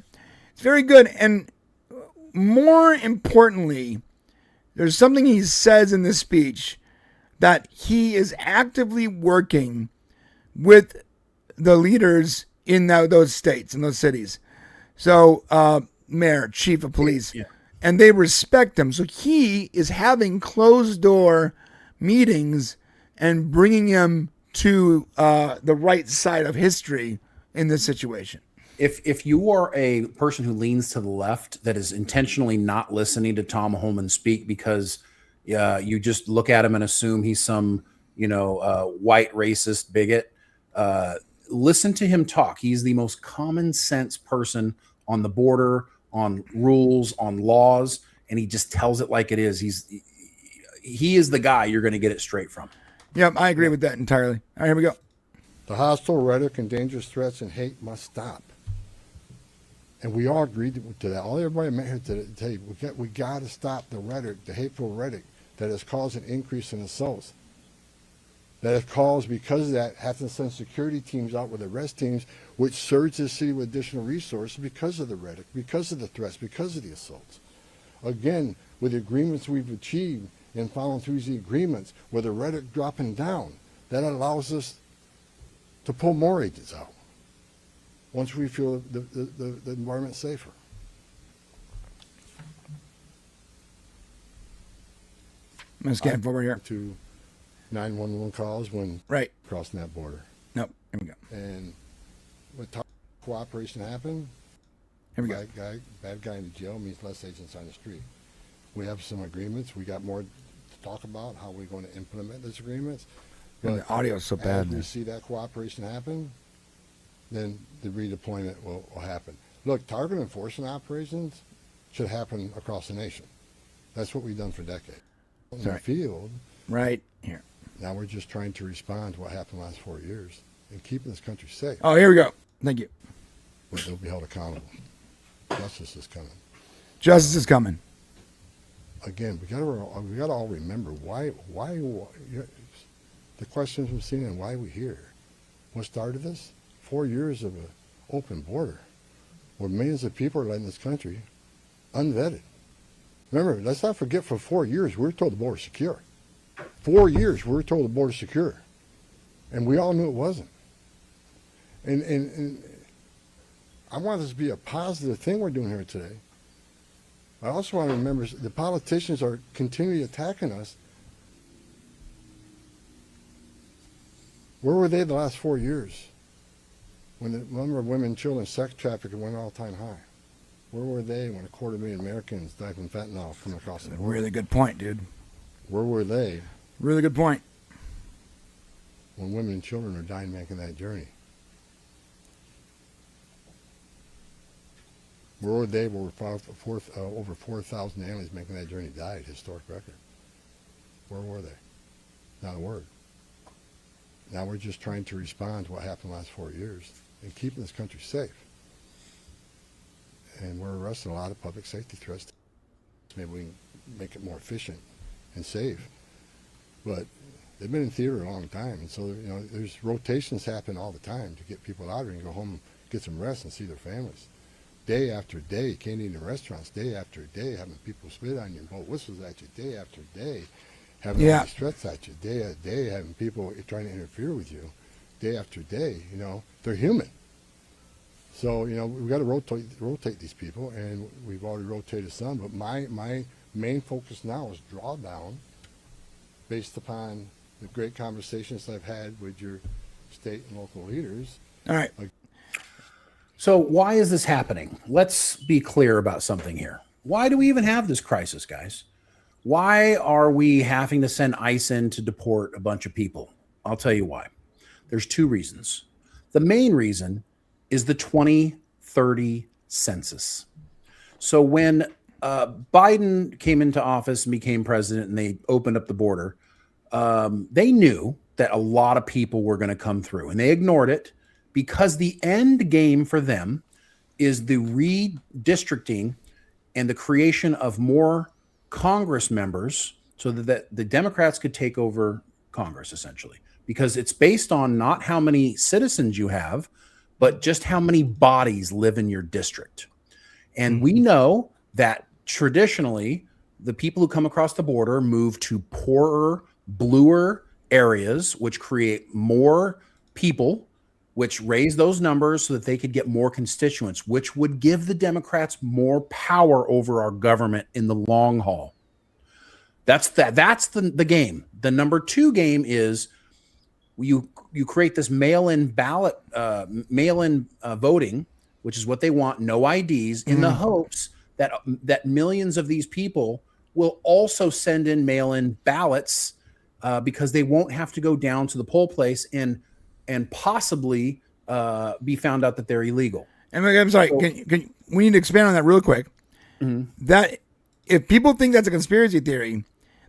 It's very good. And more importantly, there's something he says in this speech that he is actively working with the leaders in those states, in those cities. So, mayor, chief of police. Yeah. And they respect him. So he is having closed-door meetings and bringing him to the right side of history in this situation. If you are a person who leans to the left that is intentionally not listening to Tom Homan speak because you just look at him and assume he's some white racist bigot, listen to him talk. He's the most common sense person on the border, on rules, on laws, and he just tells it like it is. He is the guy you're going to get it straight from. Yep, I agree with that entirely. All right, here we go. The hostile rhetoric and dangerous threats and hate must stop. And we all agreed to that. All everybody met here to tell you, we got to stop the rhetoric, the hateful rhetoric that has caused an increase in assaults. That has caused, because of that, have to send security teams out with arrest teams, which surge the city with additional resources because of the rhetoric, because of the threats, because of the assaults. Again, with the agreements we've achieved and following through the agreements, with the rhetoric dropping down, that allows us to pull more agents out once we feel the environment's safer. I'm going to scan forward here. To 911 calls when crossing that border. Nope. Here we go. And when cooperation happened, here we go. Bad guy in the jail means less agents on the street. We have some agreements. We got more to talk about how we're going to implement those agreements. But the audio is so bad. As we see that cooperation happen, then the redeployment will happen. Look, target enforcement operations should happen across the nation. That's what we've done for decades. In the field, right here. Now we're just trying to respond to what happened the last 4 years and keeping this country safe. Oh, here we go. Thank you. But they'll be held accountable. Justice is coming. Justice is coming. Again, we got to all remember why the questions we've seen and why we're here. What started this? 4 years of an open border, where millions of people are letting this country unvetted. Remember, let's not forget, for 4 years we were told the border's secure. 4 years we were told the border's secure, and we all knew it wasn't. And I want this to be a positive thing we're doing here today. I also want to remember the politicians are continually attacking us. Where were they the last 4 years when the number of women and children sex trafficking went all-time high? Where were they when 250,000 Americans died from fentanyl coming across the border? Really good point, dude. Where were they? Really good point. When women and children are dying making that journey. Where were they? Over 4,000 aliens making that journey died. Historic record. Where were they? Not a word. Now we're just trying to respond to what happened the last 4 years and keeping this country safe. And we're arresting a lot of public safety threats. Maybe we can make it more efficient and safe. But they've been in theater a long time, and so there's rotations happen all the time to get people out here and go home, get some rest, and see their families. Day after day, you can't eat in restaurants. Day after day, having people spit on you, blow whistles at you. Day after day, having all these threats at you. Day after day, having people trying to interfere with you. Day after day, they're human. So we've got to rotate these people, and we've already rotated some. But my main focus now is drawdown, based upon the great conversations I've had with your state and local leaders. All right. So why is this happening? Let's be clear about something here. Why do we even have this crisis, guys? Why are we having to send ICE in to deport a bunch of people? I'll tell you why. There's two reasons. The main reason is the 2030 census. So when Biden came into office and became president and they opened up the border, they knew that a lot of people were going to come through, and they ignored it because the end game for them is the redistricting and the creation of more Congress members so that the Democrats could take over Congress, essentially, because it's based on not how many citizens you have, but just how many bodies live in your district. And we know that traditionally, the people who come across the border move to poorer, bluer areas, which create more people, which raise those numbers so that they could get more constituents, which would give the Democrats more power over our government in the long haul. That's the game. The number two game is you create this mail-in ballot, mail-in voting, which is what they want, no IDs, in the hopes that millions of these people will also send in mail-in ballots because they won't have to go down to the poll place and possibly be found out that they're illegal. And I'm sorry, we need to expand on that real quick. That if people think that's a conspiracy theory,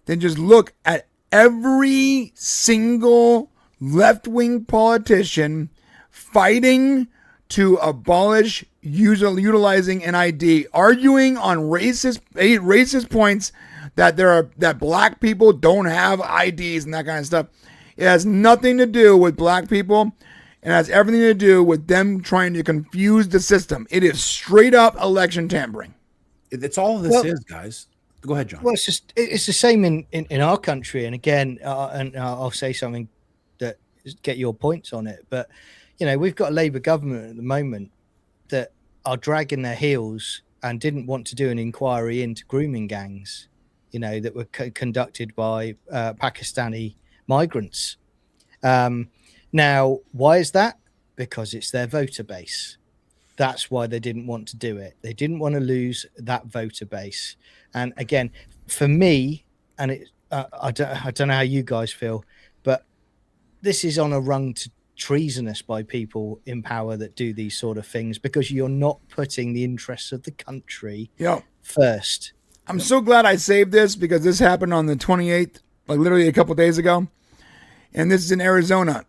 then just look at every single left-wing politician fighting to abolish utilizing an ID, arguing on racist points that black people don't have IDs and that kind of stuff. It has nothing to do with black people. It has everything to do with them trying to confuse the system. It is straight up election tampering. It's all this is, guys. Go ahead, John. Well, it's the same in our country. And again, and I'll say something that get your points on it. But, we've got a Labour government at the moment that are dragging their heels and didn't want to do an inquiry into grooming gangs, that were conducted by Pakistani migrants. Now, why is that? Because it's their voter base. That's why they didn't want to do it. They didn't want to lose that voter base. And again, for me, and I don't know how you guys feel, but this is on a rung to treasonous by people in power that do these sort of things, because you're not putting the interests of the country first. I'm so glad I saved this, because this happened on the 28th, like literally a couple days ago. And this is in Arizona.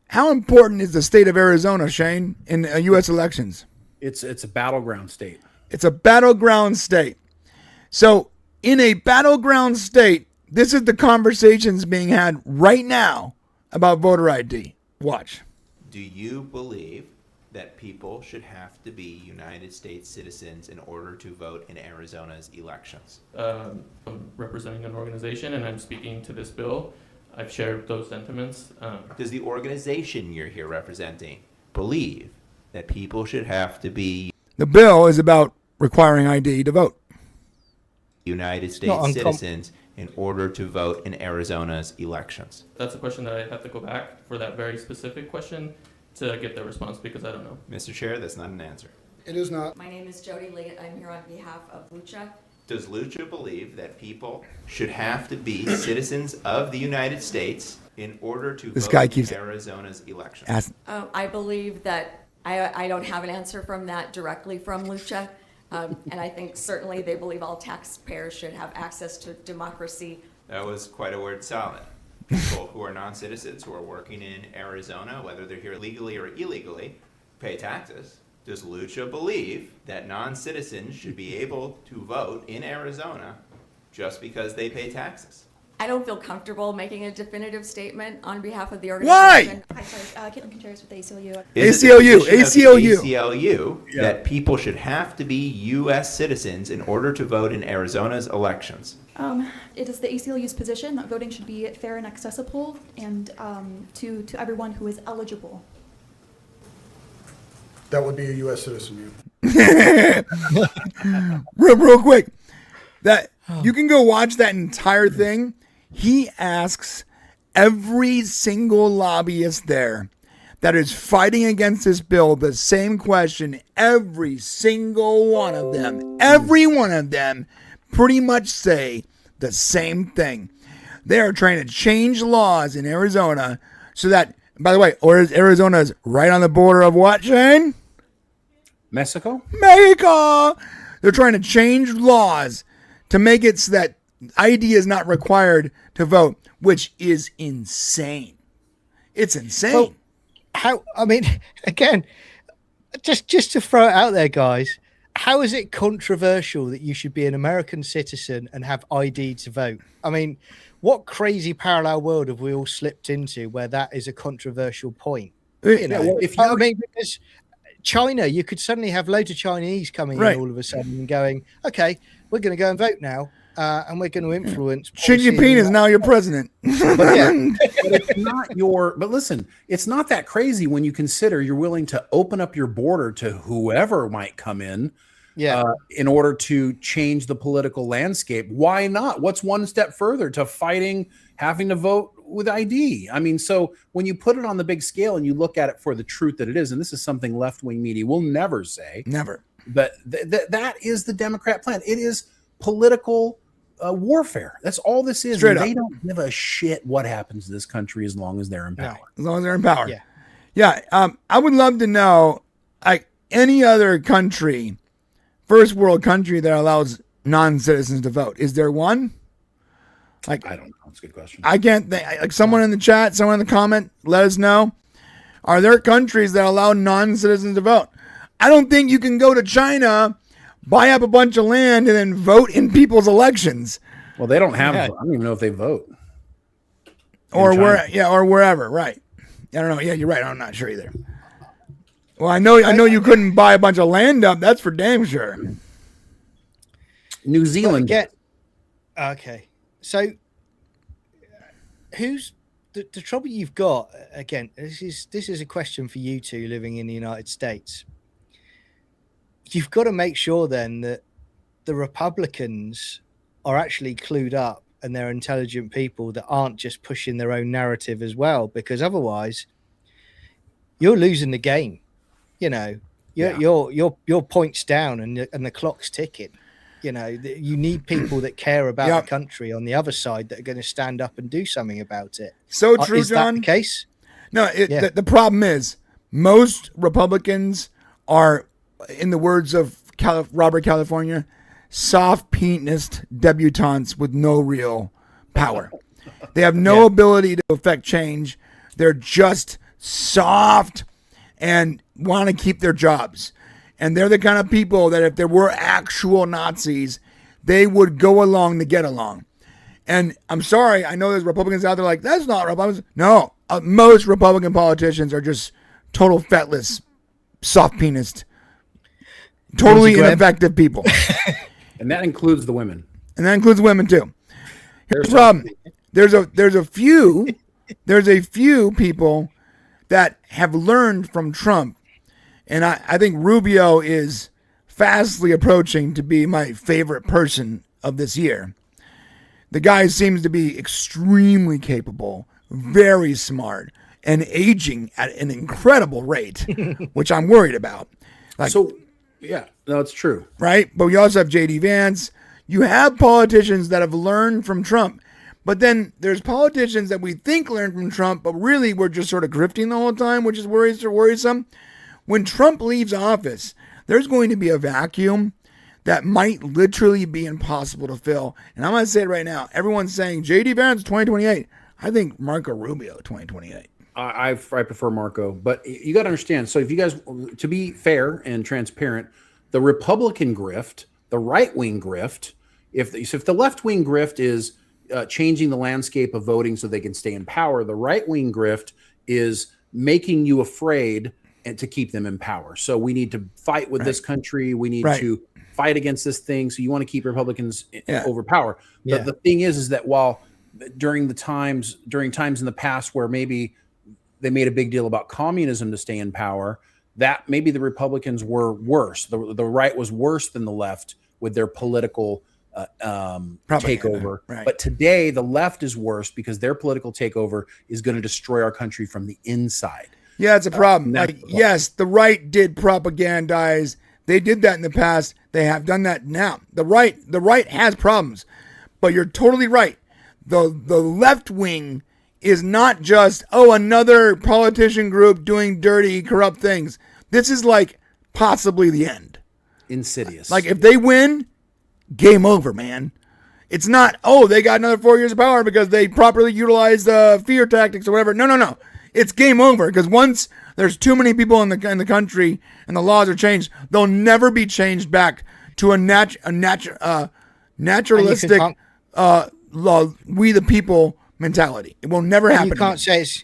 How important is the state of Arizona, Shane, in U.S. elections? It's a battleground state. It's a battleground state. So in a battleground state, this is the conversations being had right now about voter ID. Watch. Do you believe that people should have to be United States citizens in order to vote in Arizona's elections? I'm representing an organization, and I'm speaking to this bill. I've shared those sentiments. Does the organization you're here representing believe that people should have to be... The bill is about requiring ID to vote. United States citizens in order to vote in Arizona's elections? That's a question that I have to go back for that very specific question to get the response, because I don't know. Mr. Chair, that's not an answer. It is not. My name is Jody Lee. I'm here on behalf of Lucha. Does Lucha believe that people should have to be citizens of the United States in order to vote in Arizona's elections? I believe that I don't have an answer from that directly from Lucha. And I think certainly they believe all taxpayers should have access to democracy. That was quite a word salad. People who are non-citizens who are working in Arizona, whether they're here legally or illegally, pay taxes. Does Lucha believe that non-citizens should be able to vote in Arizona just because they pay taxes? I don't feel comfortable making a definitive statement on behalf of the Why? organization. Hi, sorry. Caitlin Contreras with the ACLU. Is it the position of the ACLU that people should have to be U.S. citizens in order to vote in Arizona's elections? It is the ACLU's position that voting should be fair and accessible and to everyone who is eligible. That would be a U.S. citizen. real quick. That you can go watch that entire thing. He asks every single lobbyist there that is fighting against this bill the same question. Every single one of them pretty much say the same thing. They are trying to change laws in Arizona so that, by the way, Arizona is right on the border of what, Shane? Mexico? Mexico! They're trying to change laws to make it so that ID is not required to vote, which is insane. It's insane. Well, how? I mean, again, just to throw it out there, guys. How is it controversial that you should be an American citizen and have ID to vote? I mean, what crazy parallel world have we all slipped into where that is a controversial point? You know, well, I mean, because China, you could suddenly have loads of Chinese coming in all of a sudden and going, okay, we're going to go and vote now, and we're going to influence. Xi Jinping is now your president. But it's not but listen, it's not that crazy when you consider you're willing to open up your border to whoever might come in. In order to change the political landscape. Why not? What's one step further to fighting having to vote with ID? I mean, so when you put it on the big scale and you look at it for the truth that it is, and this is something left-wing media will never say. Never. But that is the Democrat plan. It is political warfare. That's all this is. Straight They up. don't give a shit what happens to this country as long as they're in power. As long as they're in power. Yeah. I would love to know, like any other country, first world country that allows non-citizens to vote. Is there one? Like, I don't know. That's a good question. I can't think. Like someone in the chat, someone in the comment, let us know. Are there countries that allow non-citizens to vote? I don't think you can go to China, buy up a bunch of land, and then vote in people's elections. Well, they don't have. I don't even know if they vote. Or wherever. Right. I don't know. Yeah, you're right. I'm not sure either. Well, I know you couldn't buy a bunch of land up. That's for damn sure. New Zealand. Okay. So who's the trouble you've got? Again, this is a question for you two living in the United States. You've got to make sure then that the Republicans are actually clued up and they're intelligent people that aren't just pushing their own narrative as well, because otherwise you're losing the game. You know, your points down and the clock's ticking. You know, you need people that care about the country on the other side that are going to stand up and do something about it. So true, is John. That the case? No, the problem is most Republicans are, in the words of Robert California, soft penis debutantes with no real power. They have no ability to affect change. They're just soft and want to keep their jobs. And they're the kind of people that if there were actual Nazis, they would go along to get along. And I'm sorry, I know there's Republicans out there like, that's not Republicans. No, most Republican politicians are just total fetless, soft penis, totally ineffective people. And that includes the women. And that includes women too. Here's the problem. There's a few people that have learned from Trump. And I think Rubio is fastly approaching to be my favorite person of this year. The guy seems to be extremely capable, very smart, and aging at an incredible rate, which I'm worried about. It's true. Right? But we also have J.D. Vance. You have politicians that have learned from Trump. But then there's politicians that we think learned from Trump, but really we're just sort of grifting the whole time, which is worrisome. When Trump leaves office, there's going to be a vacuum that might literally be impossible to fill. And I'm going to say it right now. Everyone's saying J.D. Vance 2028. I think Marco Rubio 2028. I prefer Marco, but you got to understand. So if you guys, to be fair and transparent, the Republican grift, the right-wing grift, if the left-wing grift is changing the landscape of voting so they can stay in power, the right-wing grift is making you afraid and to keep them in power. So we need to fight with this country. We need to fight against this thing. So you want to keep Republicans over power. The thing is that while during times in the past where maybe they made a big deal about communism to stay in power, that maybe the Republicans were worse. The right was worse than the left with their political takeover. Right. But today the left is worse because their political takeover is going to destroy our country from the inside. Yeah, it's a problem. Yes, the right did propagandize. They did that in the past. They have done that now. The right has problems. But you're totally right. The left wing is not just, another politician group doing dirty, corrupt things. This is like possibly the end. Insidious. Like if they win, game over, man. It's not, they got another 4 years of power because they properly utilized fear tactics or whatever. No. It's game over because once there's too many people in the country and the laws are changed, they'll never be changed back to a naturalistic we the people mentality. It will never happen.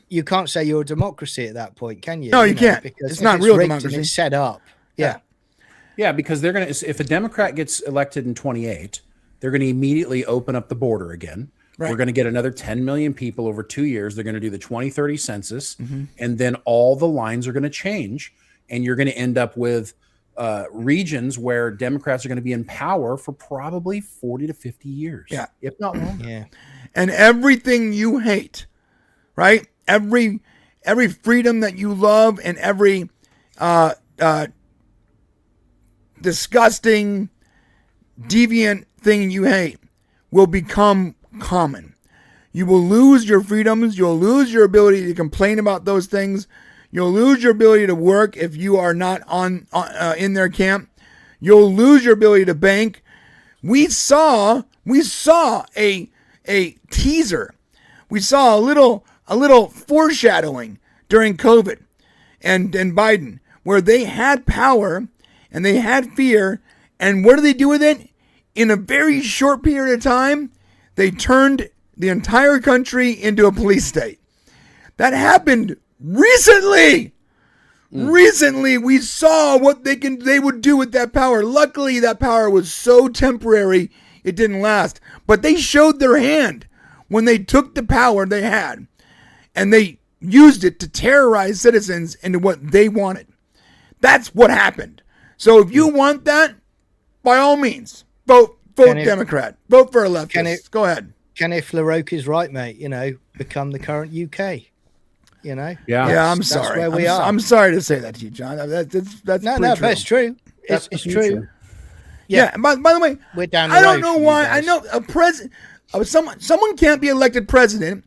You can't say you're a democracy at that point, can you? No, you can't. Because it's not real democracy. It's set up. Yeah, because they're going to, if a Democrat gets elected in 28, they're going to immediately open up the border again. Right. We're going to get another 10 million people over 2 years. They're going to do the 2030 census, and then all the lines are going to change, and you're going to end up with regions where Democrats are going to be in power for probably 40 to 50 years. Yeah. If not longer. Yeah. And everything you hate, right? Every freedom that you love and every disgusting, deviant thing you hate will become common. You will lose your freedoms. You'll lose your ability to complain about those things. You'll lose your ability to work if you are not in their camp. You'll lose your ability to bank. We saw a teaser. We saw a little foreshadowing during COVID and Biden, where they had power and they had fear. And what do they do with it? In a very short period of time, they turned the entire country into a police state. That happened recently. Recently, we saw what they would do with that power. Luckily, that power was so temporary, it didn't last. But they showed their hand when they took the power they had, and they used it to terrorize citizens into what they wanted. That's what happened. So if you want that, by all means, vote Democrat. Vote for a leftist. Go ahead. Kenneth LaRocque is right, mate. Become the current UK. Yeah. I'm sorry. That's where we are. I'm sorry to say that to you, John. That's no, true. but it's true. It's true. Yeah. And by the way, we're down the I don't road know from why. you guys. I know a president. Someone can't be elected president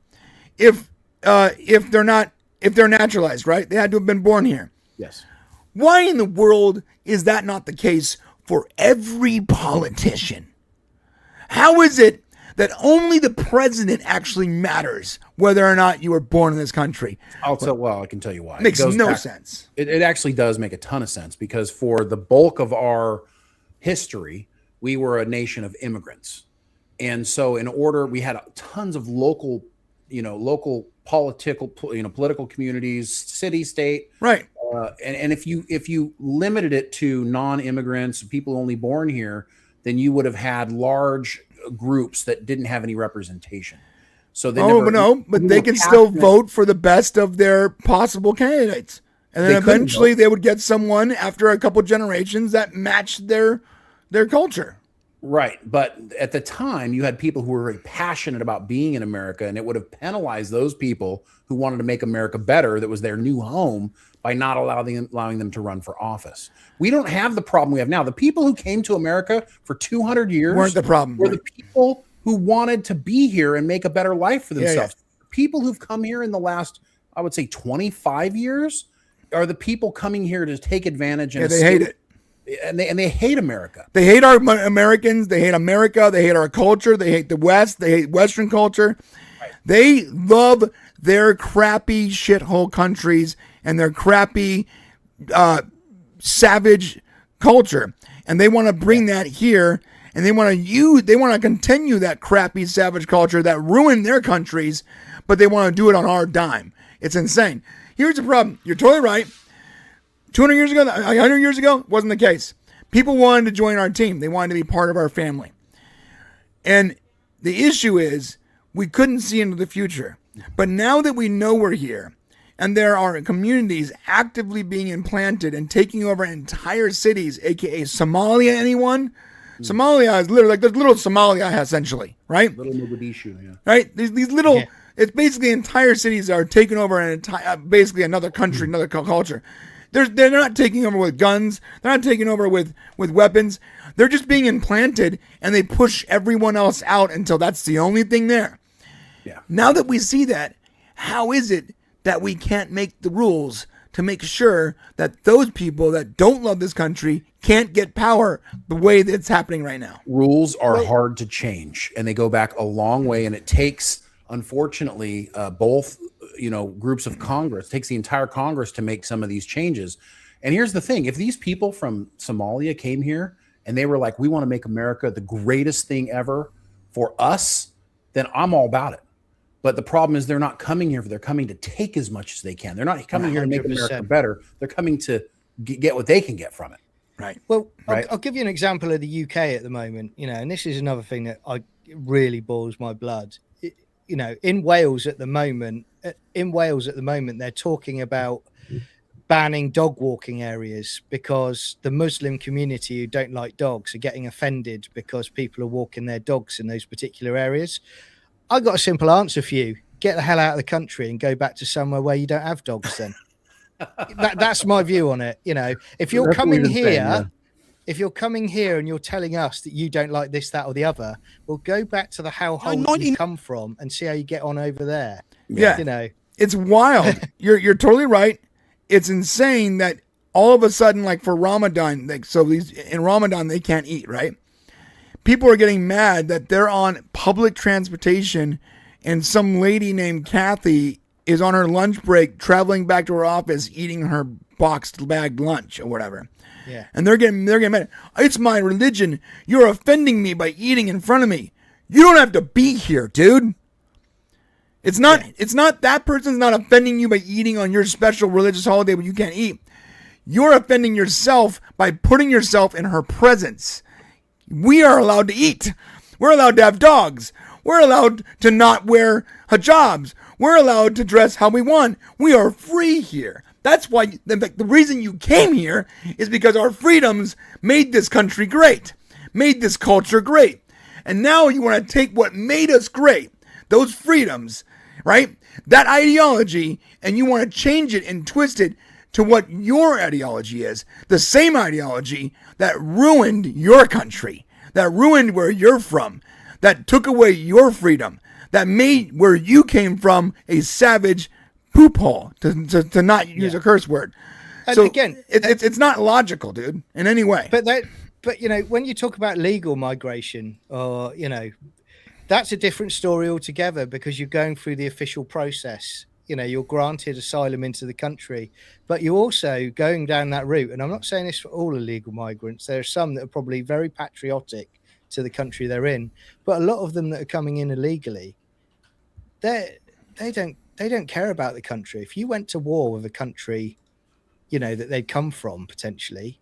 if they're naturalized, right? They had to have been born here. Yes. Why in the world is that not the case for every politician? How is it that only the president actually matters whether or not you were born in this country? I can tell you why. Makes no sense. It actually does make a ton of sense because for the bulk of our history, we were a nation of immigrants. And so we had tons of local political communities, city, state. Right. And if you limited it to non-immigrants, people only born here, then you would have had large groups that didn't have any representation. So they can still vote for the best of their possible candidates. And then eventually they would get someone after a couple generations that matched their culture. Right. But at the time, you had people who were very passionate about being in America, and it would have penalized those people who wanted to make America better, that was their new home, by not allowing them to run for office. We don't have the problem we have now. The people who came to America for 200 years weren't the problem. Were the people who wanted to be here and make a better life for themselves. Yeah. People who've come here in the last, I would say, 25 years are the people coming here to take advantage. And they hate it. and they hate America. They hate our Americans. They hate America. They hate our culture. They hate the West. They hate Western culture. Right. They love their crappy shithole countries and their crappy savage culture, and they want to bring that here, and they want to continue that crappy savage culture that ruined their countries, but they want to do it on our dime. It's insane. Here's the problem. You're totally right. 200 years ago, 100 years ago, wasn't the case. People wanted to join our team. They wanted to be part of our family. And the issue is we couldn't see into the future. But now that we know we're here, and there are communities actively being implanted and taking over entire cities, aka Somalia, anyone? Somalia is literally like the little Somalia, essentially, right? Little Mogadishu, yeah. Right? These little, it's basically entire cities are taking over an entire, basically another country, another culture. They're not taking over with guns. They're not taking over with weapons. They're just being implanted, and they push everyone else out until that's the only thing there. Yeah. Now that we see that, how is it that we can't make the rules to make sure that those people that don't love this country can't get power the way that's happening right now? Rules are hard to change, and they go back a long way, and it takes, unfortunately, both groups of Congress, takes the entire Congress to make some of these changes. And here's the thing. If these people from Somalia came here and they were like, we want to make America the greatest thing ever for us, then I'm all about it. But the problem is they're not coming here. They're coming to take as much as they can. They're not coming here to make America better. They're coming to get what they can get from it. Right. Well, right? I'll give you an example of the UK at the moment, and this is another thing that really boils my blood. In Wales at the moment, they're talking about banning dog walking areas because the Muslim community who don't like dogs are getting offended because people are walking their dogs in those particular areas. I got a simple answer for you. Get the hell out of the country and go back to somewhere where you don't have dogs then. That's my view on it. If you're coming here, if you're coming here and you're telling us that you don't like this, that, or the other, well, go back to the hellhole you come from and see how you get on over there. Yeah. It's wild. You're totally right. It's insane that all of a sudden, like for Ramadan, in Ramadan, they can't eat, right? People are getting mad that they're on public transportation and some lady named Kathy is on her lunch break traveling back to her office eating her boxed bagged lunch or whatever. Yeah. And they're getting mad. It's my religion. You're offending me by eating in front of me. You don't have to be here, dude. It's not that person's not offending you by eating on your special religious holiday when you can't eat. You're offending yourself by putting yourself in her presence. We are allowed to eat. We're allowed to have dogs. We're allowed to not wear hijabs. We're allowed to dress how we want. We are free here. That's why the reason you came here is because our freedoms made this country great, made this culture great. And now you want to take what made us great, those freedoms, right? That ideology, and you want to change it and twist it to what your ideology is. The same ideology that ruined your country, that ruined where you're from, that took away your freedom, that made where you came from a savage poop hole, to not use a curse word. And so again, it's not logical, dude, in any way. But when you talk about legal migration, or that's a different story altogether because you're going through the official process. You're granted asylum into the country, but you're also going down that route. And I'm not saying this for all illegal migrants. There are some that are probably very patriotic to the country they're in, but a lot of them that are coming in illegally, they don't care about the country. If you went to war with a country, that they'd come from potentially,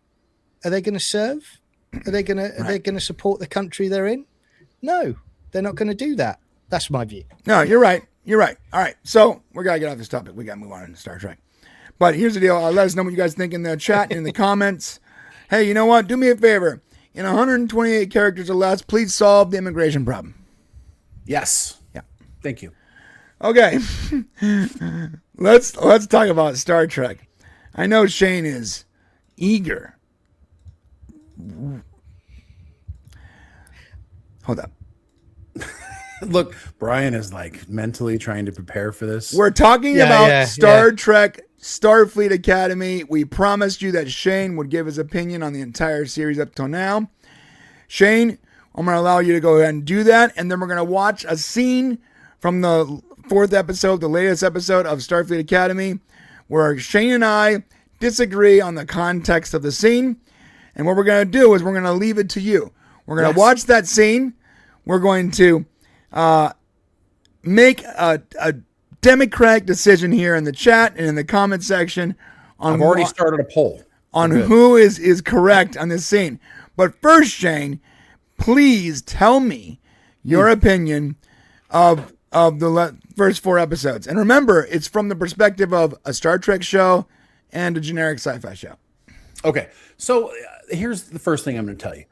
are they going to serve? Are they going to support the country they're in? No, they're not going to do that. That's my view. No, you're right. You're right. All right. So we're going to get off this topic. We got to move on to Star Trek. But here's the deal. Let us know what you guys think in the chat and in the comments. Hey, you know what? Do me a favor. In 128 characters or less, please solve the immigration problem. Yes. Yeah. Thank you. Okay. Let's talk about Star Trek. I know Shane is eager. Hold up. Look, Brian is like mentally trying to prepare for this. We're talking about Star Trek Starfleet Academy. We promised you that Shane would give his opinion on the entire series up till now. Shane, I'm going to allow you to go ahead and do that, and then we're going to watch a scene from the 4th episode, the latest episode of Starfleet Academy, where Shane and I disagree on the context of the scene. And what we're going to do is we're going to leave it to you. We're going to watch that scene. We're going to make a democratic decision here in the chat and in the comment section. I've already started a poll on who is correct on this scene. But first, Shane, please tell me your opinion of the first 4 episodes. And remember, it's from the perspective of a Star Trek show and a generic sci-fi show. Okay, so here's the first thing I'm going to tell you.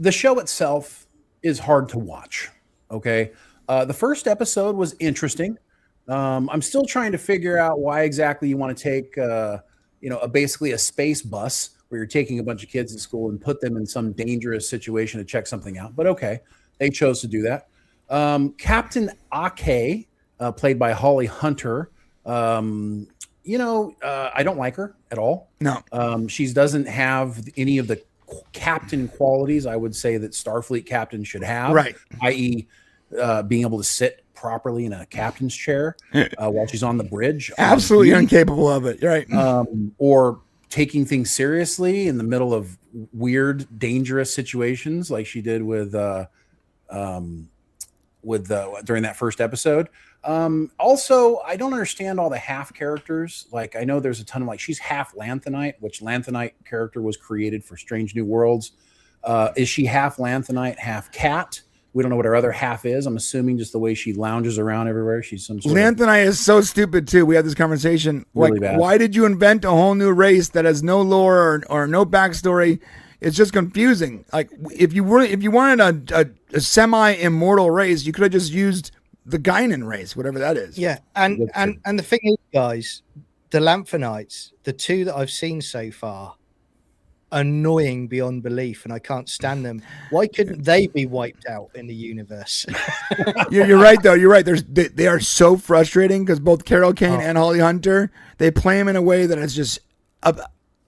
The show itself is hard to watch, okay? The first episode was interesting. I'm still trying to figure out why exactly you want to take, basically a space bus where you're taking a bunch of kids to school and put them in some dangerous situation to check something out. But okay, they chose to do that. Captain Ake, played by Holly Hunter, I don't like her at all. No. She doesn't have any of the captain qualities I would say that Starfleet captains should have. Right. I.e., being able to sit properly in a captain's chair while she's on the bridge. Absolutely incapable of it. Right. Or taking things seriously in the middle of weird, dangerous situations like she did with during that first episode. Also, I don't understand all the half characters. Like, I know there's a ton of, like, she's half Lanthanite, which Lanthanite character was created for Strange New Worlds. Is she half Lanthanite, half cat? We don't know what her other half is. I'm assuming just the way she lounges around everywhere. She's some sort Lanthanite is so stupid too. We had this conversation. Really like, bad. Why did you invent a whole new race that has no lore or no backstory? It's just confusing. Like, if you wanted a semi-immortal race, you could have just used the Guinan race, whatever that is. Yeah, and the thing is, guys, the Lamphanites, the 2 that I've seen so far, annoying beyond belief, and I can't stand them. Why couldn't they be wiped out in the universe? You're right, though. You're right. They are so frustrating because both Carol Kane and Holly Hunter, they play them in a way that is just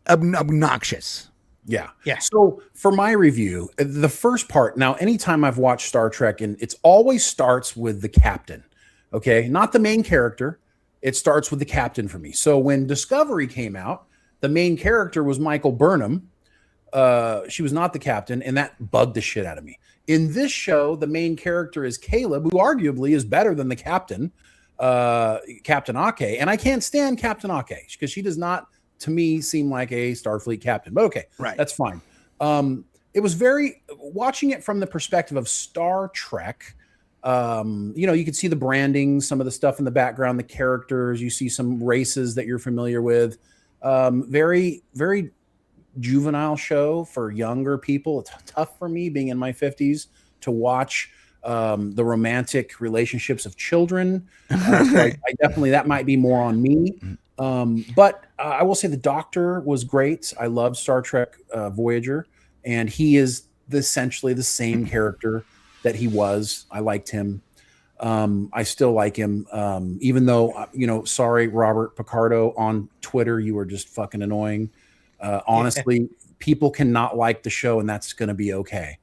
obnoxious. Yeah. So for my review, the first part, now, anytime I've watched Star Trek, and it's always starts with the captain, okay? Not the main character. It starts with the captain for me. So when Discovery came out, the main character was Michael Burnham. She was not the captain, and that bugged the shit out of me. In this show, the main character is Caleb, who arguably is better than the captain, Captain Ake. And I can't stand Captain Ake because she does not, to me, seem like a Starfleet captain. But okay, right, that's fine. It was watching it from the perspective of Star Trek. You can see the branding, some of the stuff in the background, the characters. You see some races that you're familiar with. Very, very juvenile show for younger people. It's tough for me, being in my 50s, to watch the romantic relationships of children. So I definitely, that might be more on me. But I will say the Doctor was great. I loved Star Trek Voyager, and he is essentially the same character that he was. I liked him. I still like him, even though, sorry, Robert Picardo on Twitter, you were just fucking annoying. Honestly, people cannot like the show, and that's going to be okay.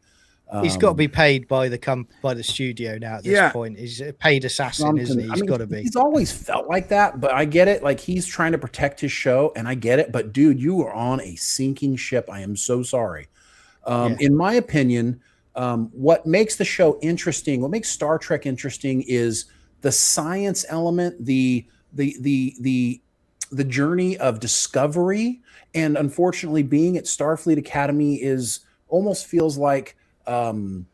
He's got to be paid by the studio now at this point. He's a paid assassin, isn't he? He's got to be. He's always felt like that, but I get it. Like, he's trying to protect his show, and I get it. But dude, you are on a sinking ship. I am so sorry. In my opinion, what makes the show interesting, what makes Star Trek interesting, is the science element, the journey of discovery, and unfortunately, being at Starfleet Academy is almost feels like you're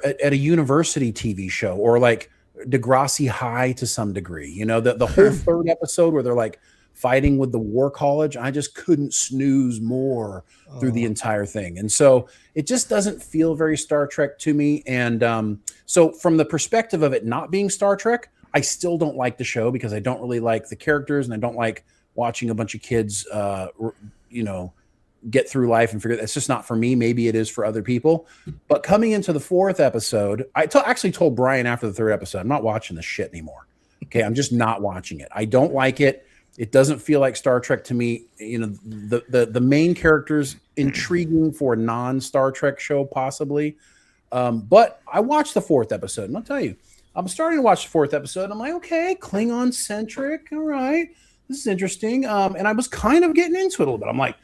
at a university TV show, or like Degrassi High to some degree. The whole third episode where they're like fighting with the War College, I just couldn't snooze more through the entire thing. And so it just doesn't feel very Star Trek to me. And so from the perspective of it not being Star Trek, I still don't like the show because I don't really like the characters, and I don't like watching a bunch of kids, get through life and figure that's just not for me. Maybe it is for other people. But coming into the 4th episode, I actually told Brian after the 3rd episode, I'm not watching this shit anymore. Okay, I'm just not watching it. I don't like it. It doesn't feel like Star Trek to me. You know, the main character's intriguing for a non-Star Trek show, possibly. But I watched the 4th episode, and I'll tell you, I'm starting to watch the 4th episode. I'm like, okay, Klingon centric. All right, this is interesting. And I was kind of getting into it a little bit. I'm like,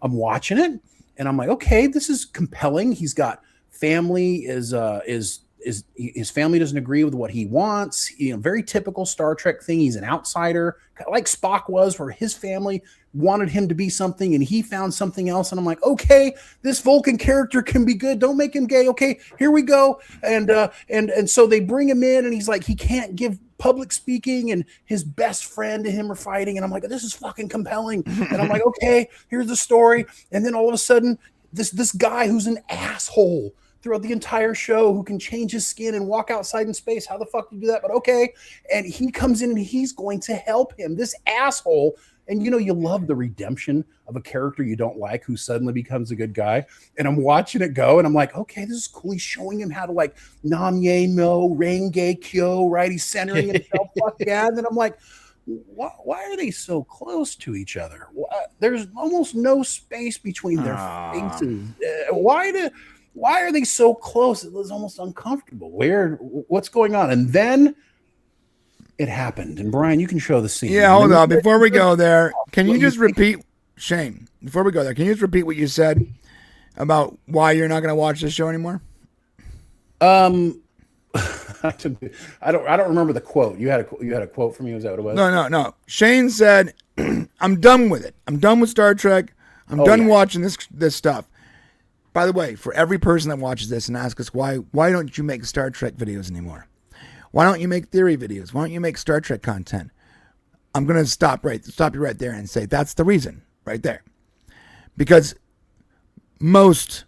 I'm watching it, and I'm like, okay, this is compelling. He's got family. His family doesn't agree with what he wants. You know, very typical Star Trek thing. He's an outsider, like Spock was, where his family wanted him to be something and he found something else. And I'm like, okay, this Vulcan character can be good. Don't make him gay. Okay, here we go. And so they bring him in, and he's like, he can't give public speaking, and his best friend and him are fighting. And I'm like, this is fucking compelling. And I'm like, okay, here's the story. And then all of a sudden, this guy who's an asshole throughout the entire show, who can change his skin and walk outside in space. How the fuck do you do that? But okay. And he comes in and he's going to help him, this asshole. And you know, you love the redemption of a character you don't like who suddenly becomes a good guy. And I'm watching it go, and I'm like, okay, this is cool. He's showing him how to like Namye no Renge Kyo, right? He's centering himself. Fuck yeah. And then I'm like, why are they so close to each other? There's almost no space between their faces. Why are they so close? It was almost uncomfortable. What's going on? And then it happened. And Brian, you can show the scene. Yeah, hold on. Before we go there, can you just repeat, Shane, before we go there, can you just repeat what you said about why you're not going to watch this show anymore? I don't remember the quote. You had a quote from me. Was that what it was? No. Shane said, I'm done with it. I'm done with Star Trek. I'm done watching this stuff. By the way, for every person that watches this and asks us why don't you make Star Trek videos anymore? Why don't you make theory videos? Why don't you make Star Trek content? I'm going to stop you right there and say that's the reason right there. Because most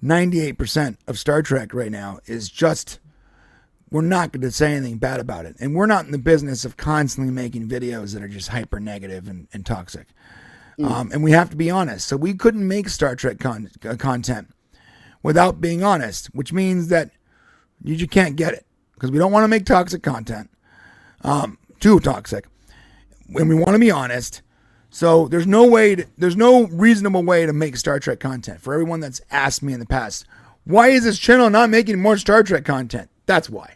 98% of Star Trek right now is just, we're not going to say anything bad about it. And we're not in the business of constantly making videos that are just hyper negative and toxic. And we have to be honest. So we couldn't make Star Trek content without being honest, which means that you just can't get it because we don't want to make toxic content, too toxic, and we want to be honest. So there's no reasonable way to make Star Trek content. For everyone that's asked me in the past, why is this channel not making more Star Trek content? That's why.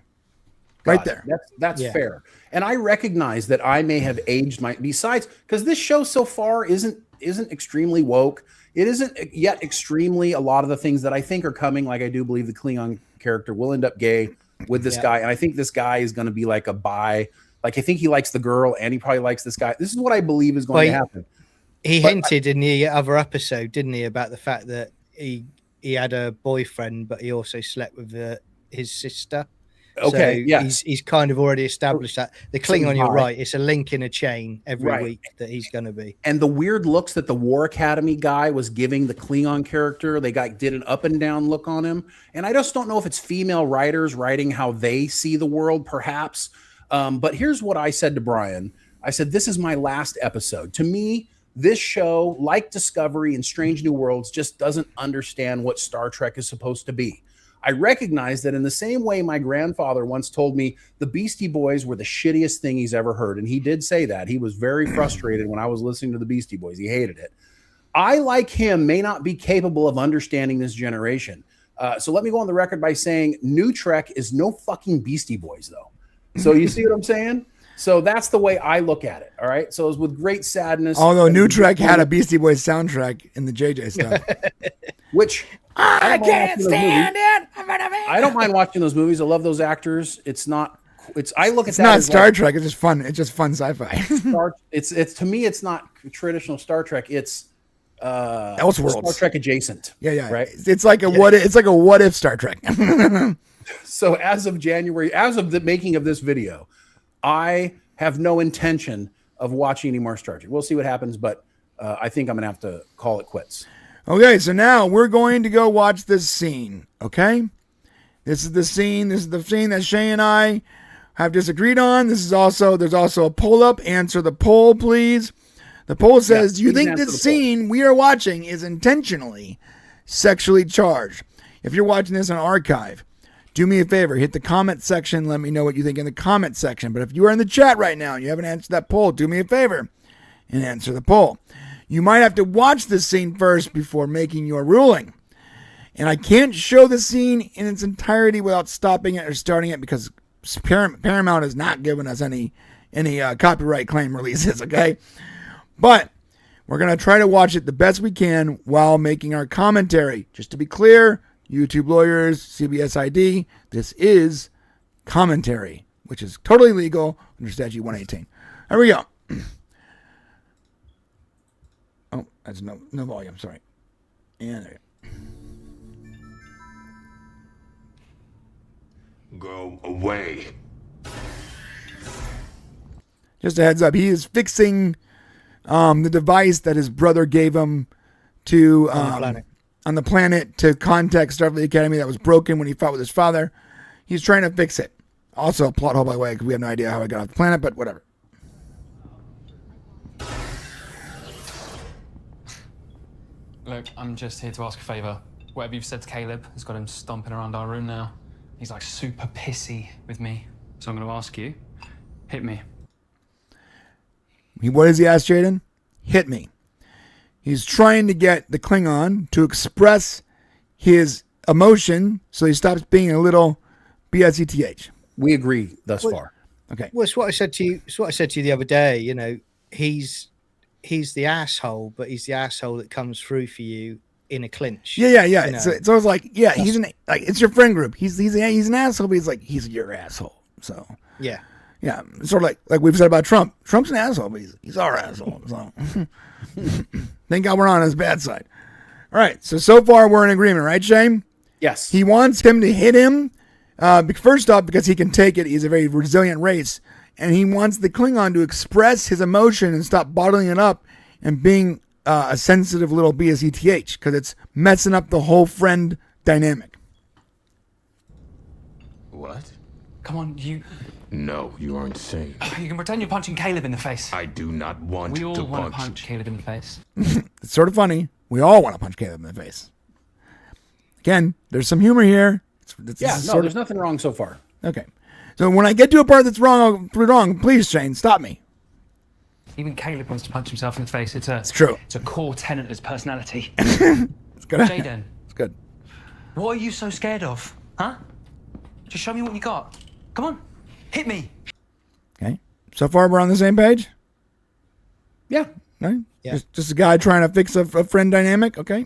Right there. That's fair. And I recognize that I may have aged besides, because this show so far isn't extremely woke. It isn't yet extremely a lot of the things that I think are coming. Like I do believe the Klingon character will end up gay with this guy. And I think this guy is going to be like a bi. Like I think he likes the girl and he probably likes this guy. This is what I believe is going to happen. He hinted in the other episode, didn't he, about the fact that he had a boyfriend, but he also slept with his sister. Okay, so he's kind of already established that. The Klingon, you're right, it's a link in a chain every week that he's going to be. And the weird looks that the War Academy guy was giving the Klingon character, they did an up and down look on him. And I just don't know if it's female writers writing how they see the world, perhaps. But here's what I said to Brian. I said, this is my last episode. To me, this show, like Discovery and Strange New Worlds, just doesn't understand what Star Trek is supposed to be. I recognize that in the same way my grandfather once told me the Beastie Boys were the shittiest thing he's ever heard. And he did say that. He was very frustrated when I was listening to the Beastie Boys. He hated it. I, like him, may not be capable of understanding this generation. So let me go on the record by saying New Trek is no fucking Beastie Boys, though. So you see what I'm saying? So that's the way I look at it. All right. So it was with great sadness. Although New Trek had a Beastie Boys soundtrack in the JJ stuff. Which I can't stand it. I don't mind watching those movies. I love those actors. It's not. I look at it's that. Not as Star like, Trek. It's just fun. It's just fun sci-fi. It's to me. It's not traditional Star Trek. It's Elseworlds. Star Trek adjacent. Yeah. Right. It's like a what? It's like a what if Star Trek. So as of January, as of the making of this video, I have no intention of watching any more Star Trek. We'll see what happens, but I think I'm gonna have to call it quits. Okay, so now we're going to go watch this scene, okay? This is the scene. This is the scene that Shane and I have disagreed on. There's also a poll up. Answer the poll, please. The poll says, do you think this scene we are watching is intentionally sexually charged? If you're watching this on archive, do me a favor, hit the comment section. Let me know what you think in the comment section. But if you are in the chat right now and you haven't answered that poll, do me a favor and answer the poll. You might have to watch this scene first before making your ruling. And I can't show the scene in its entirety without stopping it or starting it because Paramount has not given us any copyright claim releases, okay? But we're going to try to watch it the best we can while making our commentary. Just to be clear, YouTube lawyers, CBS ID, this is commentary, which is totally legal under Statute 118. Here we go. Oh, that's no volume, sorry. And there you Go away. Just a heads up, he is fixing the device that his brother gave him to on the planet to contact Starfleet Academy that was broken when he fought with his father. He's trying to fix it. Also a plot hole, by the way, because we have no idea how I got off the planet, but whatever. Look, I'm just here to ask a favor. Whatever you've said to Caleb has got him stomping around our room now. He's like super pissy with me. So I'm going to ask you, hit me. What does he ask Jaden? Hit me. He's trying to get the Klingon to express his emotion so he stops being a little BSETH. We agree thus far. Okay. Well, it's what I said to you. It's what I said to you the other day. You know, he's the asshole, but he's the asshole that comes through for you in a clinch. Yeah. You know? So it's like, yeah, he's it's your friend group. He's an asshole, but he's like, he's your asshole. So yeah. Yeah, sort of like we've said about Trump. Trump's an asshole, but he's our asshole. So thank God we're on his bad side. All right, so far we're in agreement, right, Shane? Yes. He wants him to hit him, first off, because he can take it. He's a very resilient race. And he wants the Klingon to express his emotion and stop bottling it up and being a sensitive little BSETH, because it's messing up the whole friend dynamic. What? Come on, you... No, you are insane. You can pretend you're punching Caleb in the face. I do not want We all to want to punch. punch Caleb in the face. It's sort of funny. We all want to punch Caleb in the face. Again, there's some humor here. There's nothing wrong so far. Okay. So when I get to a part that's wrong, please, Shane, stop me. Even Caleb wants to punch himself in the face. It's true. It's a core tenet of his personality. It's good. Jaden. It's good. What are you so scared of? Huh? Just show me what you got. Come on. Hit me. Okay. So far, we're on the same page? Yeah. Right? Yeah. Just a guy trying to fix a friend dynamic? Okay.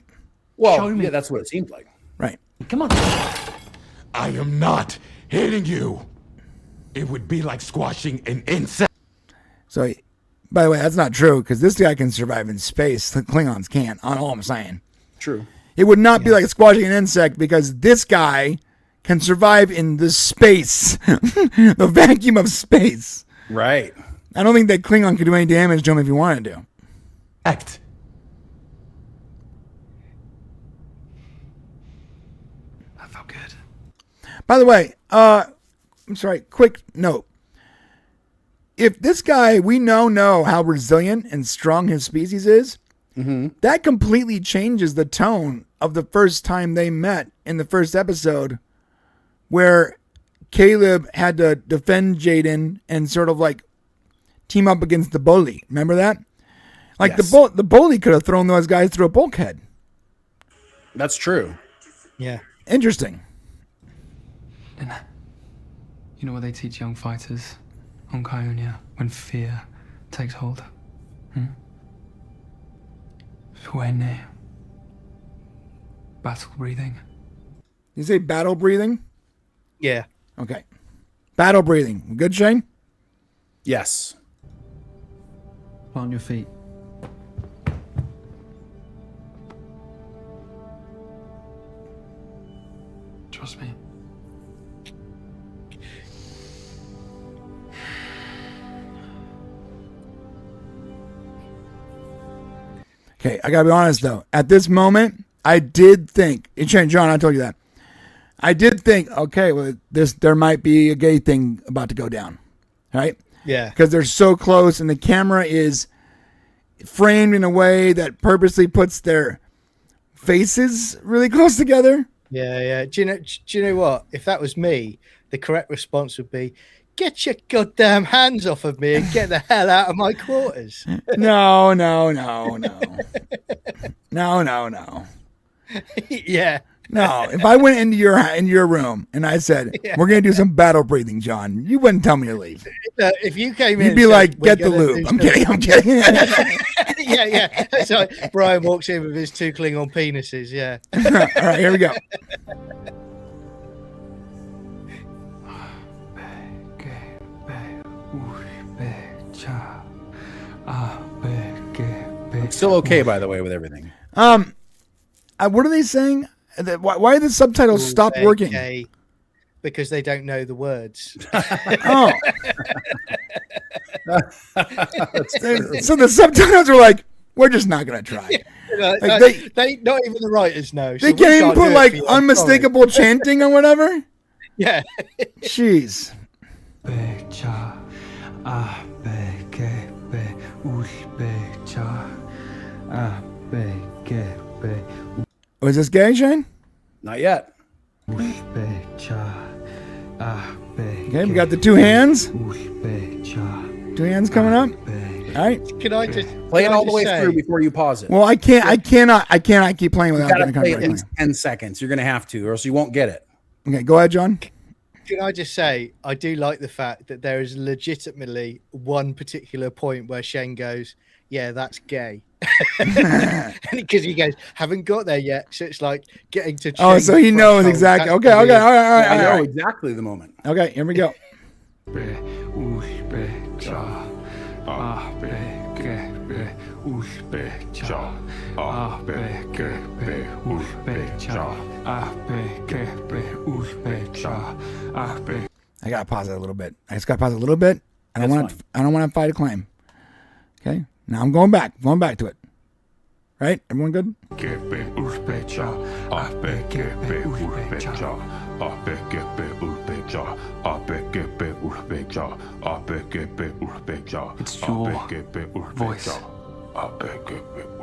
Well, yeah, that's what it seems like. Right. Come on. I am not hitting you. It would be like squashing an insect. So, by the way, that's not true, because this guy can survive in space. The Klingons can't. All I'm saying. True. It would not be like squashing an insect, because this guy can survive in the space, the vacuum of space. Right. I don't think that Klingon could do any damage to him if he wanted to. Act. That felt good. By the way, I'm sorry, quick note. If this guy, we know how resilient and strong his species is, that completely changes the tone of the first time they met in the first episode, where Caleb had to defend Jaden and sort of like team up against the bully. Remember that? Like Yes. the bully could have thrown those guys through a bulkhead. That's true. Yeah. Interesting. You know what they teach young fighters on Kionia when fear takes hold? When battle breathing. You say battle breathing? Yeah. Okay. Battle breathing. Good, Shane? Yes. Plant your feet. Trust me. Okay, I gotta be honest though. At this moment, I did think, John, I told you that. I did think, okay, well, there might be a gay thing about to go down, right? Yeah. Because they're so close, and the camera is framed in a way that purposely puts their faces really close together. Yeah. Do you know what? If that was me, the correct response would be, "Get your goddamn hands off of me and get the hell out of my quarters." No. Yeah. No, if I went into your room and I said, "We're gonna do some battle breathing, John," you wouldn't tell me to leave. If you came in, You'd be like, "Get the lube." I'm kidding. Yeah. So Brian walks in with his 2 Klingon penises. Yeah. All right, here we go. I'm still okay, by the way, with everything. What are they saying? Why the subtitles stop working? Okay. Because they don't know the words. Oh. So the subtitles are like, "We're just not gonna try." They not even the writers know. They can't even put like unmistakable chanting or whatever. Yeah. Jeez. Was this gay, Shane? Not yet. Okay, we got the 2 hands. 2 hands coming up. All right. Can I just play it all the way through before you pause it? Well, I cannot keep playing without getting a play copyright at least 10 seconds. You're gonna have to, or else you won't get it. Okay, go ahead, John. Can I just say, I do like the fact that there is legitimately one particular point where Shane goes, "Yeah, that's gay." Because he goes, "Haven't got there yet." So it's like getting to. Oh, so he knows exactly. Okay, all right. I know exactly the moment. Okay, here we go. I gotta pause it a little bit. I just gotta pause it a little bit. I don't want to fight a claim. Okay, now I'm going back to it. Right? Everyone good? It's your voice.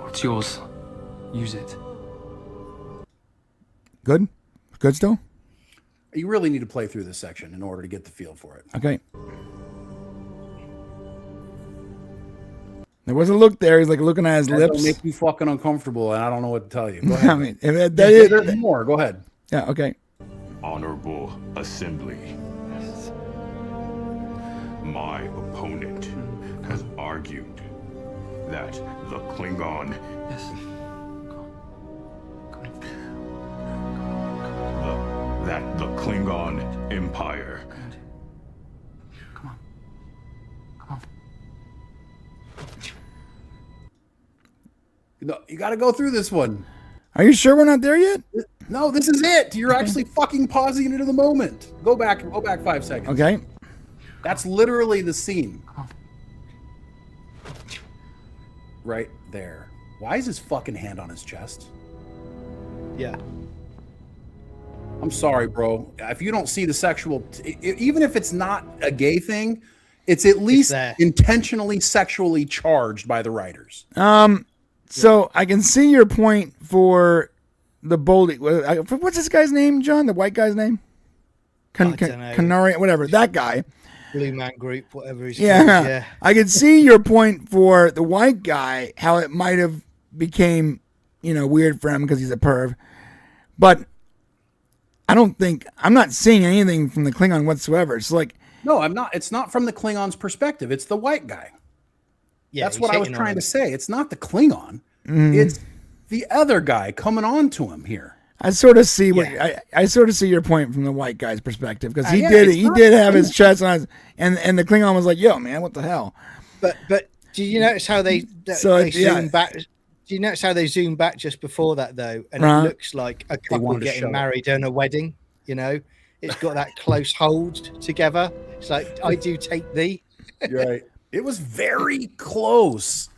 It's yours. Use it. Good? Good still? You really need to play through this section in order to get the feel for it. Okay. There was a look there. He's like looking at his lips. That'll make you fucking uncomfortable, and I don't know what to tell you. Go ahead. I mean, there's more. Go ahead. Yeah, okay. Honorable Assembly. My opponent has argued that the Klingon that the Klingon Empire You got to go through this one. Are you sure we're not there yet? No, this is it. You're actually fucking pausing into the moment. Go back 5 seconds. Okay. That's literally the scene. Right there. Why is his fucking hand on his chest? Yeah. I'm sorry, bro. If you don't see the sexual, even if it's not a gay thing, it's at least intentionally sexually charged by the writers. So I can see your point for the Boldy. What's this guy's name, John? The white guy's name? Canari, whatever. That guy. Blue Man Group, whatever he's called. Yeah. I can see your point for the white guy, how it might have became, weird for him because he's a perv. But I'm not seeing anything from the Klingon whatsoever. It's like. No, I'm not. It's not from the Klingon's perspective. It's the white guy. Yeah, that's what I was trying to say. It's not the Klingon. It's the other guy coming on to him here. I sort of see I sort of see your point from the white guy's perspective because he did have his chest on his, and the Klingon was like, "Yo, man, what the hell?" But do you notice how they zoom back? Do you notice how they zoom back just before that though, and it looks like a couple getting married and a wedding? It's got that close hold together. It's like I do take thee. You're right. It was very close.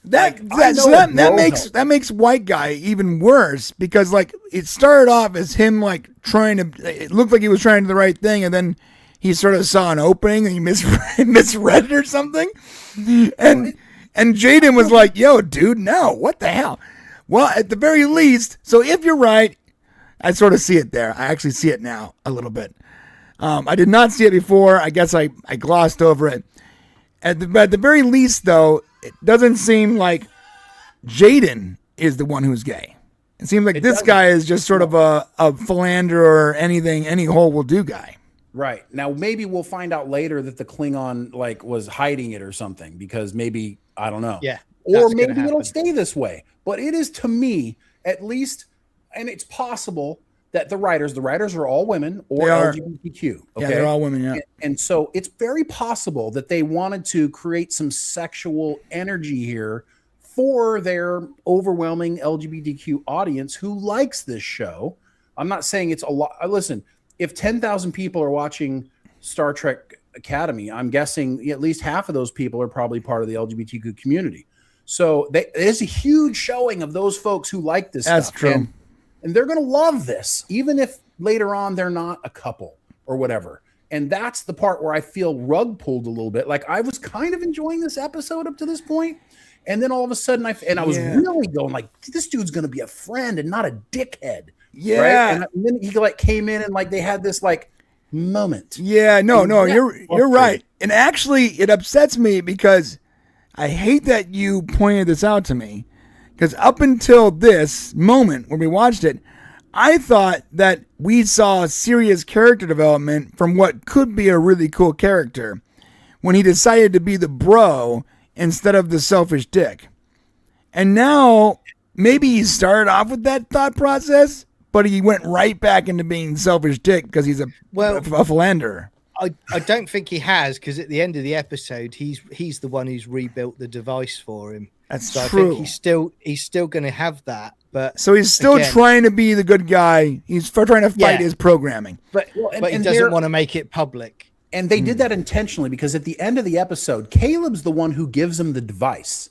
That makes white guy even worse because it started off as him trying to. It looked like he was trying to do the right thing, and then he sort of saw an opening and he misread it or something. And Jaden was like, "Yo, dude, no, what the hell?" Well, at the very least, so if you're right, I sort of see it there. I actually see it now a little bit. I did not see it before. I guess I glossed over it. At the very least, though, it doesn't seem like Jaden is the one who's gay. It seems like this guy is just sort of a philanderer or anything, any hole will do guy. Right. Now, maybe we'll find out later that the Klingon was hiding it or something, because maybe, I don't know. Yeah. Or maybe it'll stay this way. But it is, to me, at least, and it's possible that the writers are all women or LGBTQ. Okay? Yeah, they're all women, yeah. And so it's very possible that they wanted to create some sexual energy here for their overwhelming LGBTQ audience who likes this show. I'm not saying it's a lot. Listen, if 10,000 people are watching Star Trek Academy, I'm guessing at least half of those people are probably part of the LGBTQ community. So there's a huge showing of those folks who like this stuff. That's true. And they're going to love this, even if later on they're not a couple or whatever. And that's the part where I feel rug pulled a little bit. Like, I was kind of enjoying this episode up to this point, and then all of a sudden I was really going like, this dude's going to be a friend and not a dickhead. Yeah. Right? And then he came in and they had this moment. Yeah, no, you're right. And actually it upsets me because I hate that you pointed this out to me, because up until this moment when we watched it, I thought that we saw serious character development from what could be a really cool character when he decided to be the bro instead of the selfish dick. And now maybe he started off with that thought process, but he went right back into being selfish dick because he's a philanderer. I don't think he has, because at the end of the episode, he's the one who's rebuilt the device for him. That's so true. I think he's still going to have that, but so he's still trying to be the good guy. He's trying to fight his programming, but he doesn't want to make it public. And they did that intentionally, because at the end of the episode, Caleb's the one who gives him the device.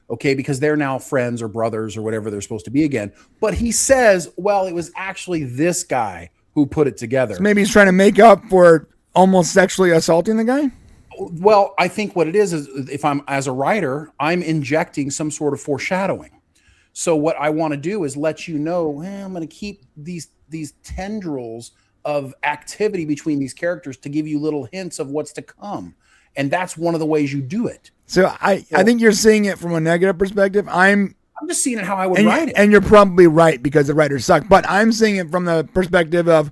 Okay, because they're now friends or brothers or whatever they're supposed to be again. But he says, well, it was actually this guy who put it together. So maybe he's trying to make up for almost sexually assaulting the guy? Well, I think what it is if I'm, as a writer, I'm injecting some sort of foreshadowing. So what I want to do is let you know, I'm going to keep these tendrils of activity between these characters to give you little hints of what's to come. And that's one of the ways you do it. So I think you're seeing it from a negative perspective. I'm just seeing it how I would write it. And you're probably right, because the writers suck. But I'm seeing it from the perspective of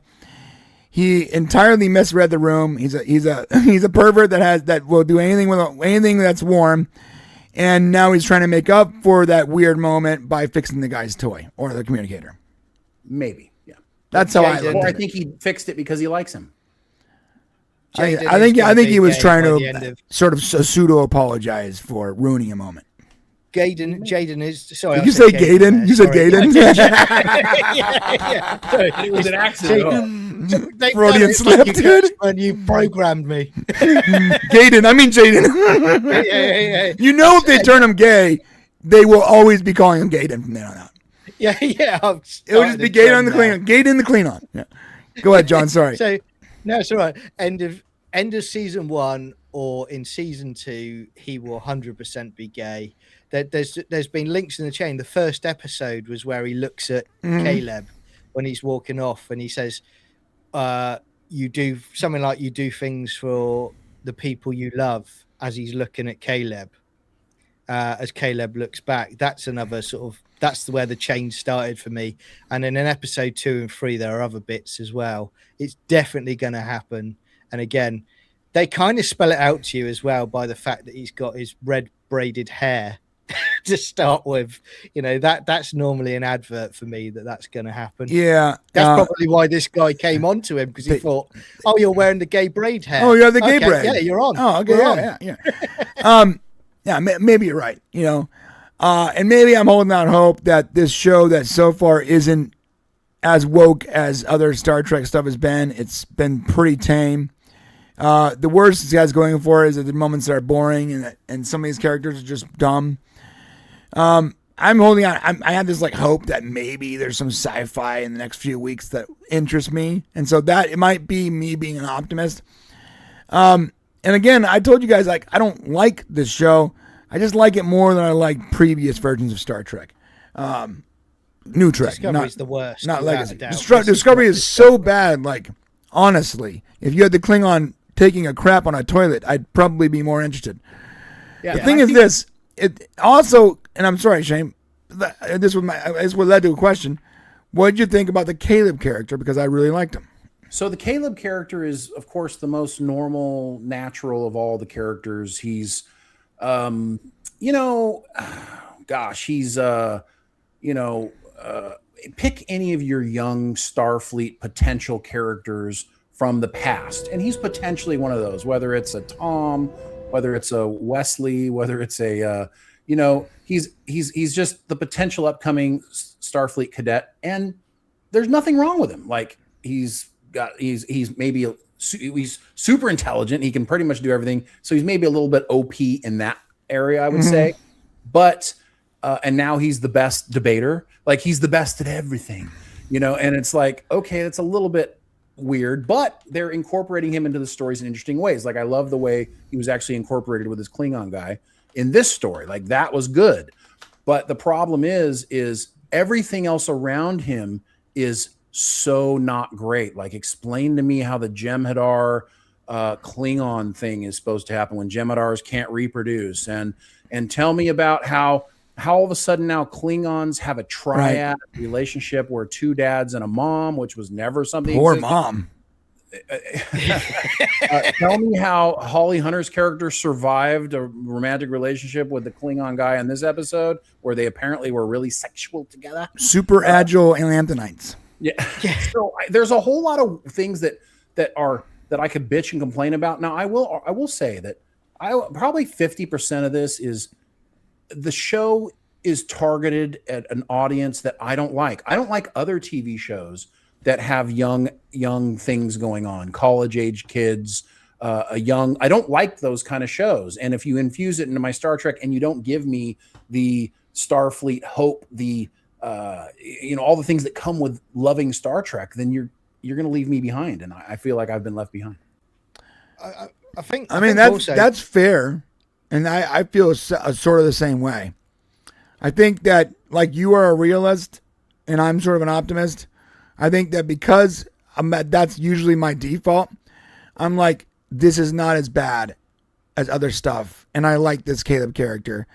he entirely misread the room. He's a pervert that will do anything that's warm. And now he's trying to make up for that weird moment by fixing the guy's toy or the communicator. Maybe, yeah. That's how I look at it. Or I think he fixed it because he likes him. I think he was trying to sort of pseudo apologize for ruining a moment. Jaden is sorry. Did you say Gaden? You said Gaden? Yeah. Sorry, it was an accident. Freudian slip, dude. When you programmed me. Gaden, I mean Jaden. Yeah. You know, if they turn him gay, they will always be calling him Gaden from then on out. Yeah. It would just be Gaden on the Klingon. Gaden the Klingon. Yeah. Go ahead, John. Sorry. So, no, it's all right. End of season 1 or in season 2, he will 100% be gay. There's been links in the chain. The first episode was where he looks at Caleb when he's walking off, and he says, "You do something like you do things for the people you love." As he's looking at Caleb, as Caleb looks back, that's another sort of where the change started for me. And then in episode 2 and 3, there are other bits as well. It's definitely going to happen. And again, they kind of spell it out to you as well by the fact that he's got his red braided hair to start with. You know, that's normally an advert for me that's going to happen. Yeah. That's probably why this guy came on to him, because he thought, oh, you're wearing the gay braid hair. Oh, you're the gay braid. Yeah, you're on. Oh, okay. Yeah. Maybe you're right. You know, and maybe I'm holding out hope that this show that so far isn't as woke as other Star Trek stuff has been. It's been pretty tame. The worst it has going for it is that the moments that are boring and some of these characters are just dumb. I'm holding on. I have this hope that maybe there's some sci-fi in the next few weeks that interests me, and so that it might be me being an optimist. And again, I told you guys I don't like this show. I just like it more than I like previous versions of Star Trek. New Trek. Discovery's the worst. Not without Legacy. a doubt. Discovery is so bad. Like, honestly, if you had the Klingon taking a crap on a toilet, I'd probably be more interested. Yeah, the thing is this. It also, and I'm sorry, Shane, this was what led to a question. What did you think about the Caleb character? Because I really liked him. So the Caleb character is, of course, the most normal, natural of all the characters. He's, he's, pick any of your young Starfleet potential characters from the past, and he's potentially one of those. Whether it's a Tom, whether it's a Wesley, whether it's a, he's just the potential upcoming Starfleet cadet, and there's nothing wrong with him. Like he's super intelligent. He can pretty much do everything. So he's maybe a little bit OP in that area, I would say. But and now he's the best debater. Like he's the best at everything, and it's like, okay, that's a little bit weird, but they're incorporating him into the stories in interesting ways. Like I love the way he was actually incorporated with his Klingon guy in this story. Like that was good. But the problem is everything else around him is so not great. Like explain to me how the Jem'Hadar Klingon thing is supposed to happen when Jem'Hadars can't reproduce, and tell me about how all of a sudden now Klingons have a triad relationship where two dads and a mom, which was never something. Poor mom. Tell me how Holly Hunter's character survived a romantic relationship with the Klingon guy in this episode, where they apparently were really sexual together. Super agile Atlanthanites. Yeah. So there's a whole lot of things that I could bitch and complain about. Now I will say that probably 50% of this is the show is targeted at an audience that I don't like. I don't like other TV shows that have young things going on, college age kids, I don't like those kind of shows. And if you infuse it into my Star Trek and you don't give me the Starfleet hope, the all the things that come with loving Star Trek, then you're going to leave me behind, and I feel like I've been left behind. I think that's fair, and I feel sort of the same way. I think that like you are a realist, and I'm sort of an optimist. I think that because that's usually my default, I'm like, this is not as bad as other stuff, and I like this Caleb character,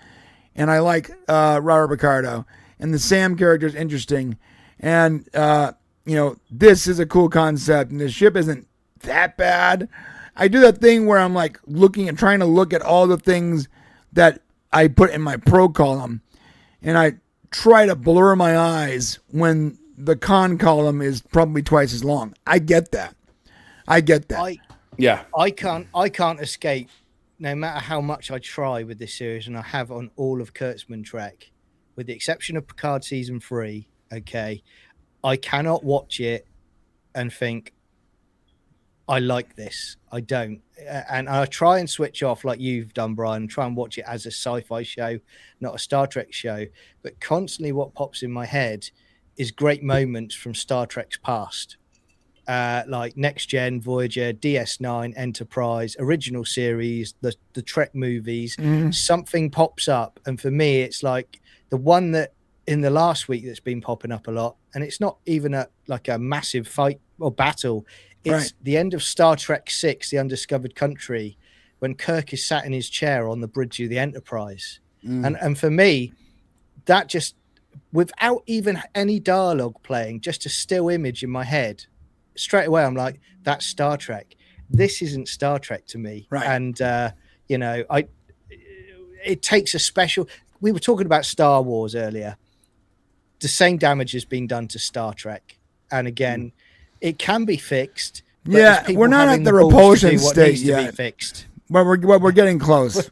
and I like Robert Picardo. And the Sam character is interesting. And, this is a cool concept. And the ship isn't that bad. I do that thing where I'm like trying to look at all the things that I put in my pro column. And I try to blur my eyes when the con column is probably twice as long. I get that. I can't escape, no matter how much I try with this series, and I have on all of Kurtzman Trek. With the exception of Picard season 3, okay, I cannot watch it and think, I like this. I don't. And I try and switch off like you've done, Brian, try and watch it as a sci-fi show, not a Star Trek show. But constantly what pops in my head is great moments from Star Trek's past. Like Next Gen, Voyager, DS9, Enterprise, original series, the Trek movies. Something pops up. And for me, it's like, the one that in the last week that's been popping up a lot, and it's not even a massive fight or battle. It's the end of Star Trek 6, The Undiscovered Country, when Kirk is sat in his chair on the bridge of the Enterprise. And for me, that just, without even any dialogue playing, just a still image in my head, straight away I'm like, that's Star Trek. This isn't Star Trek to me. And, it takes a special... We were talking about Star Wars earlier. The same damage has been done to Star Trek. And again, it can be fixed. Yeah, we're not at the repulsion state yet. Fixed. But we're getting close.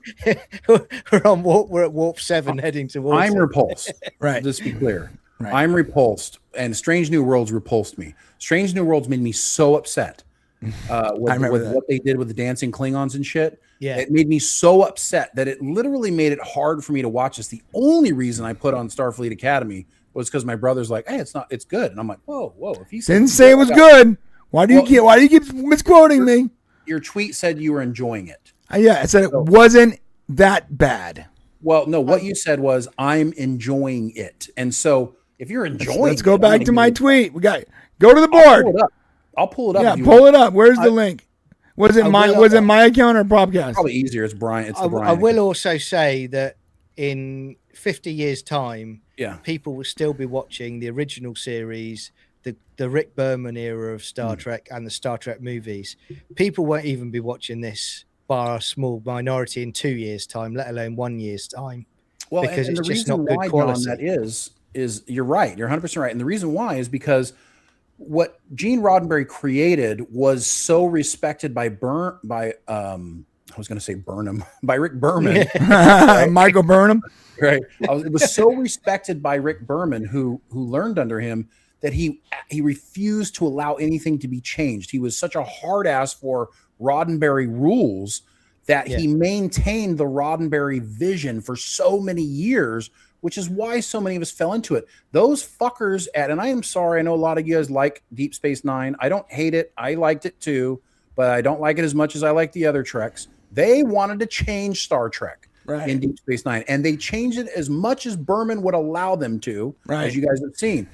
We're at warp 7 heading towards I'm repulsed. Right. Let's be clear. Right. I'm repulsed. And Strange New Worlds repulsed me. Strange New Worlds made me so upset with what they did with the dancing Klingons and shit. Yeah. It made me so upset that it literally made it hard for me to watch this. The only reason I put on Starfleet Academy was because my brother's like, hey, it's good. And I'm like, whoa. If he didn't say it was good. Why do you keep misquoting me? Your tweet said you were enjoying it. Yeah, I said it wasn't that bad. Well, no, what you said was I'm enjoying it. And so If you're enjoying, let's go back to my tweet. We got go to the board. I'll pull it up. Yeah, pull it up. Where's the link? Was it my account or Propcast? Probably easier. It's Brian. It's the Brian. I will also say that in 50 years' time, people will still be watching the original series, the Rick Berman era of Star Trek, and the Star Trek movies. People won't even be watching this, bar a small minority, in 2 years' time, let alone 1 year's time. Well, because and it's the just reason not good why, quality. John, that is you're right. You're 100% right. And the reason why is because what Gene Roddenberry created was so respected by I was going to say Burnham, by Rick Berman. Michael Burnham. Right. It was so respected by Rick Berman, who learned under him, that he refused to allow anything to be changed. He was such a hard ass for Roddenberry rules that he maintained the Roddenberry vision for so many years, which is why so many of us fell into it. Those fuckers and I am sorry, I know a lot of you guys like Deep Space Nine. I don't hate it. I liked it too, but I don't like it as much as I like the other Treks. They wanted to change Star Trek in Deep Space Nine, and they changed it as much as Berman would allow them to, as you guys have seen.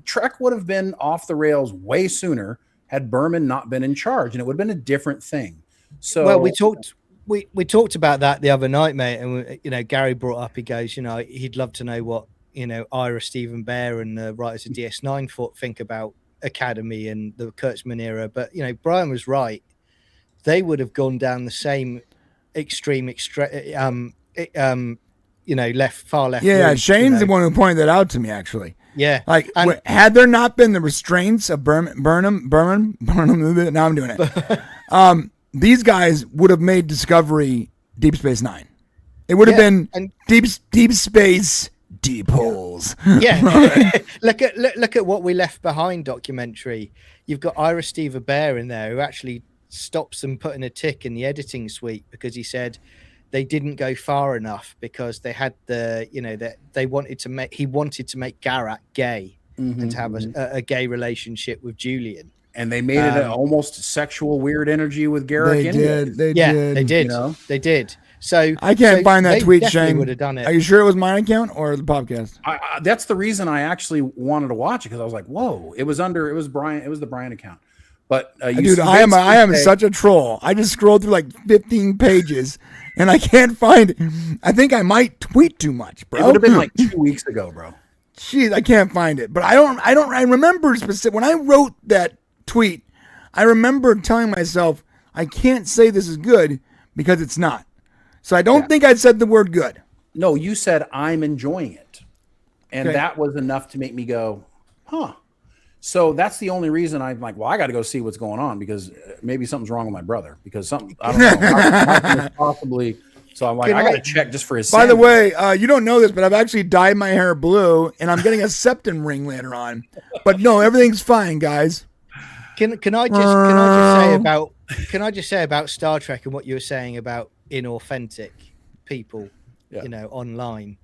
Trek would have been off the rails way sooner had Berman not been in charge, and it would have been a different thing. So, well, we talked about that the other night, mate, and Gary brought up, he goes, he'd love to know what Ira Stephen Bear and the writers of DS9 think about Academy and the Kurtzman era, but Brian was right. They would have gone down the same far left. Yeah, route, Shane's the one who pointed that out to me, actually. Yeah, like had there not been the restraints of Burnham, now I'm doing it. These guys would have made Discovery Deep Space Nine. It would have been deep space, deep holes. Yeah, look at what we left behind documentary. You've got Ira Stephen Bear in there, who actually stops them putting a tick in the editing suite because he said they didn't go far enough because they had he wanted to make Garak gay and to have a gay relationship with Julian. And they made it an almost sexual weird energy with Garak. They did. So I can't find that tweet, Shane. Would have done it. Are you sure it was my account or the podcast? That's the reason I actually wanted to watch it, because I was like, "Whoa!" It was Brian. It was the Brian account. But dude, I am such a troll. I just scrolled through like 15 pages, and I can't find it. I think I might tweet too much, bro. It would have been like 2 weeks ago, bro. Jeez, I can't find it. But I remember specific when I wrote that tweet. I remember telling myself I can't say this is good because it's not. So I don't think I said the word good. No, you said I'm enjoying it, and that was enough to make me go, huh. So that's the only reason I'm like, well, I got to go see what's going on, because maybe something's wrong with my brother, because something, I don't know, possibly. So I'm like, I got to check just for his By the way, you don't know this, but I've actually dyed my hair blue, and I'm getting a septum ring later on. But no, everything's fine, guys. Can I just say about Star Trek and what you were saying about inauthentic people, online?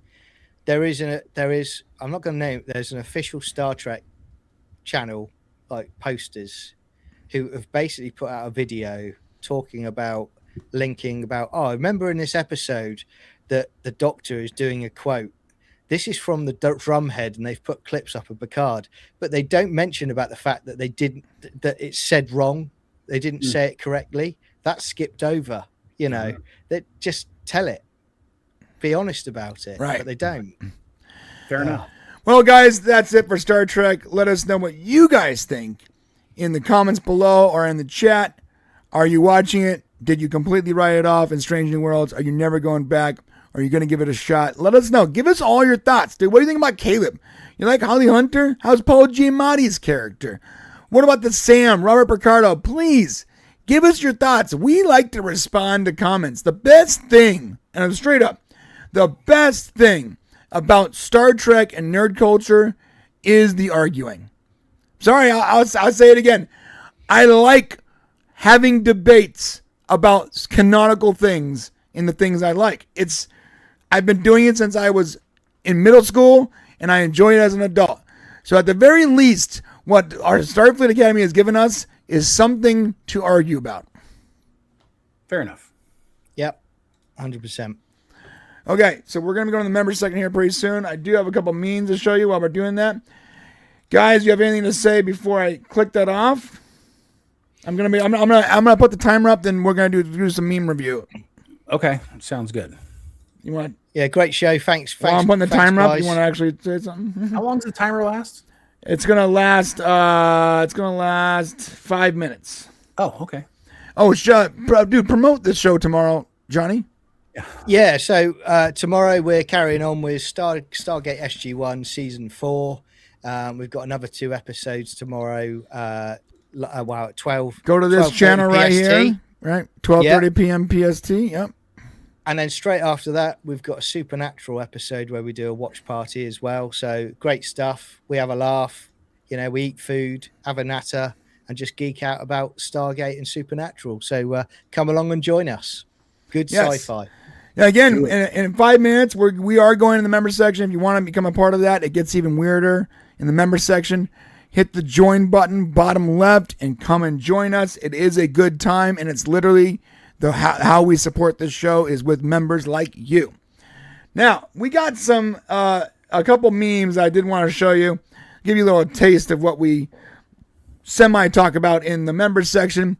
There's I'm not going to name it. There's an official Star Trek channel, like posters, who have basically put out a video talking about I remember in this episode that the Doctor is doing a quote. This is from the drumhead, and they've put clips up of Picard, but they don't mention about the fact that that it's said wrong. They didn't say it correctly. That's skipped over. They just tell it, be honest about it, but they don't. Fair enough. Well, guys, that's it for Star Trek. Let us know what you guys think in the comments below or in the chat. Are you watching it? Did you completely write it off in Strange New Worlds? Are you never going back? Are you going to give it a shot? Let us know. Give us all your thoughts, dude. What do you think about Caleb? You like Holly Hunter? How's Paul Giamatti's character? What about the Sam, Robert Picardo? Please give us your thoughts. We like to respond to comments. The best thing, and I'm straight up, the best thing about Star Trek and nerd culture is the arguing. Sorry, I'll say it again. I like having debates about canonical things in the things I like. I've been doing it since I was in middle school, and I enjoy it as an adult. So at the very least, what our Starfleet Academy has given us is something to argue about. Fair enough. Yep, 100%. Okay, so we're going to be going to the members section here pretty soon. I do have a couple memes to show you while we're doing that. Guys, you have anything to say before I click that off? I'm gonna put the timer up, then we're gonna do some meme review. Okay, sounds good. You want? Yeah, great show. Thanks. While I'm putting the timer guys. up, you want to actually say something? How long does the timer last? It's gonna last. It's gonna last 5 minutes. Oh, okay. Oh, dude, promote this show tomorrow, Johnny. Yeah. So tomorrow we're carrying on with Stargate SG-1 season 4. We've got another 2 episodes tomorrow. At 12. Go to this channel right PST. here. Right, 12:30 p.m. PST. Yep. And then straight after that, we've got a Supernatural episode where we do a watch party as well. So great stuff. We have a laugh. We eat food, have a natter, and just geek out about Stargate and Supernatural. So come along and join us. Good sci-fi. Yeah, again, in 5 minutes, we are going to the member section. If you want to become a part of that, it gets even weirder in the member section. Hit the join button, bottom left, and come and join us. It is a good time, and it's literally how we support this show is with members like you. Now, we got a couple memes I did want to show you, give you a little taste of what we semi-talk about in the members section.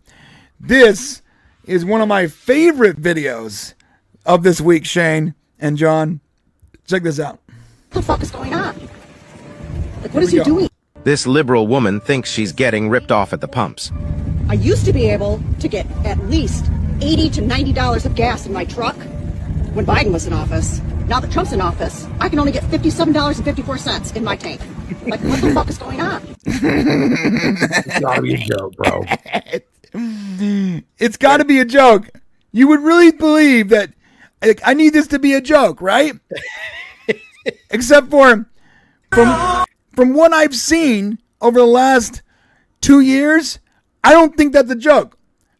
This is one of my favorite videos of this week, Shane and John. Check this out. What the fuck is going on? Like, what is he doing? This liberal woman thinks she's getting ripped off at the pumps. I used to be able to get at least $80 to $90 of gas in my truck when Biden was in office. Now that Trump's in office, I can only get $57.54 in my tank. Like, what the fuck is going on? It's gotta be a joke, bro. It's got to be a joke. You would really believe that I need this to be a joke, right? Except for from what I've seen over the last 2 years, I don't think that's a joke.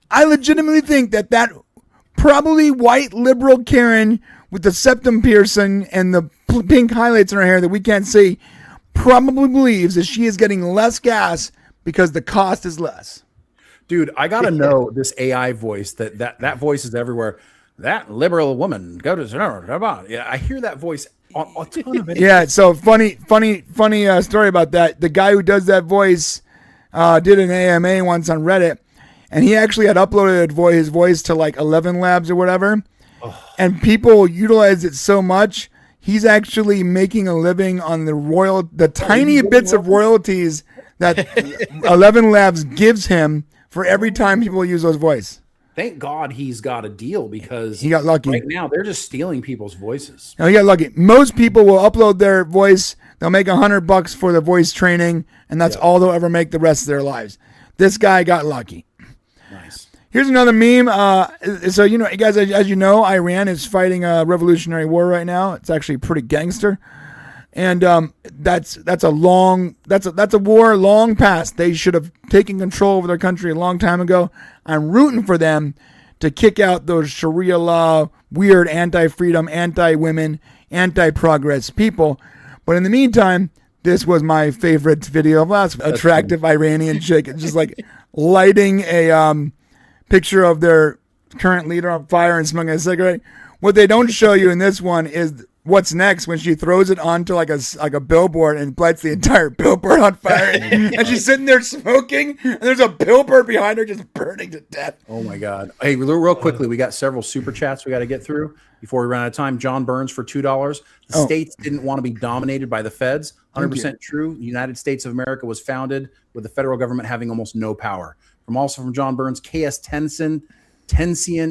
I legitimately think that probably white liberal Karen with the septum piercing and the pink highlights in her hair that we can't see probably believes that she is getting less gas because the cost is less. Dude, I gotta know this AI voice. That voice is everywhere. That liberal woman, go to yeah. I hear that voice a ton of it. Yeah, so funny story about that. The guy who does that voice did an AMA once on Reddit, and he actually had uploaded his voice to like 11 Labs or whatever, and people utilized it so much, he's actually making a living on the tiny bits of royalties that 11 Labs gives him for every time people use those voice. Thank God he's got a deal because he got lucky. Right now, they're just stealing people's voices. No, he got lucky. Most people will upload their voice. They'll make $100 for the voice training, and that's all they'll ever make the rest of their lives. This guy got lucky. Nice. Here's another meme. So, guys, as you know, Iran is fighting a revolutionary war right now. It's actually pretty gangster. And that's a war long past. They should have taken control over their country a long time ago. I'm rooting for them to kick out those Sharia law, weird anti-freedom, anti-women, anti-progress people. But in the meantime, this was my favorite video of last attractive Iranian chick. It's just like lighting a picture of their current leader on fire and smoking a cigarette. What they don't show you in this one is what's next when she throws it onto like a billboard and lights the entire billboard on fire. And she's sitting there smoking, and there's a billboard behind her just burning to death. Oh my God. Hey, real quickly, we got several super chats we got to get through before we run out of time. John Burns for $2. The states didn't want to be dominated by the feds. 100% true. The United States of America was founded with the federal government having almost no power. From John Burns, KS Tensian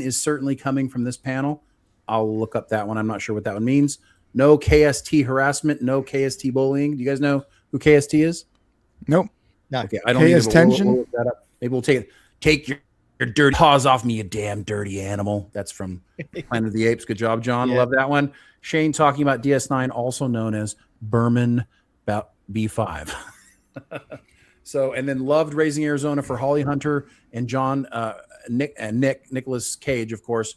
is certainly coming from this panel. I'll look up that one. I'm not sure what that one means. No KST harassment, no KST bullying. Do you guys know who KST is? Nope. No. Okay, I don't KS either. tension. We'll look that up. Maybe we'll take your dirty paws off me, you damn dirty animal. That's from Planet of the Apes. Good job, John. Yeah. Love that one. Shane talking about DS9, also known as Berman B5. So, and then loved Raising Arizona for Holly Hunter and John, Nicholas Cage, of course.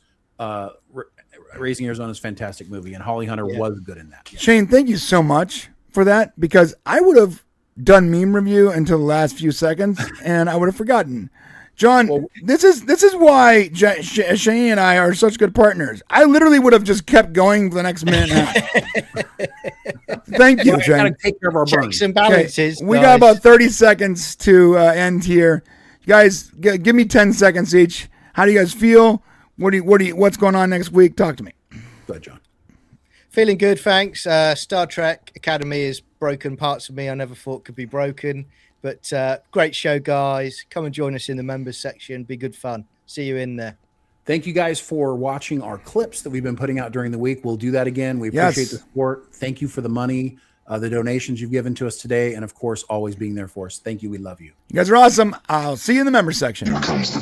Raising Arizona is a fantastic movie, and Holly Hunter was good in that. Shane, thank you so much for that, because I would have done meme review until the last few seconds, and I would have forgotten. John, this is why Shane and I are such good partners. I literally would have just kept going for the next minute and a half. Thank you, Shane. Gotta take care of our Checks and balances. We got about 30 seconds to end here. You guys, give me 10 seconds each. How do you guys feel? What's going on next week? Talk to me. Go ahead, John. Feeling good, thanks. Star Trek Academy is broken parts of me I never thought could be broken. But great show, guys. Come and join us in the members section. Be good fun. See you in there. Thank you guys for watching our clips that we've been putting out during the week. We'll do that again. We appreciate the support. Thank you for the money, the donations you've given to us today, and of course, always being there for us. Thank you. We love you. You guys are awesome. I'll see you in the members section. Here comes the